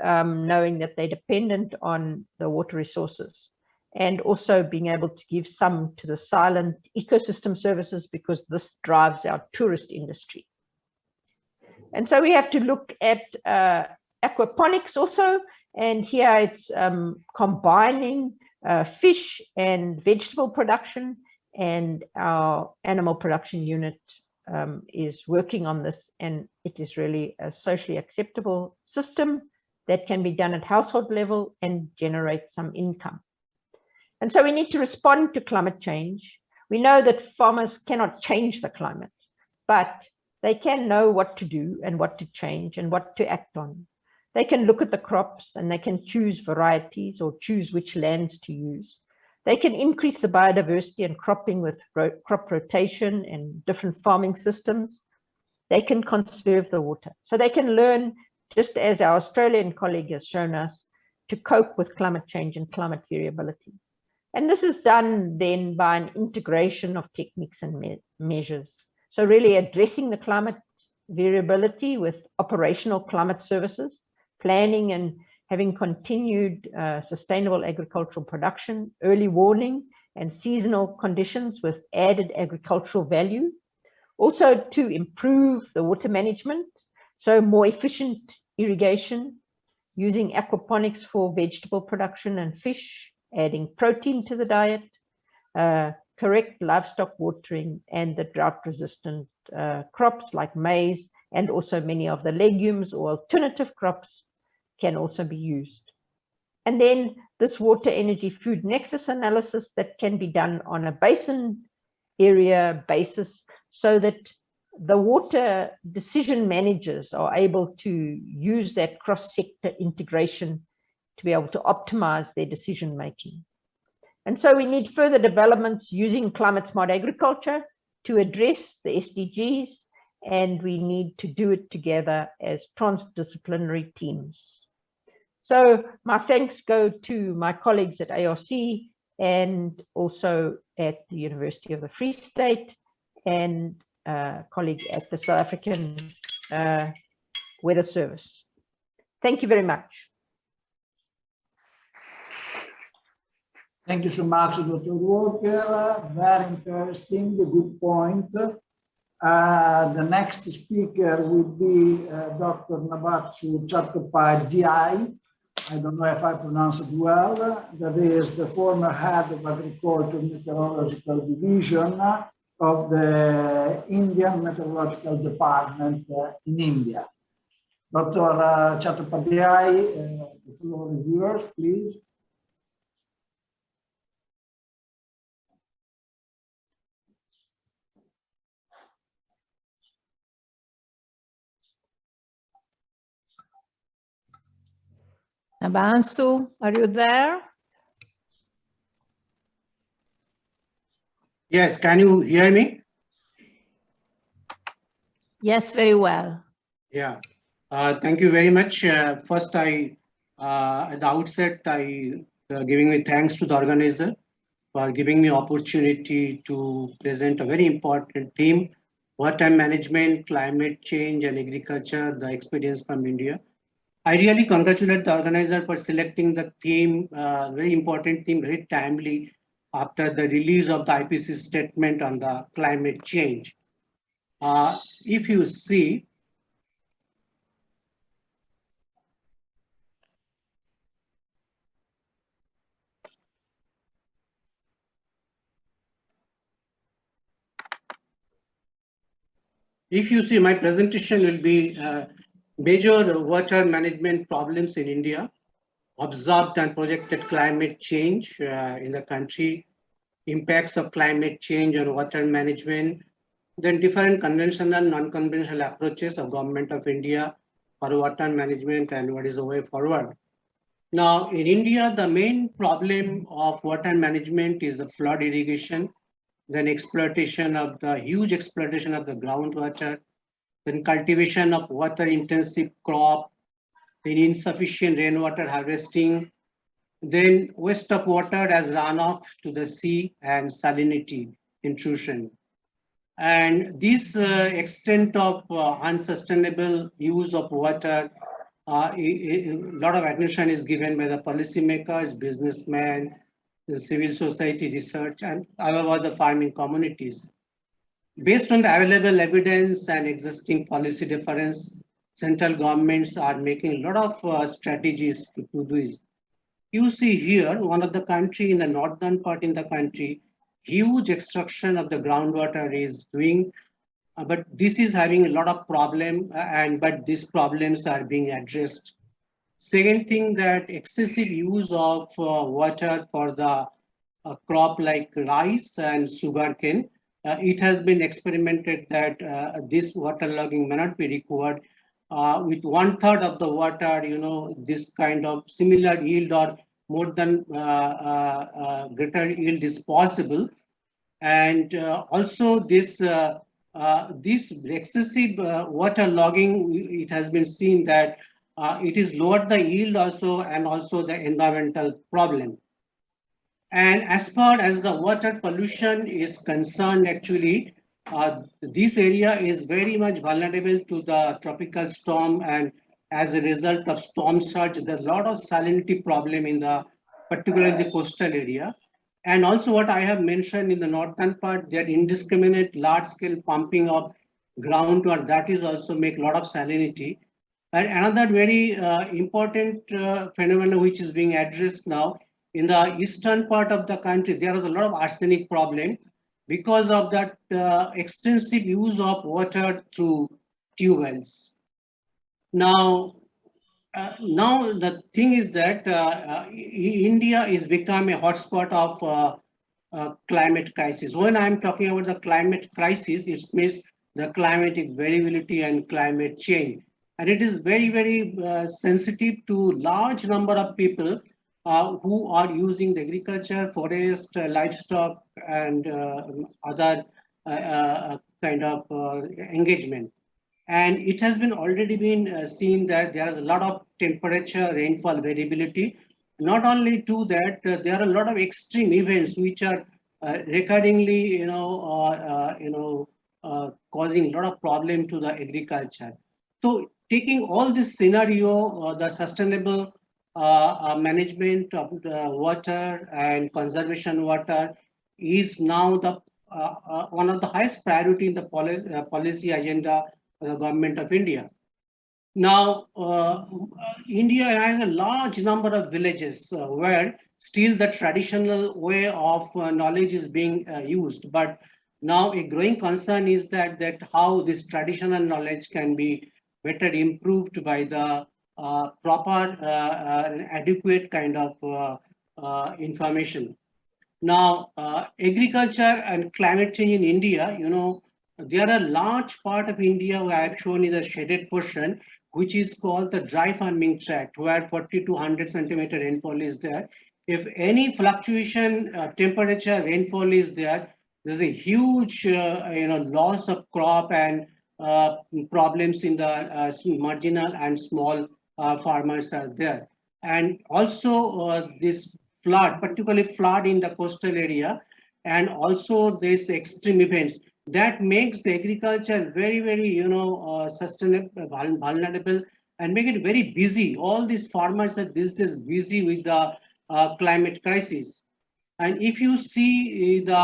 knowing that they're dependent on the water resources, and also being able to give some to the silent ecosystem services, because this drives our tourist industry. And so we have to look at aquaponics also, and here it's combining fish and vegetable production, and our animal production unit is working on this, and it is really a socially acceptable system that can be done at household level and generate some income. And so we need to respond to climate change. We know that farmers cannot change the climate, but they can know what to do and what to change and what to act on. They can look at the crops and they can choose varieties or choose which lands to use. They can increase the biodiversity and cropping with crop rotation and different farming systems. They can conserve the water. So they can learn, just as our Australian colleague has shown us, to cope with climate change and climate variability. And this is done then by an integration of techniques and measures. So really addressing the climate variability with operational climate services, planning and having continued sustainable agricultural production, early warning and seasonal conditions with added agricultural value. Also to improve the water management, so more efficient irrigation, using aquaponics for vegetable production and fish, adding protein to the diet, correct livestock watering, and the drought-resistant crops like maize, and also many of the legumes or alternative crops can also be used. And then this water energy food nexus analysis that can be done on a basin area basis, so that the water decision managers are able to use that cross-sector integration to be able to optimize their decision making. And so we need further developments using climate smart agriculture to address the SDGs, and we need to do it together as transdisciplinary teams. So my thanks go to my colleagues at ARC and also at the University of the Free State, and colleague at the South African Weather Service. Thank you very much. Thank you so much, Dr. Walker. Very interesting, good point. The next speaker will be Dr. Nabatsu Chattopadhyay. I don't know if I pronounce it well. That is the former head of Agriculture Meteorological Division of the Indian Meteorological Department in India. Dr. Chattopadhyay, the floor is yours, please. Nabansu, are you there? Yes, can you hear me? Yes, very well. Yeah, thank you very much. First, at the outset, giving me thanks to the organizer for giving me opportunity to present a very important theme, wartime management, climate change and agriculture, the experience from India. I really congratulate the organizer for selecting the theme, very important theme, very timely after the release of the IPCC statement on the climate change. If you see, my presentation will be major water management problems in India, observed and projected climate change in the country, impacts of climate change on water management, then different conventional and non-conventional approaches of Government of India for water management and what is the way forward. Now, in India, the main problem of water management is the flood irrigation, then exploitation of the huge exploitation of the groundwater, then cultivation of water-intensive crop, then insufficient rainwater harvesting, then waste of water as runoff to the sea and salinity intrusion. And this extent of unsustainable use of water, a lot of attention is given by the policymakers, businessmen, the civil society research, and however the farming communities. Based on the available evidence and existing policy difference, central governments are making a lot of strategies to do this. You see here, one of the country in the northern part in the country, huge extraction of the groundwater is doing, but this is having a lot of problem, but these problems are being addressed. Second thing, that excessive use of water for the crop like rice and sugarcane, it has been experimented that this water logging may not be required. With 1/3 of the water, this kind of similar yield or more than greater yield is possible. And also this excessive water logging, it has been seen that it is lowered the yield also and also the environmental problem. And as far as the water pollution is concerned, actually, this area is very much vulnerable to the tropical storm, and as a result of storm surge, there's a lot of salinity problem in the, particularly the coastal area. And also what I have mentioned in the northern part, that indiscriminate large-scale pumping of groundwater, that is also make a lot of salinity. And another very important phenomenon which is being addressed now, in the eastern part of the country, there is a lot of arsenic problem because of that extensive use of water through tube-wells. Now the thing is that India is become a hotspot of climate crisis. When I'm talking about the climate crisis, it means the climatic variability and climate change. And it is very, very sensitive to large number of people who are using the agriculture, forest, livestock, and other kind of engagement. And it has been already been seen that there is a lot of temperature, rainfall variability. Not only to that, there are a lot of extreme events which are recurringly, causing a lot of problem to the agriculture. So taking all this scenario, the sustainable management of the water and conservation water is now the one of the highest priority in the policy agenda of the government of India. Now, India has a large number of villages where still the traditional way of knowledge is being used. But now a growing concern is that how this traditional knowledge can be better improved by the proper adequate kind of information. Now, agriculture and climate change in India, there are a large part of India who I have shown in the shaded portion, which is called the dry farming tract, where 40 to 100 centimeter rainfall is there. If any fluctuation temperature rainfall is there, there's a huge loss of crop and problems in the marginal and small farmers are there. And also this flood, particularly flood in the coastal area, and also these extreme events, that makes the agriculture very, very, sustainable, vulnerable, and make it very busy. All these farmers are these days busy with the climate crisis. And if you see the,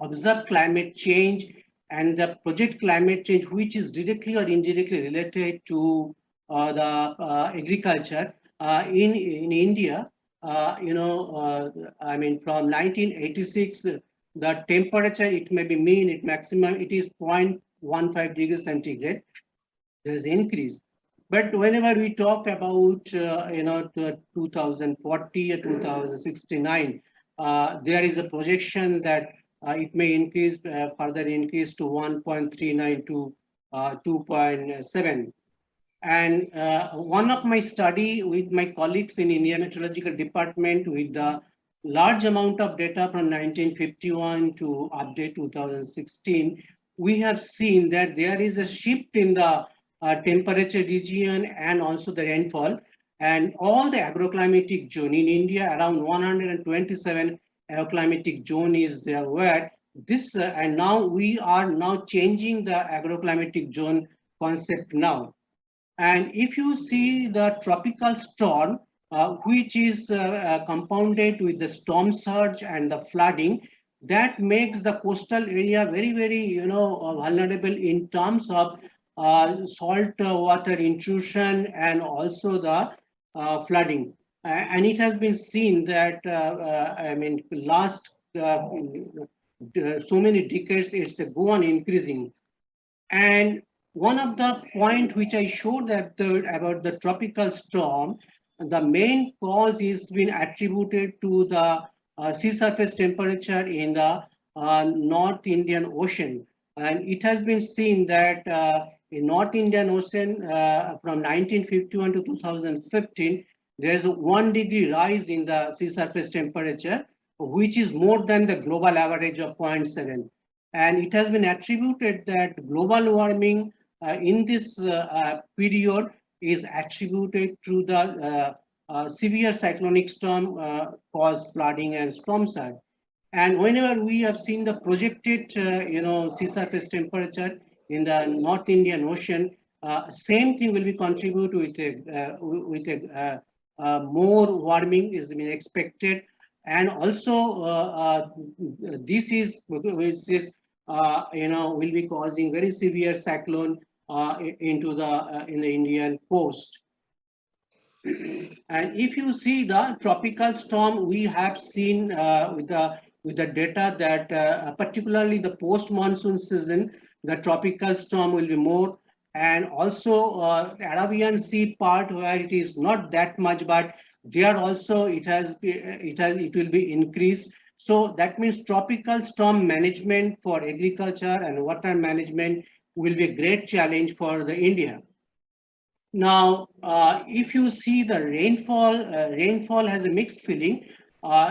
observed climate change and the project climate change, which is directly or indirectly related to the agriculture in India, I mean, from 1986, the temperature, it may be mean, it maximum, it is 0.15 degrees centigrade. There's increase. But whenever we talk about, 2040 or 2069, there is a projection that it may increase, further increase to 1.39 to 2.7. And one of my study with my colleagues in Indian Meteorological Department with the large amount of data from 1951 to update 2016, we have seen that there is a shift in the temperature region and also the rainfall. And all the agroclimatic zone in India, around 127 agroclimatic zone is there where this, and now we are now changing the agroclimatic zone concept now. And if you see the tropical storm, which is compounded with the storm surge and the flooding, that makes the coastal area very, very, vulnerable in terms of salt water intrusion and also the flooding. And it has been seen that, last so many decades, it's go on increasing. And one of the point which I showed that about the tropical storm, the main cause is been attributed to the sea surface temperature in the North Indian Ocean. And it has been seen that in North Indian Ocean from 1951 to 2015, there's a 1 degree rise in the sea surface temperature, which is more than the global average of 0.7. And it has been attributed that global warming in this period is attributed to the severe cyclonic storm caused flooding and storm surge. And whenever we have seen the projected, sea surface temperature in the North Indian Ocean, same thing will be contributed with a more warming is being expected. And also this is which is will be causing very severe cyclone into the in the Indian coast. And if you see the tropical storm, we have seen with the data that particularly the post-monsoon season, the tropical storm will be more, and also Arabian Sea part where it is not that much, but there also it will be increased. So that means tropical storm management for agriculture and water management will be a great challenge for the India. Now, if you see the rainfall, rainfall has a mixed feeling.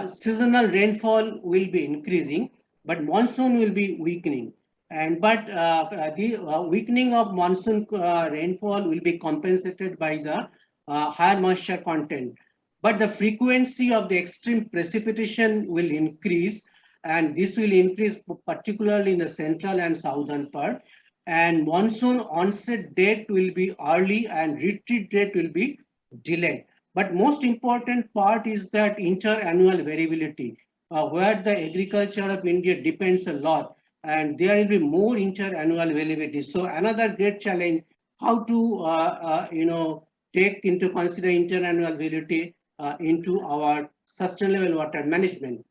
Seasonal rainfall will be increasing, but monsoon will be weakening. But the weakening of monsoon rainfall will be compensated by the higher moisture content. But the frequency of the extreme precipitation will increase, and this will increase particularly in the central and southern part. And monsoon onset date will be early and retreat date will be delayed. But most important part is that inter-annual variability, where the agriculture of India depends a lot, and there will be more inter-annual variability. So another great challenge, how to take into consider inter-annual variability into our sustainable water management.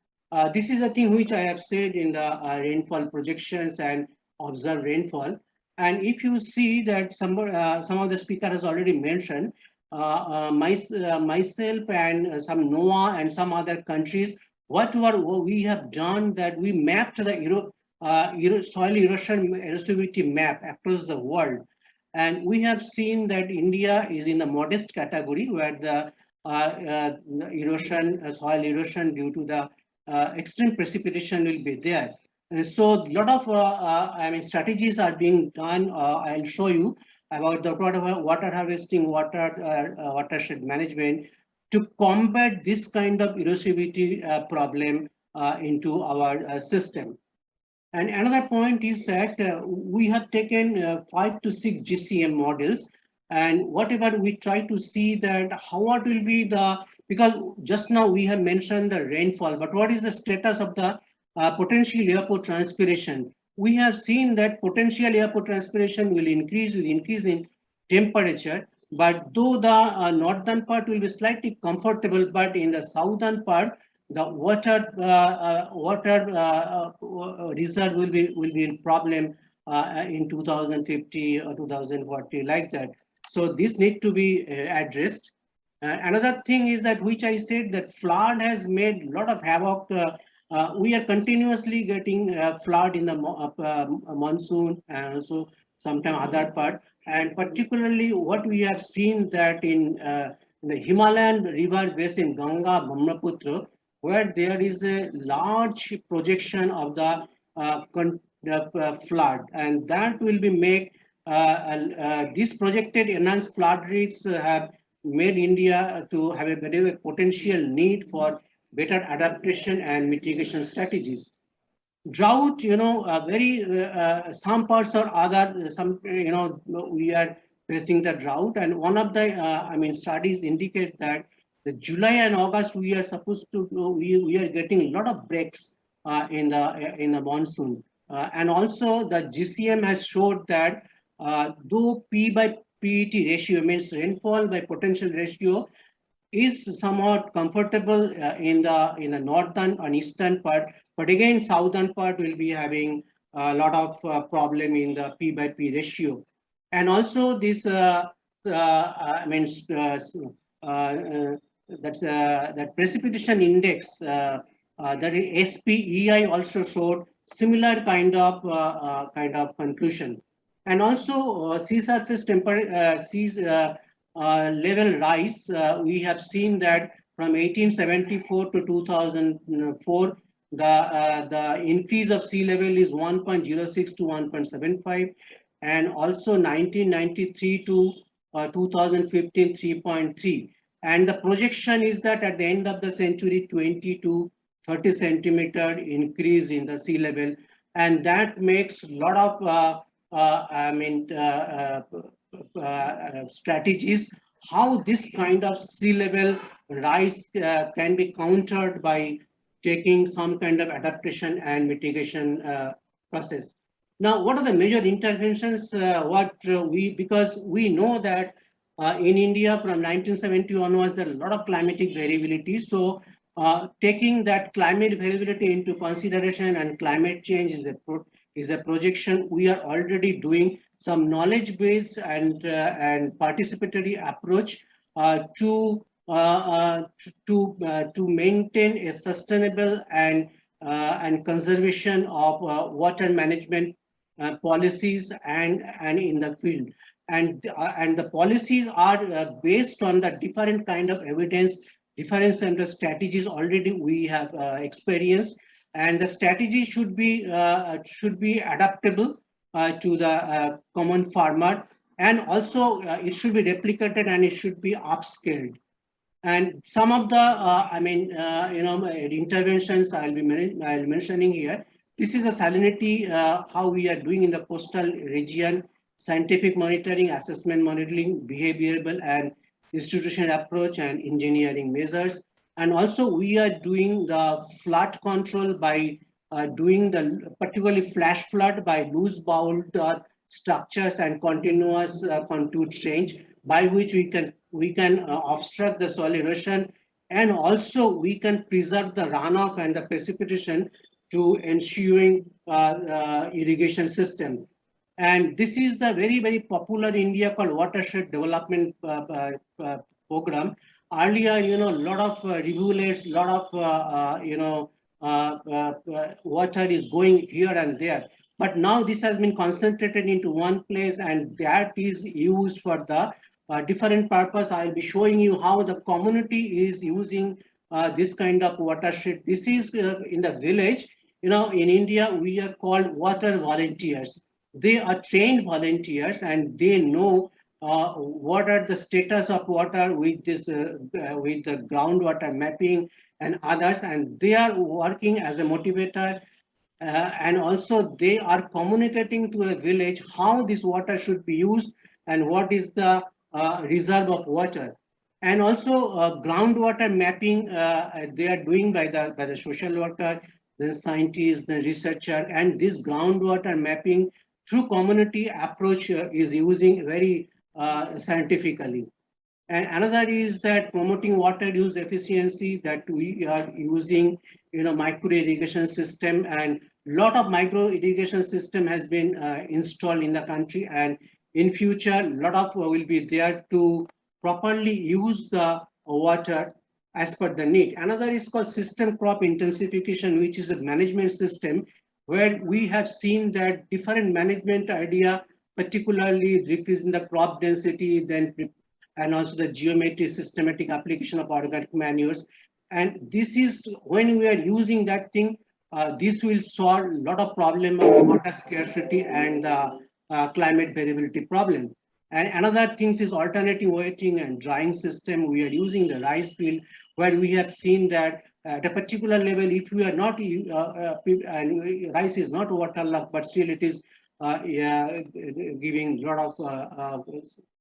This is a thing which I have said in the rainfall projections and observed rainfall. And if you see that some of the speaker has already mentioned, myself and some NOAA and some other countries, what we have done that we mapped the soil erosion erosivity map across the world. And we have seen that India is in the modest category where the soil erosion due to the extreme precipitation will be there. And so a lot of strategies are being done. I'll show you about the water harvesting, watershed management to combat this kind of erosivity problem into our system. And another point is that we have taken 5 to 6 GCM models, and whatever we try to see that what will be because just now we have mentioned the rainfall, but what is the status of the potential evapotranspiration? We have seen that potential evapotranspiration will increase with increase in temperature, but though the northern part will be slightly comfortable, but in the southern part, the water reserve will be a problem in 2050 or 2040, like that. So this need to be addressed. Another thing is that, which I said, that flood has made a lot of havoc. We are continuously getting flood in the monsoon and also sometime other part. And particularly what we have seen that in the Himalayan river basin, Ganga, Brahmaputra, where there is a large projection of the flood, and that will be make this projected enhanced flood risks have made India to have a very potential need for better adaptation and mitigation strategies. Drought, some parts or other, we are facing the drought, and one of the, studies indicate that the July and August we are supposed to, we are getting a lot of breaks in the monsoon, and also the GCM has showed that though P by PET ratio, means rainfall by potential ratio, is somewhat comfortable in the northern and eastern part, but again southern part will be having a lot of problem in the P by P ratio, and also this that precipitation index, that is SPEI, also showed similar kind of conclusion, and also sea surface temperature, level rise. We have seen that from 1874 to 2004, the increase of sea level is 1.06 to 1.75, and also 1993 to 2015, 3.3. And the projection is that at the end of the century, 20 to 30 centimeter increase in the sea level, and that makes a lot of strategies how this kind of sea level rise can be countered by taking some kind of adaptation and mitigation process. Now, what are the major interventions? Because we know that in India from 1970 onwards, there are a lot of climatic variability. So taking that climate variability into consideration, and climate change is a projection, we are already doing some knowledge-based and participatory approach to maintain a sustainable and conservation of water management policies and in the field, and the policies are based on the different kind of evidence, different kind of strategies already we have experienced, and the strategy should be adaptable to the common farmer, and also it should be replicated and it should be upscaled. And some of the interventions I'll be mentioning here. This is a salinity, how we are doing in the coastal region, scientific monitoring, assessment monitoring, behavioral and institutional approach, and engineering measures. And also we are doing the flood control by doing the particularly flash flood by loose bowed structures and continuous contour change, by which we can obstruct the soil erosion, and also we can preserve the runoff and the precipitation to ensuing irrigation system. And this is the very, very popular in India called watershed development program. Earlier, a lot of rivulets, a lot of water is going here and there. But now this has been concentrated into one place, and that is used for the different purpose. I'll be showing you how the community is using this kind of watershed. This is in the village. In India, we are called water volunteers. They are trained volunteers, and they know what are the status of water with this with the groundwater mapping and others, and they are working as a motivator, and also they are communicating to the village how this water should be used and what is the reserve of water. And also groundwater mapping they are doing by the social worker, the scientist, the researcher, and this groundwater mapping through community approach is using very scientifically. And another is that promoting water use efficiency, that we are using micro irrigation system, and lot of micro irrigation system has been installed in the country, and in future lot of will be there to properly use the water as per the need. Another is called system crop intensification, which is a management system where we have seen that different management idea particularly decreasing the crop density, and also the geometry systematic application of organic manures. And this is when we are using that thing, this will solve a lot of problem of water scarcity and climate variability problem. And another thing is alternative wetting and drying system. We are using the rice field where we have seen that at a particular level, if we are not, and rice is not waterlogged, but still it is giving a lot of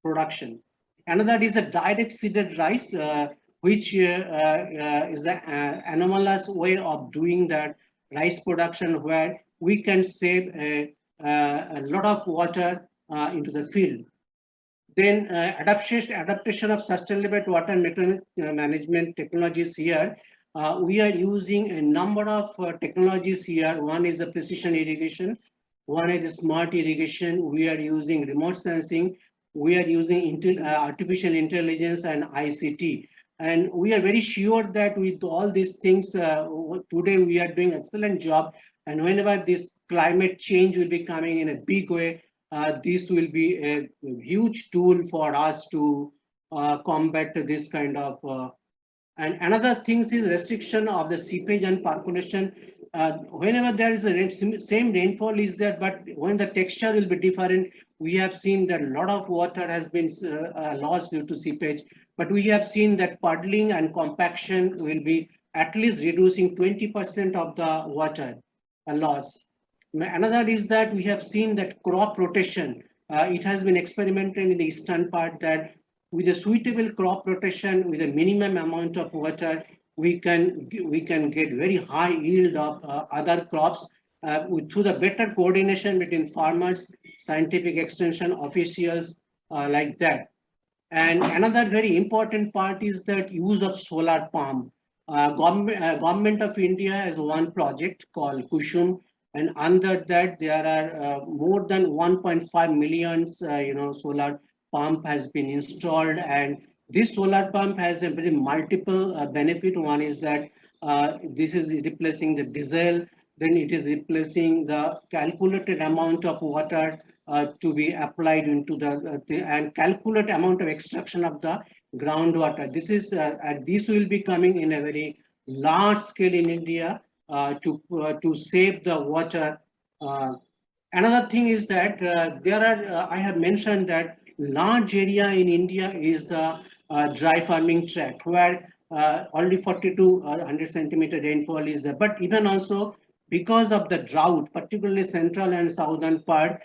production. Another is a direct seeded rice, which is an anomalous way of doing that rice production where we can save a lot of water into the field. Then adaptation of sustainable water management technologies here. We are using a number of technologies here. One is the precision irrigation. One is the smart irrigation. We are using remote sensing. We are using artificial intelligence and ICT. And we are very sure that with all these things, today we are doing excellent job. And whenever this climate change will be coming in a big way, this will be a huge tool for us to combat this kind of. And another thing is restriction of the seepage and percolation. Whenever there is a same rainfall is there, but when the texture will be different, we have seen that a lot of water has been lost due to seepage. But we have seen that puddling and compaction will be at least reducing 20% of the water loss. Another is that we have seen that crop rotation. It has been experimented in the eastern part that with a suitable crop rotation, with a minimum amount of water, we can get very high yield of other crops through the better coordination between farmers, scientific extension officials like that. And another very important part is that use of solar pump. Government of India has one project called Kusum, and under that there are more than 1.5 million solar pump has been installed, and this solar pump has a very multiple benefit. One is that this is replacing the diesel, then it is replacing the calculated amount of water to be applied into and calculate amount of extraction of the groundwater. This is this will be coming in a very large scale in India to save the water. Another thing is that there are I have mentioned that large area in India is the dry farming tract where only 40 to 100 centimeter rainfall is there. But even also because of the drought, particularly central and southern part,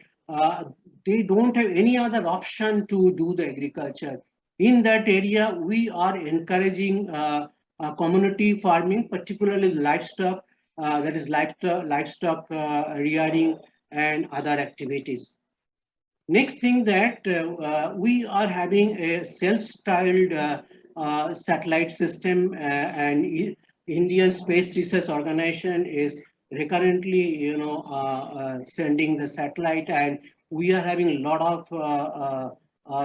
they don't have any other option to do the agriculture. In that area, we are encouraging community farming, particularly livestock, that is livestock rearing and other activities. Next thing that we are having a self-styled satellite system, and Indian Space Research Organization is recurrently, sending the satellite, and we are having a lot of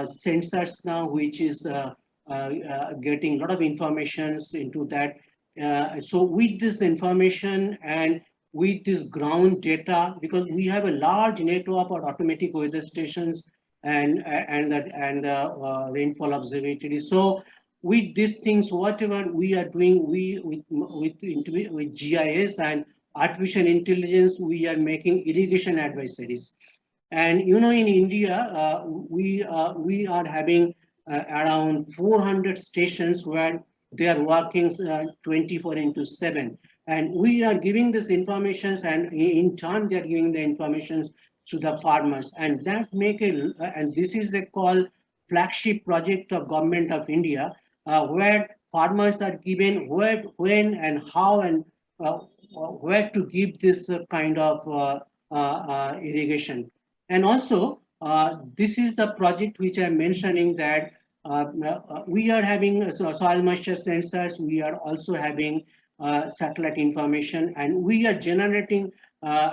sensors now, which is getting a lot of informations into that. So with this information and with this ground data, because we have a large network of automatic weather stations and rainfall observatory. So with these things, whatever we are doing, with GIS and artificial intelligence, we are making irrigation advisories. And in India, we are having around 400 stations where they are working 24/7. And we are giving this information, and in turn, they are giving the information to the farmers. And that and this is the called flagship project of Government of India, where farmers are given when and how and where to give this kind of irrigation. And also, this is the project which I'm mentioning that we are having soil moisture sensors. We are also having satellite information, and we are generating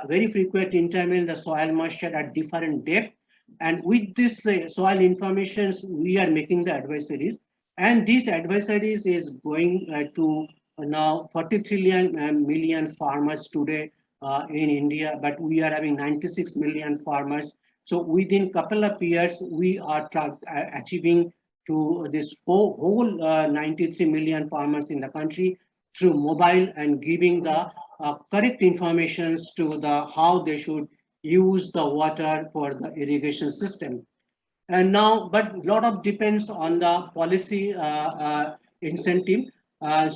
very frequent interval the soil moisture at different depth. And with this soil information, we are making the advisories. And these advisories is going to now 43 million farmers today in India, but we are having 96 million farmers. So within a couple of years, we are achieving to this whole 93 million farmers in the country through mobile and giving the correct informations to the how they should use the water for the irrigation system. And now, but a lot of depends on the policy incentive.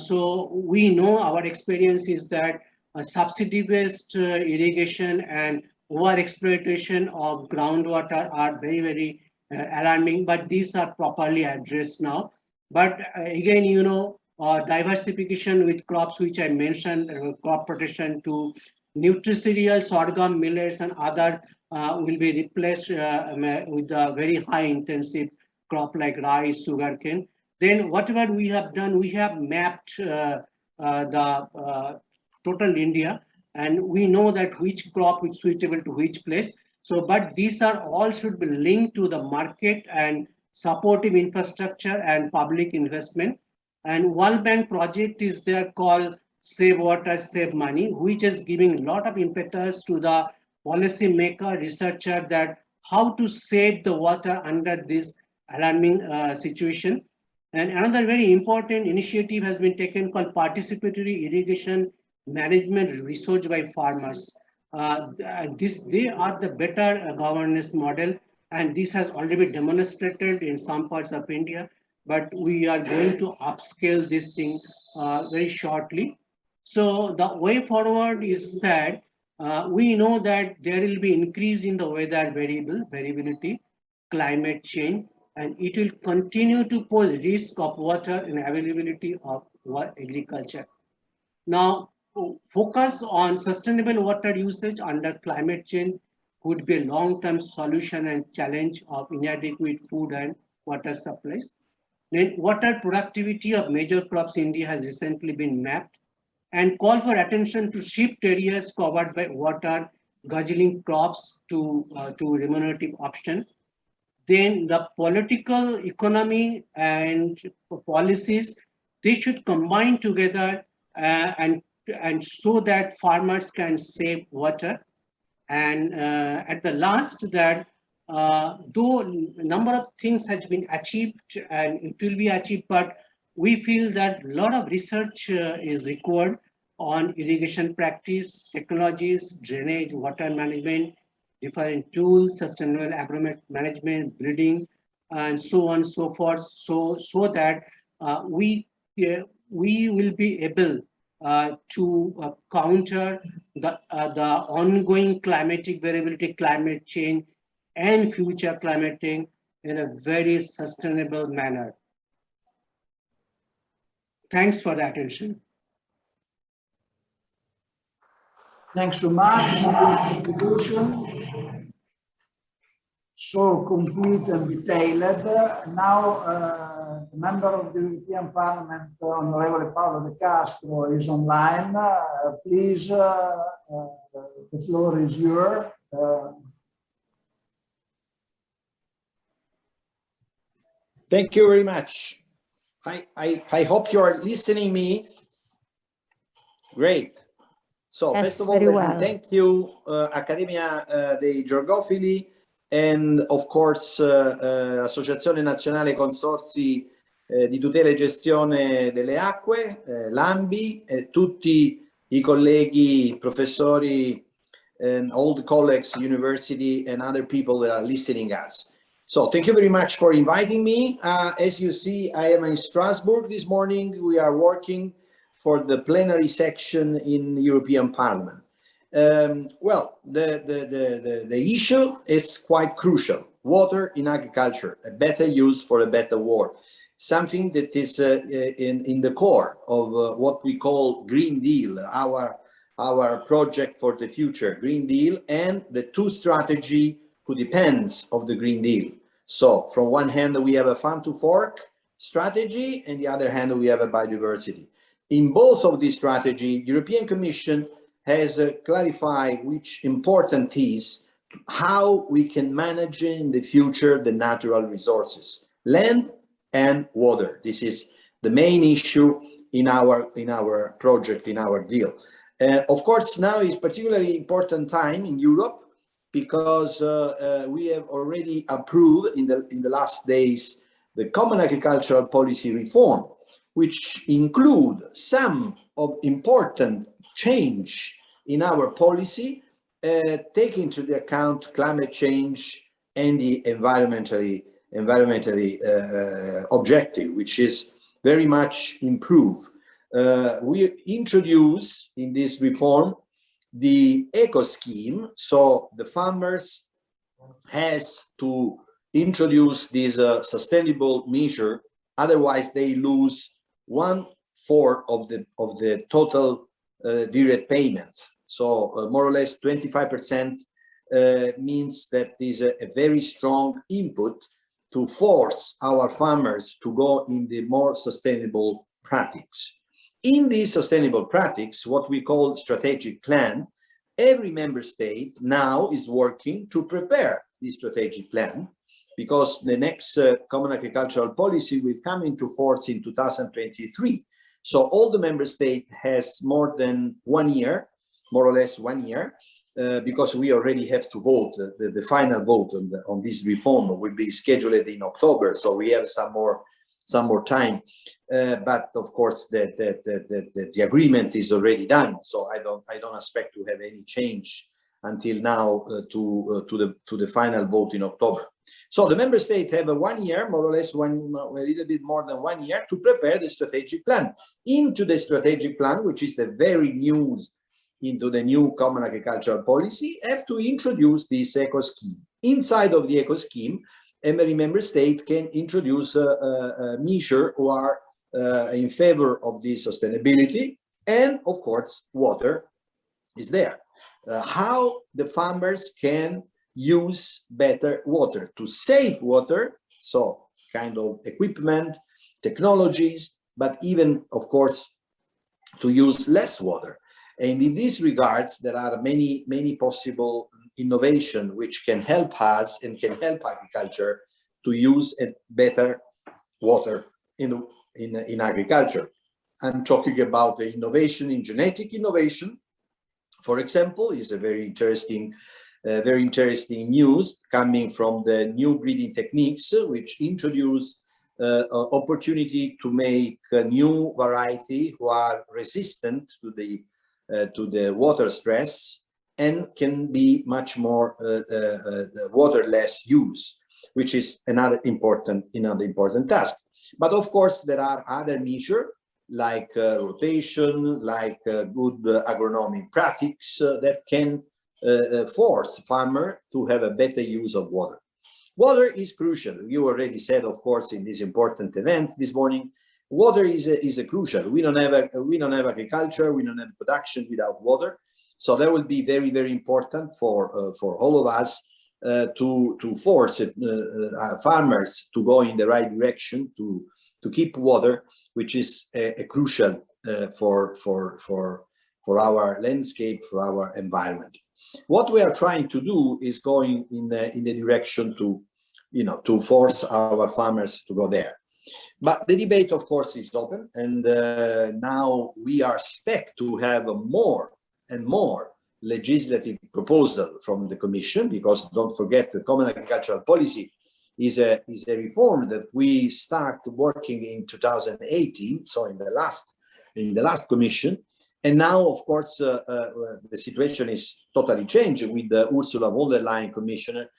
So we know our experience is that subsidy-based irrigation and over-exploitation of groundwater are very, very alarming, but these are properly addressed now. But again, you know, diversification with crops, which I mentioned, crop protection to nutricerial, sorghum, millets, and other will be replaced with a very high intensive crop like rice, sugarcane. Then whatever we have done, we have mapped the total India, and we know that which crop is suitable to which place. So, but these are all should be linked to the market and supportive infrastructure and public investment. And World Bank project is there called Save Water, Save Money, which is giving a lot of impetus to the policy maker, researcher, that how to save the water under this alarming situation. And another very important initiative has been taken called participatory irrigation management research by farmers. They are the better governance model, and this has already been demonstrated in some parts of India, but we are going to upscale this thing very shortly. So the way forward is that we know that there will be increase in the weather variability, climate change, and it will continue to pose risk of water and availability of agriculture. Now, focus on sustainable water usage under climate change could be a long-term solution and challenge of inadequate food and water supplies. Then water productivity of major crops in India has recently been mapped, and call for attention to shift areas covered by water guzzling crops to remunerative option. Then the political, economy, and policies, they should combine together and so that farmers can save water. And at the last, that though a number of things has been achieved and it will be achieved, but we feel that a lot of research is required on irrigation practice, technologies, drainage, water management, different tools, sustainable agro management, breeding, and so on and so forth. So that we will be able to counter the ongoing climatic variability, climate change, and future climate change in a very sustainable manner. Thanks for the attention. Thanks so much for your contribution. So complete and detailed. Now, the member of the European Parliament, Honorable Paolo De Castro, is online. Please, the floor is yours. Thank you very much. I hope you are listening me. Great. So yes, first of all, well. Thank you, Accademia dei Georgofili, and of course, Associazione Nazionale Consorzi di Tutela e Gestione delle Acque, l'Ambi, e tutti I colleghi, professori, and all the colleagues, university, and other people that are listening us. So thank you very much for inviting me. As you see, I am in Strasbourg this morning. We are working for the plenary section in the European Parliament. Well, the issue is quite crucial. Water in agriculture, a better use for a better world. Something that is in the core of what we call Green Deal, our project for the future, Green Deal, and the two strategy who depends of the Green Deal. So from one hand, we have a farm to fork strategy, and the other hand, we have a biodiversity. In both of these strategies, European Commission has clarified which important is how we can manage in the future the natural resources, land and water. This is the main issue in our project, in our deal. Of course, now is particularly important time in Europe because we have already approved in the last days the Common Agricultural Policy Reform, which include some of important change in our policy, taking into account climate change and the environmentally objective, which is very much improved. We introduce in this reform the eco scheme, so the farmers has to introduce this sustainable measure, otherwise they lose 1/4 of the total direct payment. So more or less 25% means that is a very strong input to force our farmers to go in the more sustainable practice. In these sustainable practice, what we call strategic plan, every member state now is working to prepare this strategic plan, because the next Common Agricultural Policy will come into force in 2023. So all the member state has more than 1 year, more or less 1 year, because we already have to vote. The final vote on this reform will be scheduled in October, so we have some more time. But of course, the agreement is already done, so I don't expect to have any change until now to the final vote in October. So the member states have a 1 year, more or less a little bit more than 1 year, to prepare the strategic plan. Into the strategic plan, which is the very news into the new Common Agricultural Policy, have to introduce this eco scheme. Inside of the eco scheme, every member state can introduce a measure who are in favor of this sustainability, and of course, water is there. How the farmers can use better water, to save water, so kind of equipment, technologies, but even, of course, to use less water. And in these regards, there are many possible innovation which can help us and can help agriculture to use a better water in agriculture. I'm talking about the innovation in genetic innovation, for example, is a very interesting news coming from the new breeding techniques, which introduce opportunity to make a new variety who are resistant to the water stress and can be much more water-less use, which is another important task. But of course, there are other measures like rotation, like good agronomic practice that can force farmer to have a better use of water. Water is crucial. You already said, of course, in this important event this morning, water is crucial. We don't have agriculture, we don't have production without water. So that will be very important for all of us to force farmers to go in the right direction to keep water, which is crucial for our landscape, for our environment. What we are trying to do is going in the direction to force our farmers to go there. But the debate, of course, is open, and now we are expect to have more and more legislative proposal from the Commission, because don't forget the Common Agricultural Policy is a reform that we start working in 2018, so in the last Commission, and now, of course, the situation is totally changing with the Ursula von der Leyen Commissioner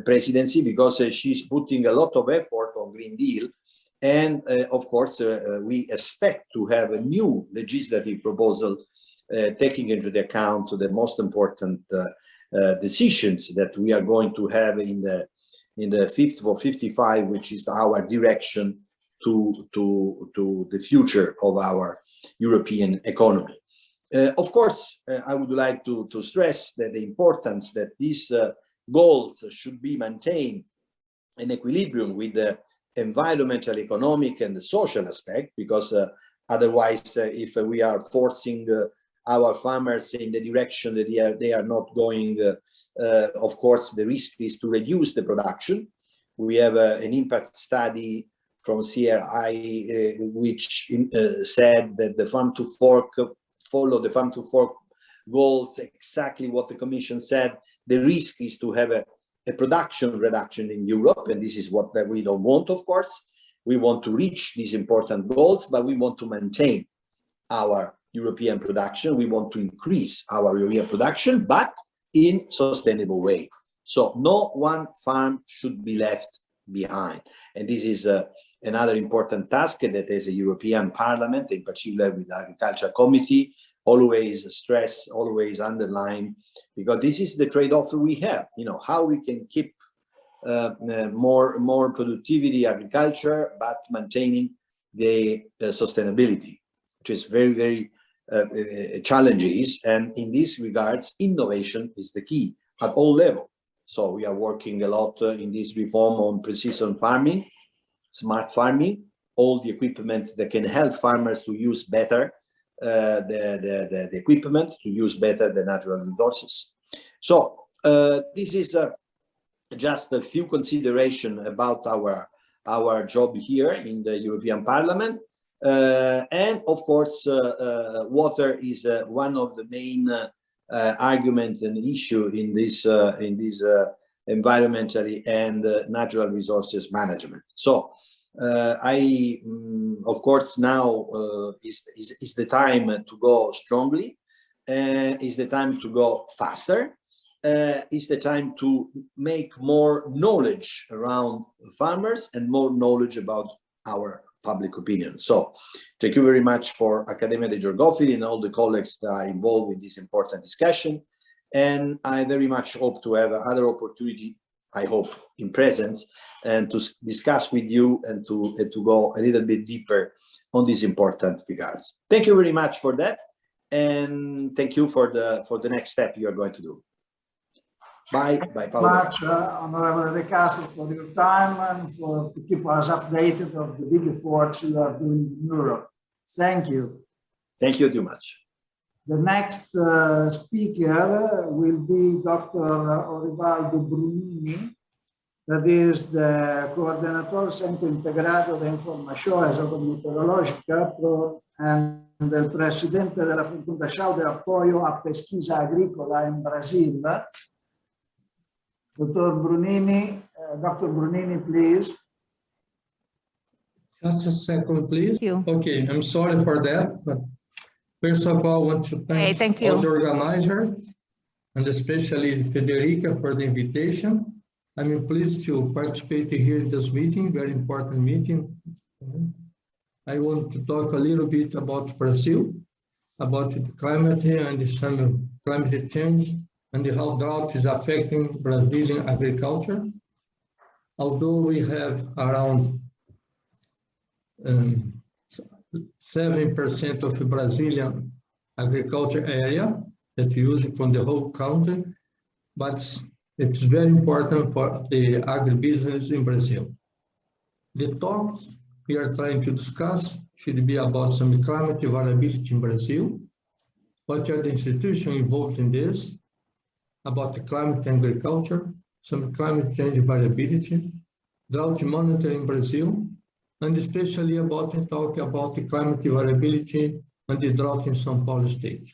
presidency, because she's putting a lot of effort on Green Deal, and of course we expect to have a new legislative proposal taking into account the most important decisions that we are going to have in the Fit for 55, which is our direction to the future of our European economy. Of course, I would like to stress that the importance that these goals should be maintained in equilibrium with the environmental, economic, and the social aspect, because otherwise, if we are forcing our farmers in the direction that they are not going, of course, the risk is to reduce the production. We have an impact study from CRI, which said that the farm to fork follow the farm to fork goals, exactly what the Commission said, the risk is to have a production reduction in Europe, and this is what that we don't want, of course. We want to reach these important goals, but we want to maintain our European production. We want to increase our European production, but in sustainable way. So no one farm should be left behind. And this is another important task that as a European Parliament, in particular with the Agriculture Committee, always stress, always underline, because this is the trade-off we have, you know, how we can keep more productivity, agriculture, but maintaining the sustainability, which is very, very challenges. And in these regards, innovation is the key at all levels. So we are working a lot in this reform on precision farming, smart farming, all the equipment that can help farmers to use better the equipment, to use better the natural resources. So this is just a few considerations about our job here in the European Parliament. And of course, water is one of the main arguments and issue in this environmentally and natural resources management. So of course, now is the time to go strongly, is the time to go faster, is the time to make more knowledge around farmers and more knowledge about our public opinion. So thank you very much for Accademia dei Georgofili and all the colleagues that are involved in this important discussion. And I very much hope to have other opportunity, I hope in presence, and to discuss with you and to go a little bit deeper on these important regards. Thank you very much for that. And thank you for the next step you are going to do. Bye, Paolo. Much, Honorable De Castro, for your time and to keep us updated of the big efforts you are doing in Europe. Thank you. Thank you too much. The next speaker will be Dr. Orivaldo Brunini, that is the Coordinador Centro Integrado de Informaciones Meteorológicas and el presidente de la Fundación de Apoyo a Pesquisa Agrícola en Brasil. Dr. Brunini, please. Just a second, please. Thank you. Okay, I'm sorry for that, but first of all, I want to thank all the organizers and especially Federica for the invitation. I'm pleased to participate here in this meeting, very important meeting. I want to talk a little bit about Brazil, about the climate and some climate change and how drought is affecting Brazilian agriculture. Although we have around 7% of the Brazilian agriculture area that use it from the whole country, but it's very important for the agribusiness in Brazil. The talks we are trying to discuss should be about some climate variability in Brazil, what are the institutions involved in this, about the climate and agriculture, some climate change variability, drought monitoring in Brazil, and especially about the climate variability and the drought in São Paulo state.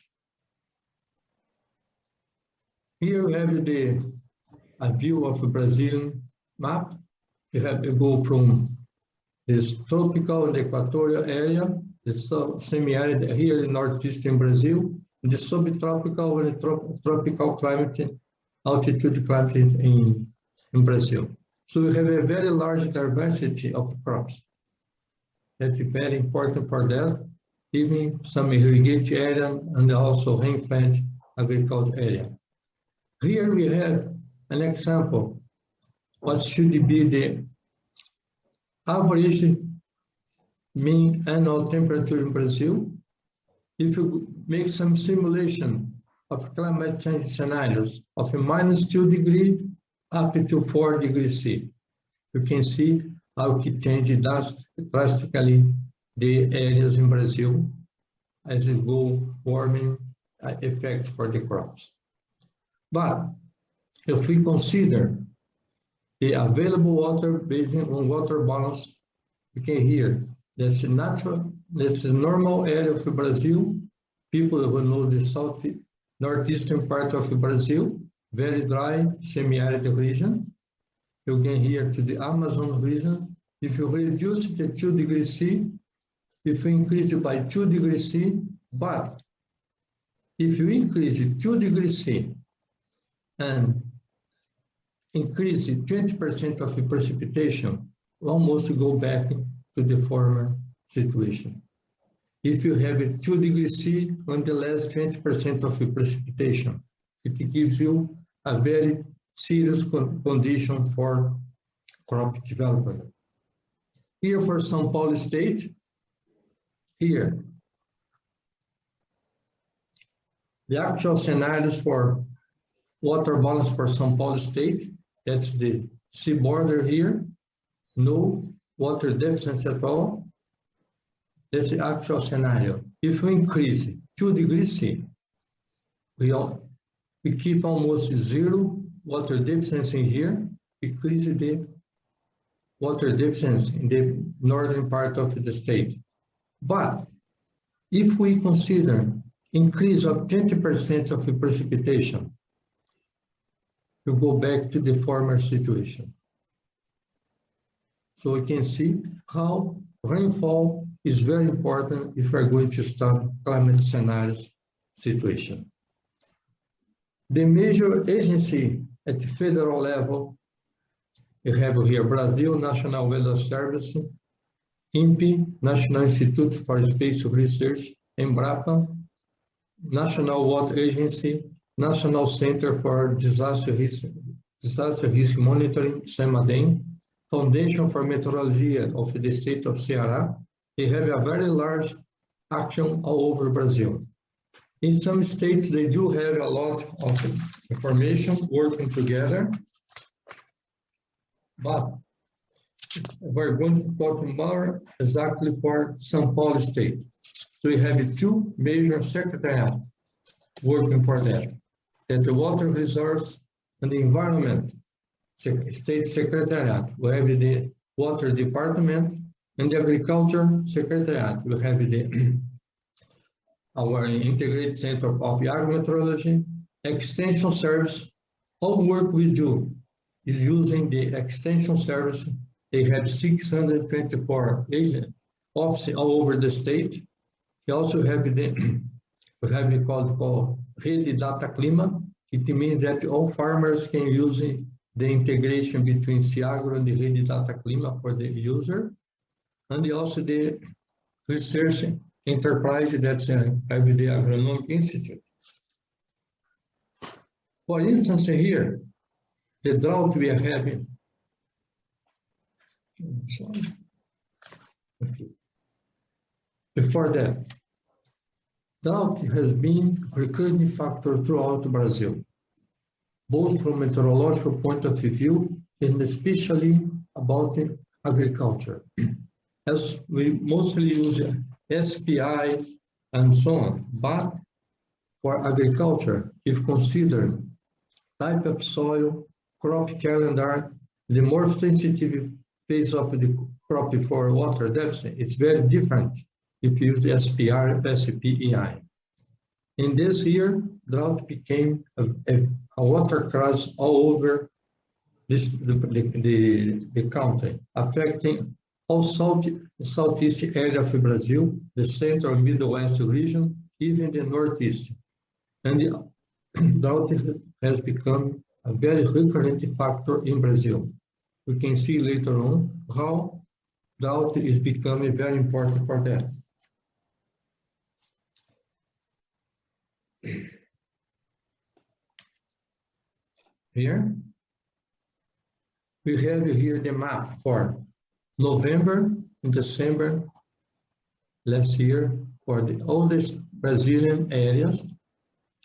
Here we have a view of the Brazilian map. We have to go from this tropical and equatorial area, the semi-arid here in northeastern Brazil, the subtropical and tropical climate, altitude climate in Brazil. So we have a very large diversity of crops. That's very important for that, even some irrigated area and also rain-fed agriculture area. Here we have an example. What should be the average mean annual temperature in Brazil? If you make some simulation of climate change scenarios of a -2 degrees up to 4 degrees C, you can see how it changes drastically the areas in Brazil as it go warming effects for the crops. But if we consider the available water based on water balance, we can hear that's natural, that's a normal area of Brazil. People who know the northeastern part of Brazil, very dry, semi-arid region. You can here to the Amazon region. If you reduce the 2 degrees C, if you increase it by 2 degrees C, but if you increase it 2 degrees C and increase it 20% of the precipitation, we almost go back to the former situation. If you have a 2 degrees C on the last 20% of the precipitation, it gives you a very serious condition for crop development. Here for São Paulo State, here, the actual scenarios for water balance for São Paulo State, that's the sea border here, no water deficiency at all. That's the actual scenario. If we increase 2 degrees C, we keep almost zero water deficiency here, increase the water deficiency in the northern part of the state. But if we consider increase of 20% of the precipitation, we go back to the former situation. So we can see how rainfall is very important if we're going to start climate scenarios situation. The major agency at the federal level, we have here Brazil National Weather Service, Ambi, National Institute for Space Research, Embrapa, National Water Agency, National Center for Disaster Risk Monitoring, SEMADEM, Foundation for Meteorology of the state of Ceará. They have a very large action all over Brazil. In some states, they do have a lot of information working together, but we're going to talk more exactly for São Paulo State. So we have two major secretariats working for that. That's the Water Resource and the Environment State Secretariat. We have the Water Department and the Agriculture Secretariat. We have the our Integrated Center of Agrometeorology, Extension Service. All work we do is using the Extension Service. They have 624 offices all over the state. We also have the we have the called Rede Data Clima. It means that all farmers can use the integration between Ciagro and the Rede Data Clima for the user, and also the research enterprise that's have the Agronomic Institute. For instance, here, the drought we are having. Okay. Before that, drought has been a recurring factor throughout Brazil, both from meteorological point of view and especially about agriculture. As we mostly use SPI and so on, but for agriculture, if considered type of soil, crop calendar, the more sensitive phase of the crop for water deficit, it's very different if you use SPI or SPEI. In this year, drought became a water crisis all over the country, affecting all southeast area of Brazil, the central and Midwest region, even the Northeast. And the drought has become a very recurrent factor in Brazil. We can see later on how drought is becoming very important for that. Here, we have here the map for November and December last year for the oldest Brazilian areas.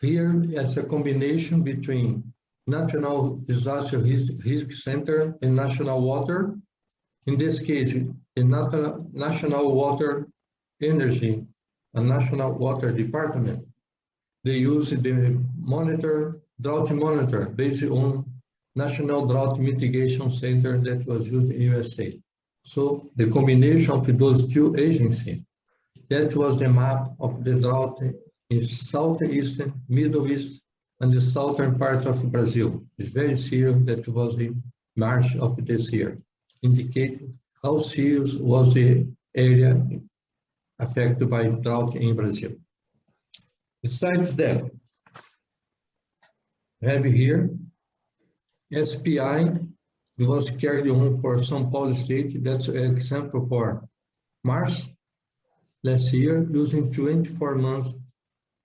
Here, as a combination between National Disaster Risk Center and National Water. In this case, the National Water Energy and National Water Department, they use the drought monitor based on National Drought Mitigation Center that was used in USA. So the combination of those two agencies, that was the map of the drought in Southeast, Middle East, and the southern part of Brazil. It's very serious. That was in March of this year, indicating how serious was the area affected by drought in Brazil. Besides that, we have here SPI was carried on for São Paulo state. That's an example for March last year, using 24 months.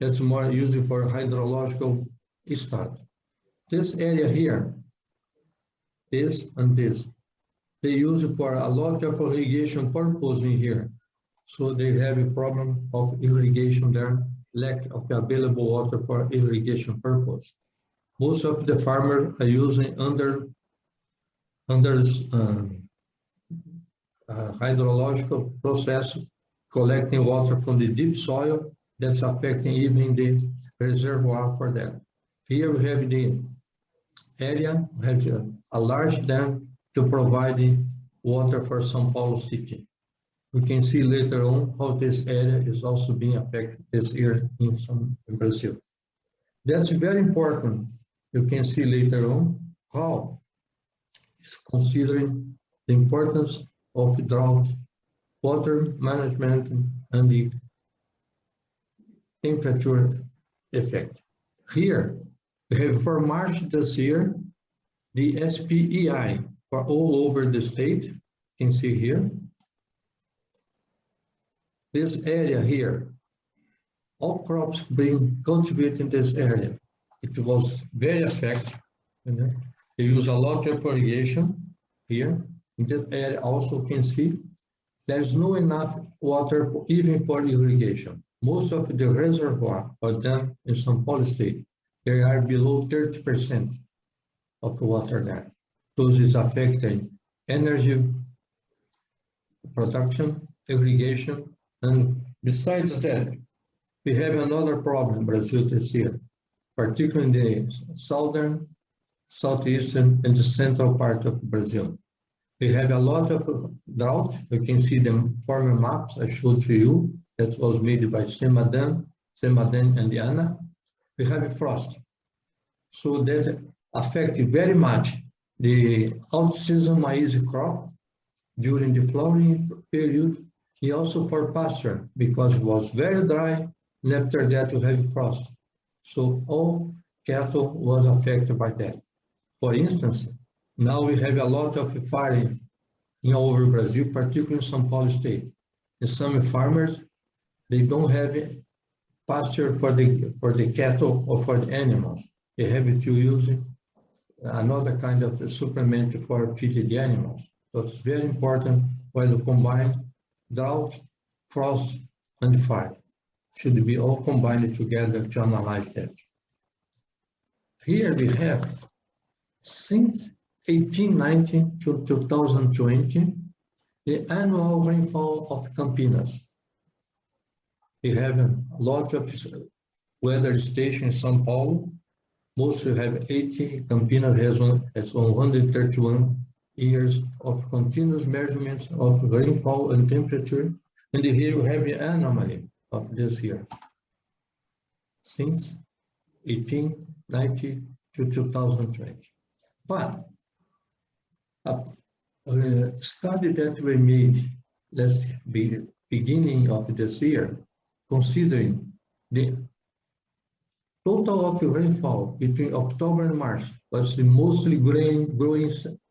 That's more used for hydrological study. This area here, this and this, they use it for a lot of irrigation purpose in here. So they have a problem of irrigation there, lack of available water for irrigation purpose. Most of the farmers are using under hydrological process, collecting water from the deep soil. That's affecting even the reservoir for that. Here we have the area, we have a large dam to provide water for São Paulo city. We can see later on how this area is also being affected this year in Brazil. That's very important. You can see later on how it's considering the importance of drought, water management, and the temperature effect. Here, we have for March this year, the SPEI for all over the state. You can see here. This area here, all crops being cultivated in this area. It was very affected. They use a lot of irrigation here. In this area also can see there's no enough water even for irrigation. Most of the reservoir for them in São Paulo state, they are below 30% of water there. So this is affecting energy production, irrigation, and besides that, we have another problem in Brazil this year, particularly in the southern, southeastern, and the central part of Brazil. We have a lot of drought. You can see the former maps I showed to you. That was made by Semadan and Ana. We have frost. So that affected very much the out-season maize crop during the flowering period, and also for pasture, because it was very dry, and after that we have frost. So all cattle was affected by that. For instance, now we have a lot of farming in all over Brazil, particularly in São Paulo state. And some farmers, they don't have pasture for the cattle or for the animals. They have to use another kind of supplement for feeding the animals. So it's very important when you combine drought, frost, and fire. Should be all combined together to analyze that. Here we have, since 1890 to 2020, the annual rainfall of Campinas. We have a lot of weather stations in São Paulo. Most have 80. Campinas has 131 years of continuous measurements of rainfall and temperature. And here we have the anomaly of this year. Since 1890 to 2020. But a study that we made last beginning of this year, considering the total of rainfall between October and March, was the mostly growing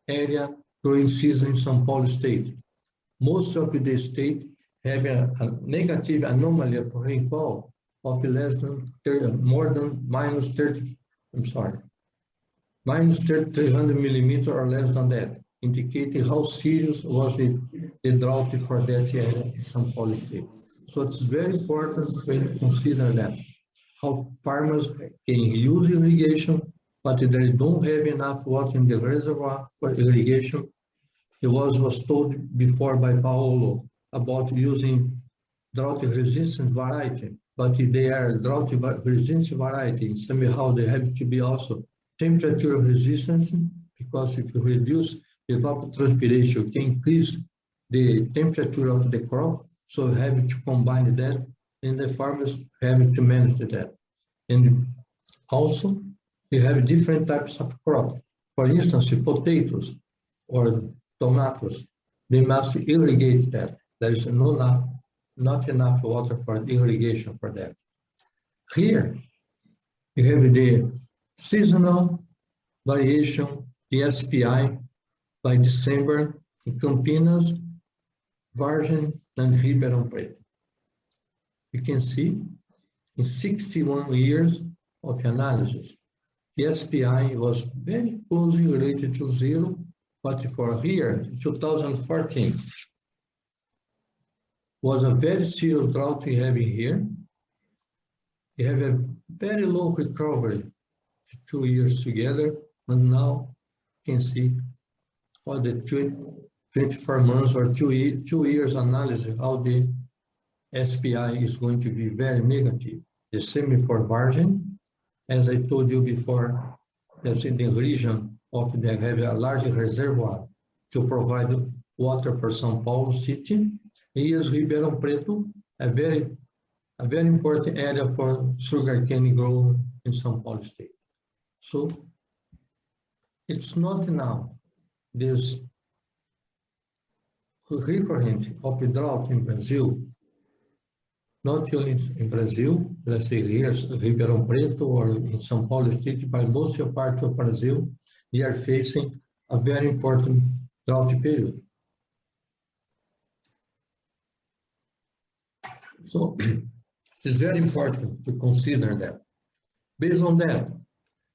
area, growing season in São Paulo state. Most of the state have a negative anomaly of rainfall of less than more than minus 300 millimeters or less than that, indicating how serious was the drought for that area in São Paulo state. So it's very important when you consider that, how farmers can use irrigation, but they don't have enough water in the reservoir for irrigation. It was told before by Paolo about using drought-resistant variety, but they are drought-resistant variety. Somehow they have to be also temperature resistant, because if you reduce the evapotranspiration, you can increase the temperature of the crop. So you have to combine that, and the farmers have to manage that. And also, you have different types of crops. For instance, potatoes or tomatoes, they must irrigate that. There is not enough water for irrigation for that. Here, you have the seasonal variation, the SPI, by December in Campinas, Vargem, and Ribeirão Preto. You can see in 61 years of analysis, the SPI was very closely related to zero, but for here, 2014, was a very serious drought we have in here. We have a very low recovery 2 years together, and now you can see for the 24 months or 2 years analysis, how the SPI is going to be very negative. The same for Vargem. As I told you before, that's in the region of they have a large reservoir to provide water for São Paulo city. Here's Ribeirão Preto, a very important area for sugarcane growth in São Paulo state. So it's not now this recurrent of drought in Brazil, not only in Brazil, let's say here, Ribeirão Preto or in São Paulo state, but most of parts of Brazil, they are facing a very important drought period. So it's very important to consider that. Based on that,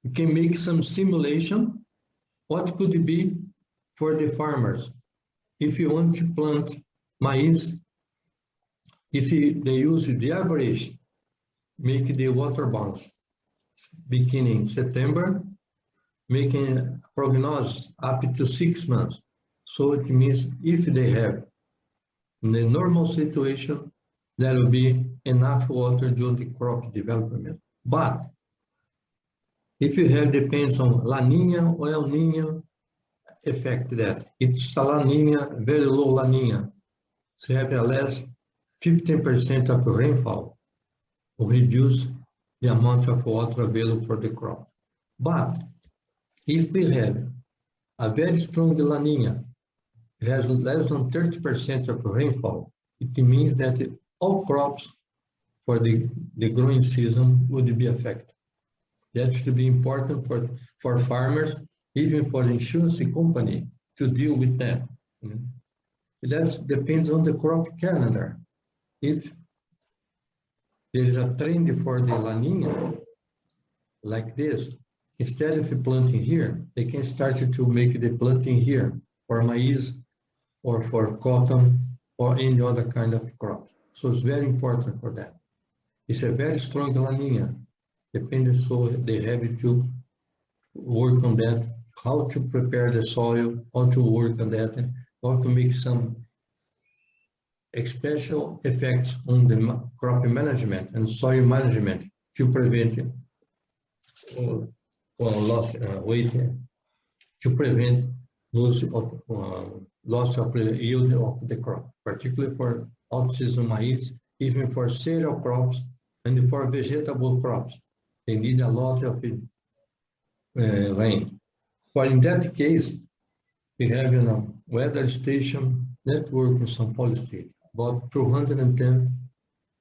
you can make some simulation. What could it be for the farmers if you want to plant maize? If they use the average, make the water bounce beginning September, making a prognosis up to 6 months. So it means if they have in the normal situation, there will be enough water during the crop development. But if you have depends on La Nina or El Nino effect that it's a La Nina, very low La Nina, so you have a less 15% of rainfall will reduce the amount of water available for the crop. But if we have a very strong La Nina, it has less than 30% of rainfall, it means that all crops for the growing season would be affected. That should be important for farmers, even for the insurance company to deal with that. That depends on the crop calendar. If there is a trend for the La Nina, like this, instead of planting here, they can start to make the planting here for maize or for cotton or any other kind of crop. So it's very important for that. It's a very strong La Nina, depending, so they have to work on that, how to prepare the soil, how to work on that, and how to make some special effects on the crop management and soil management to prevent loss weight, to prevent loss of the yield of the crop, particularly for out-season maize, even for cereal crops and for vegetable crops. They need a lot of rain. But in that case, we have a weather station network in São Paulo State, about 210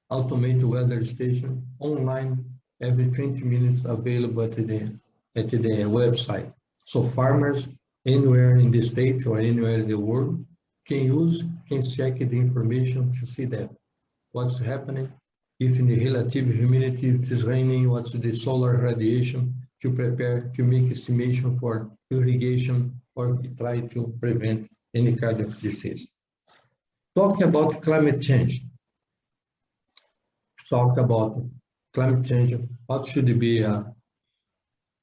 automated weather station online every 20 minutes available at the website. So farmers anywhere in the state or anywhere in the world can check the information to see that what's happening, if in the relative humidity it is raining, what's the solar radiation, to prepare to make estimation for irrigation or try to prevent any kind of disease. Talking about climate change. Talk about climate change, what should be a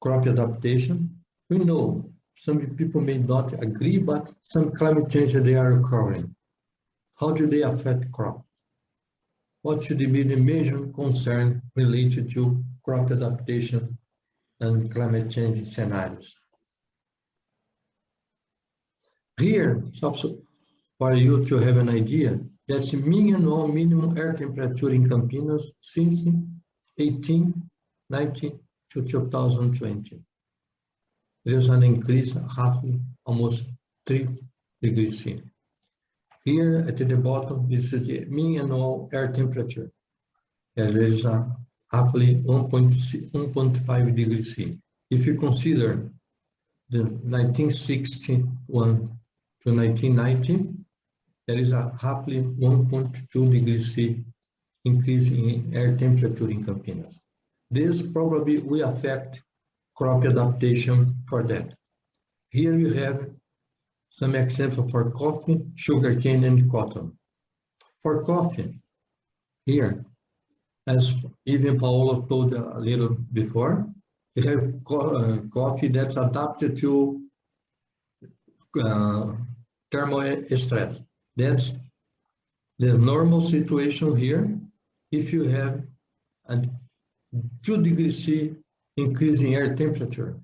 crop adaptation. We know some people may not agree, but some climate change they are occurring. How do they affect crop? What should be the major concern related to crop adaptation and climate change scenarios? Here, for you to have an idea, that's the minimum air temperature in Campinas since 1890 to 2020. there is an increase roughly almost 3 degrees C. Here at the bottom, this is the mean annual air temperature. There is a roughly 1.5 degrees C. If you consider the 1961 to 1990, there is a roughly 1.2 degrees C increase in air temperature in Campinas. This probably will affect crop adaptation for that. Here you have some examples for coffee, sugarcane, and cotton. For coffee, here, as even Paolo told a little before, you have coffee that's adapted to thermal stress. That's the normal situation here. If you have a 2 degrees C increase in air temperature,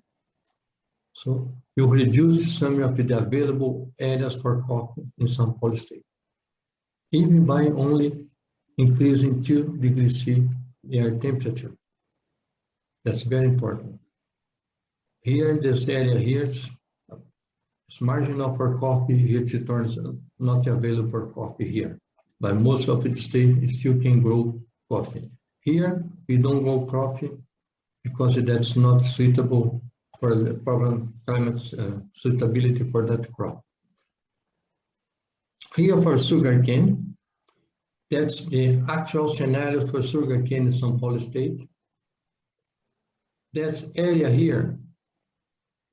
so you reduce some of the available areas for coffee in São Paulo state, even by only increasing 2 degrees C air temperature. That's very important. Here in this area here, it's marginal for coffee. Here it turns not available for coffee here, but most of the state still can grow coffee. Here we don't grow coffee because that's not suitable for the problem climate suitability for that crop. Here for sugarcane, that's the actual scenario for sugarcane in São Paulo state. That's area here.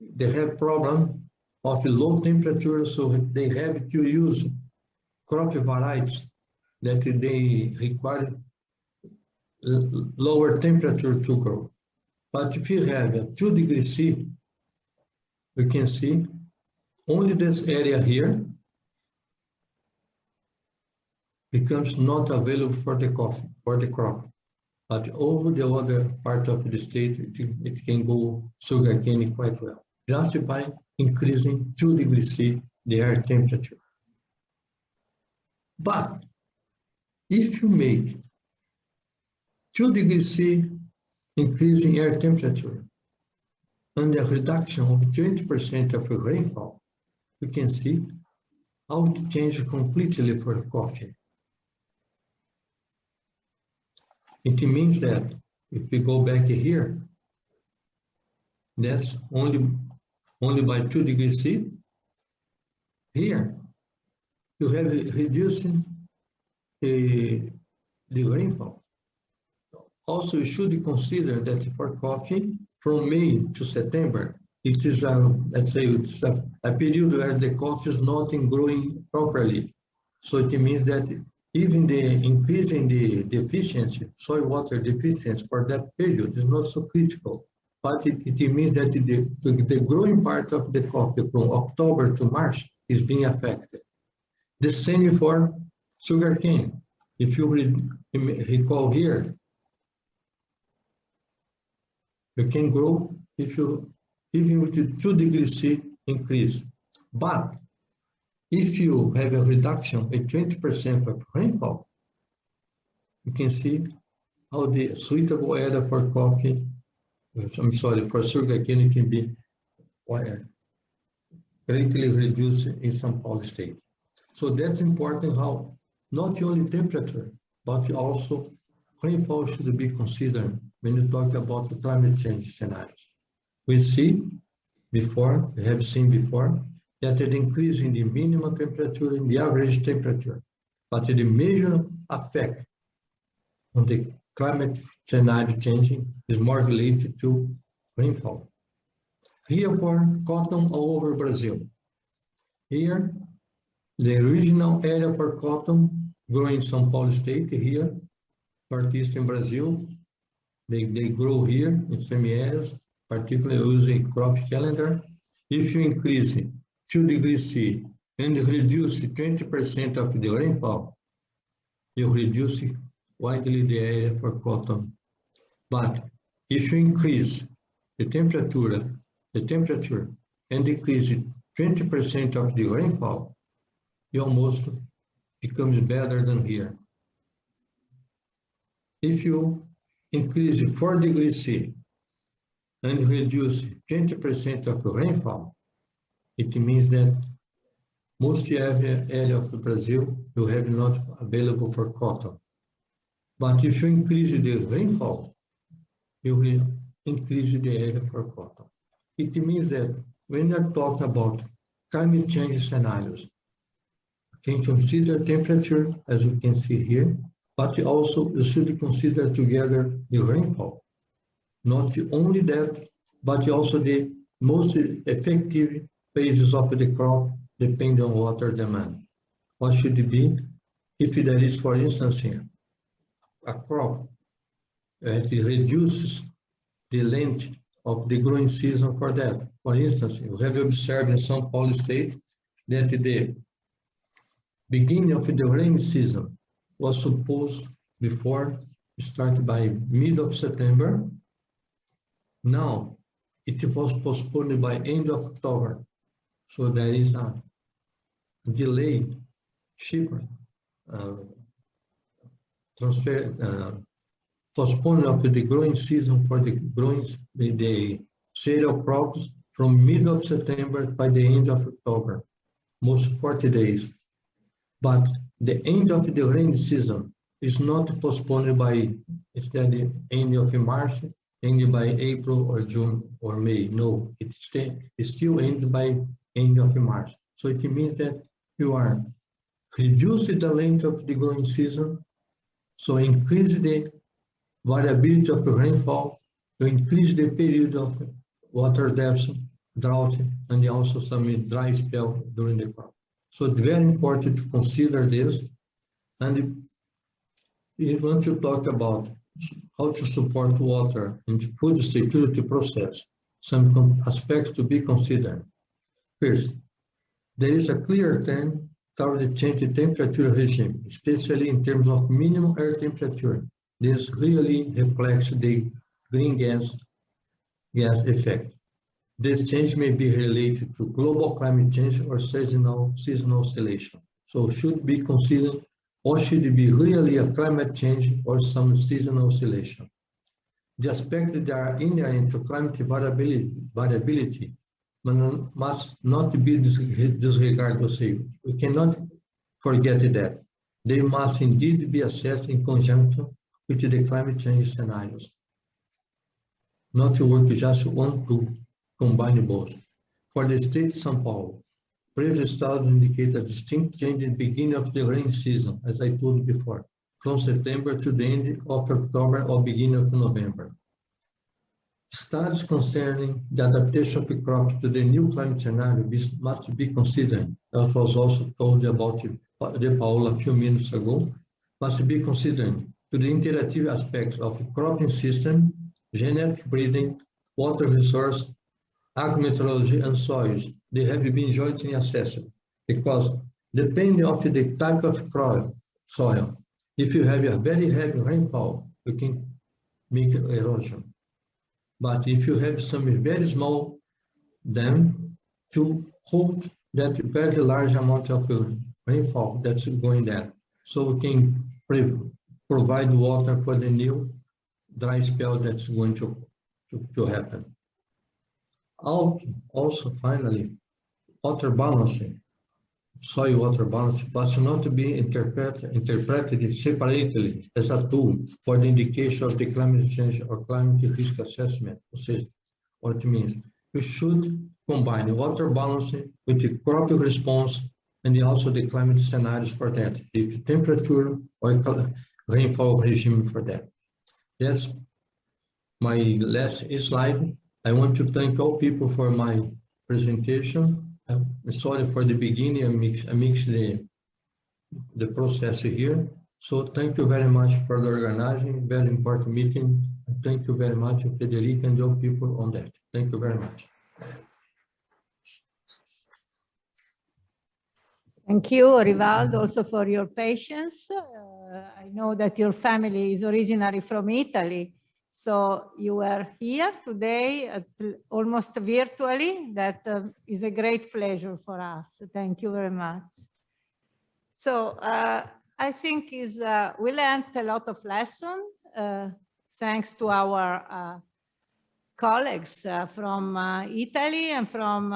They have problem of low temperature, so they have to use crop varieties that they require lower temperature to grow. But if you have a 2 degrees C, we can see only this area here becomes not available for the coffee, for the crop. But over the other part of the state, it can go sugarcane quite well, just by increasing 2 degrees C the air temperature. But if you make 2 degrees C increase in air temperature and a reduction of 20% of rainfall, we can see how it changes completely for coffee. It means that if we go back here, that's only by 2 degrees C. Here, you have reducing the rainfall. Also, you should consider that for coffee, from May to September, it is let's say it's a period where the coffee is not growing properly. So it means that even the increase in the deficiency, soil water deficiency for that period is not so critical. But it means that the growing part of the coffee from October to March is being affected. The same for sugarcane. If you recall here, you can grow even with the 2 degrees C increase. But if you have a reduction of 20% of rainfall, you can see how the suitable area for coffee, for sugarcane can be greatly reduced in São Paulo state. So that's important how not only temperature, but also rainfall should be considered when you talk about the climate change scenarios. We have seen before, that an increase in the minimum temperature and the average temperature, but the major effect on the climate scenario changing is more related to rainfall. Here for cotton all over Brazil. Here, the original area for cotton growing in São Paulo state here, northeastern Brazil, they grow here in some areas, particularly using crop calendar. If you increase 2 degrees C and reduce 20% of the rainfall, you reduce widely the area for cotton. But if you increase the temperature and decrease 20% of the rainfall, it almost becomes better than here. If you increase 4 degrees C and reduce 20% of rainfall, it means that most area of Brazil will have not available for cotton. But if you increase the rainfall, you will increase the area for cotton. It means that when you're talking about climate change scenarios, you can consider temperature, as you can see here, but also you should consider together the rainfall. Not only that, but also the most effective phases of the crop depend on water demand. What should it be? If there is, for instance, a crop that reduces the length of the growing season for that. For instance, you have observed in São Paulo state that the beginning of the rainy season was supposed before start by mid of September. Now it was postponed by end of October. So there is a delay, cheaper, postponement of the growing season for the cereal crops from mid of September by the end of October, most 40 days. But the end of the rainy season is not postponed by instead the end of March, end by April or June or May. No, it still ends by end of March. So it means that you are reducing the length of the growing season, so increase the variability of rainfall, to increase the period of water deficit, drought, and also some dry spell during the crop. So it's very important to consider this. And if you want to talk about how to support water in the food security process, some aspects to be considered. First, there is a clear trend toward the change in temperature regime, especially in terms of minimum air temperature. This really reflects the green gas effect. This change may be related to global climate change or seasonal oscillation. So should be considered, or should it be really a climate change or some seasonal oscillation? The aspects that are inherent to climate variability must not be disregarded. We cannot forget that. They must indeed be assessed in conjunction with the climate change scenarios. Not to work just one to combine both. For the state of São Paulo, previous studies indicate a distinct change in the beginning of the rain season, as I told you before, from September to the end of October or beginning of November. Studies concerning the adaptation of the crops to the new climate scenario must be considered, as was also told about De Paula a few minutes ago, must be considered to the interactive aspects of cropping system, genetic breeding, water resource, agrometeorology, and soils. They have been jointly assessed because depending on the type of soil, if you have a very heavy rainfall, you can make erosion. But if you have some very small dam to hold that very large amount of rainfall that's going there, so we can provide water for the new dry spell that's going to happen. Also, finally, water balancing, soil water balance must not be interpreted separately as a tool for the indication of the climate change or climate risk assessment. What it means, you should combine water balancing with the crop response and also the climate scenarios for that, the temperature or rainfall regime for that. That's my last slide. I want to thank all people for my presentation. I'm sorry for the beginning, I mixed the process here. So thank you very much for the organizing, very important meeting. Thank you very much, Federica, and all people on that. Thank you very much. Thank you, Rivaldo, also for your patience. I know that your family is originally from Italy, so you are here today almost virtually. That is a great pleasure for us. Thank you very much. So I think we learned a lot of lessons thanks to our colleagues from Italy and from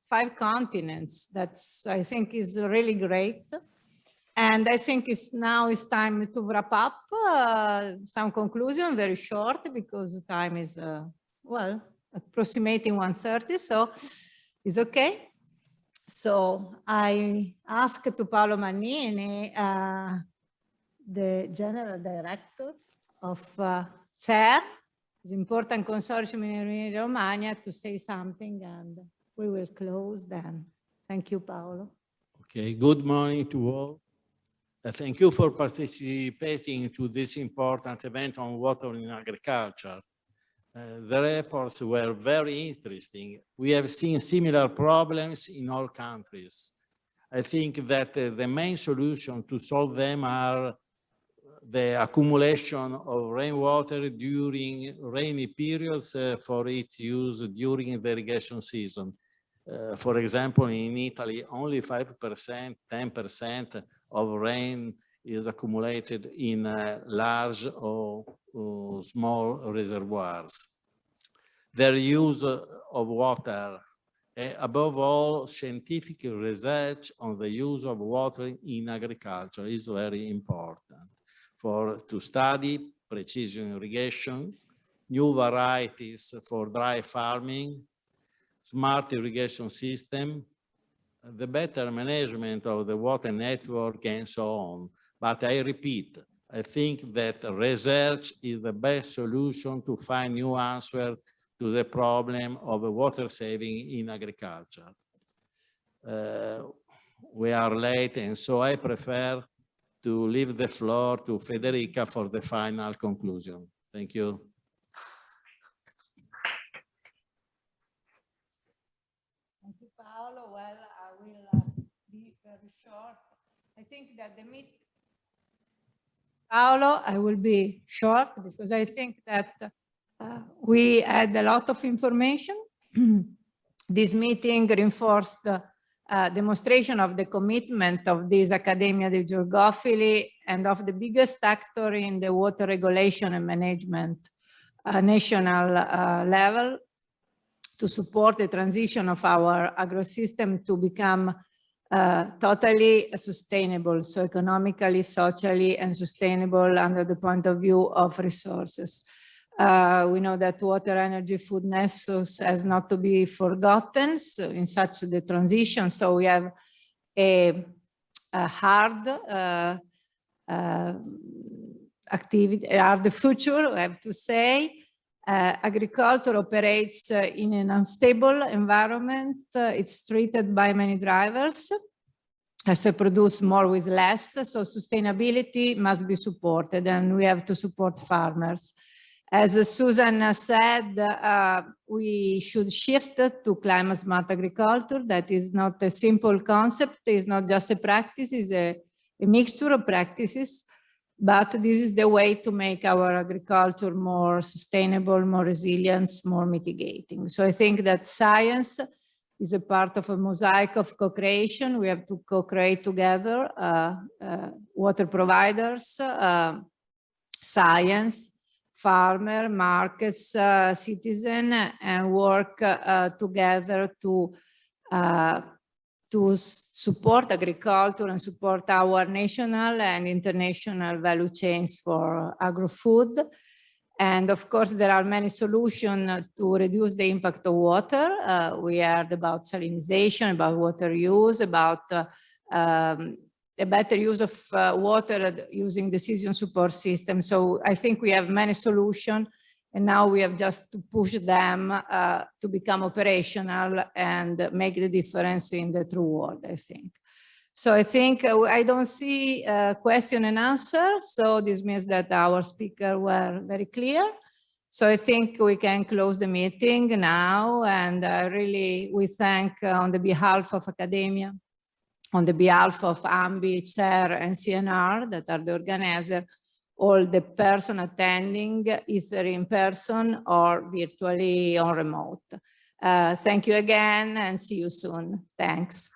5 continents. That's, I think, is really great. And I think now it's time to wrap up. Some conclusion, very short, because time is, well, approximating 1:30, so it's okay. So I ask to Paolo Mannini, the General Director of CER, the important consortium in Emilia-Romagna, to say something, and we will close then. Thank you, Paolo. Okay, good morning to all. Thank you for participating to this important event on water in agriculture. The reports were very interesting. We have seen similar problems in all countries. I think that the main solution to solve them are the accumulation of rainwater during rainy periods for its use during the irrigation season. For example, in Italy, only 5%, 10% of rain is accumulated in large or small reservoirs. Their use of water, above all, scientific research on the use of water in agriculture is very important to study precision irrigation, new varieties for dry farming, smart irrigation system, the better management of the water network, and so on. But I repeat, I think that research is the best solution to find new answers to the problem of water saving in agriculture. We are late, and so I prefer to leave the floor to Federica for the final conclusion. Thank you. Thank you, Paolo. Well, I will be very short. I think that the meeting, Paolo, I will be short because I think that we had a lot of information. This meeting reinforced the demonstration of the commitment of this Accademia dei Georgofili and of the biggest actor in the water regulation and management national level to support the transition of our agro-system to become totally sustainable, so economically, socially, and sustainable under the point of view of resources. We know that water, energy, food nexus has not to be forgotten in such the transition. So we have a hard activity, hard future, I have to say. Agriculture operates in an unstable environment. It's treated by many drivers as to produce more with less. So sustainability must be supported, and we have to support farmers. As Susan said, we should shift to climate smart agriculture. That is not a simple concept. It's not just a practice. It's a mixture of practices. But this is the way to make our agriculture more sustainable, more resilient, more mitigating. So I think that science is a part of a mosaic of co-creation. We have to co-create together, water providers, science, farmer, markets, citizen, and work together to support agriculture and support our national and international value chains for agro-food. And of course, there are many solutions to reduce the impact of water. We heard about salinization, about water use, about a better use of water using decision support system. So I think we have many solutions, and now we have just to push them to become operational and make the difference in the true world, I think. So I think I don't see question and answer. So this means that our speakers were very clear. So I think we can close the meeting now. And really, we thank on the behalf of academia, on the behalf of Ambi, CER, and CNR, that are the organizer, all the person attending, either in person or virtually or remote. Thank you again, and see you soon. Thanks.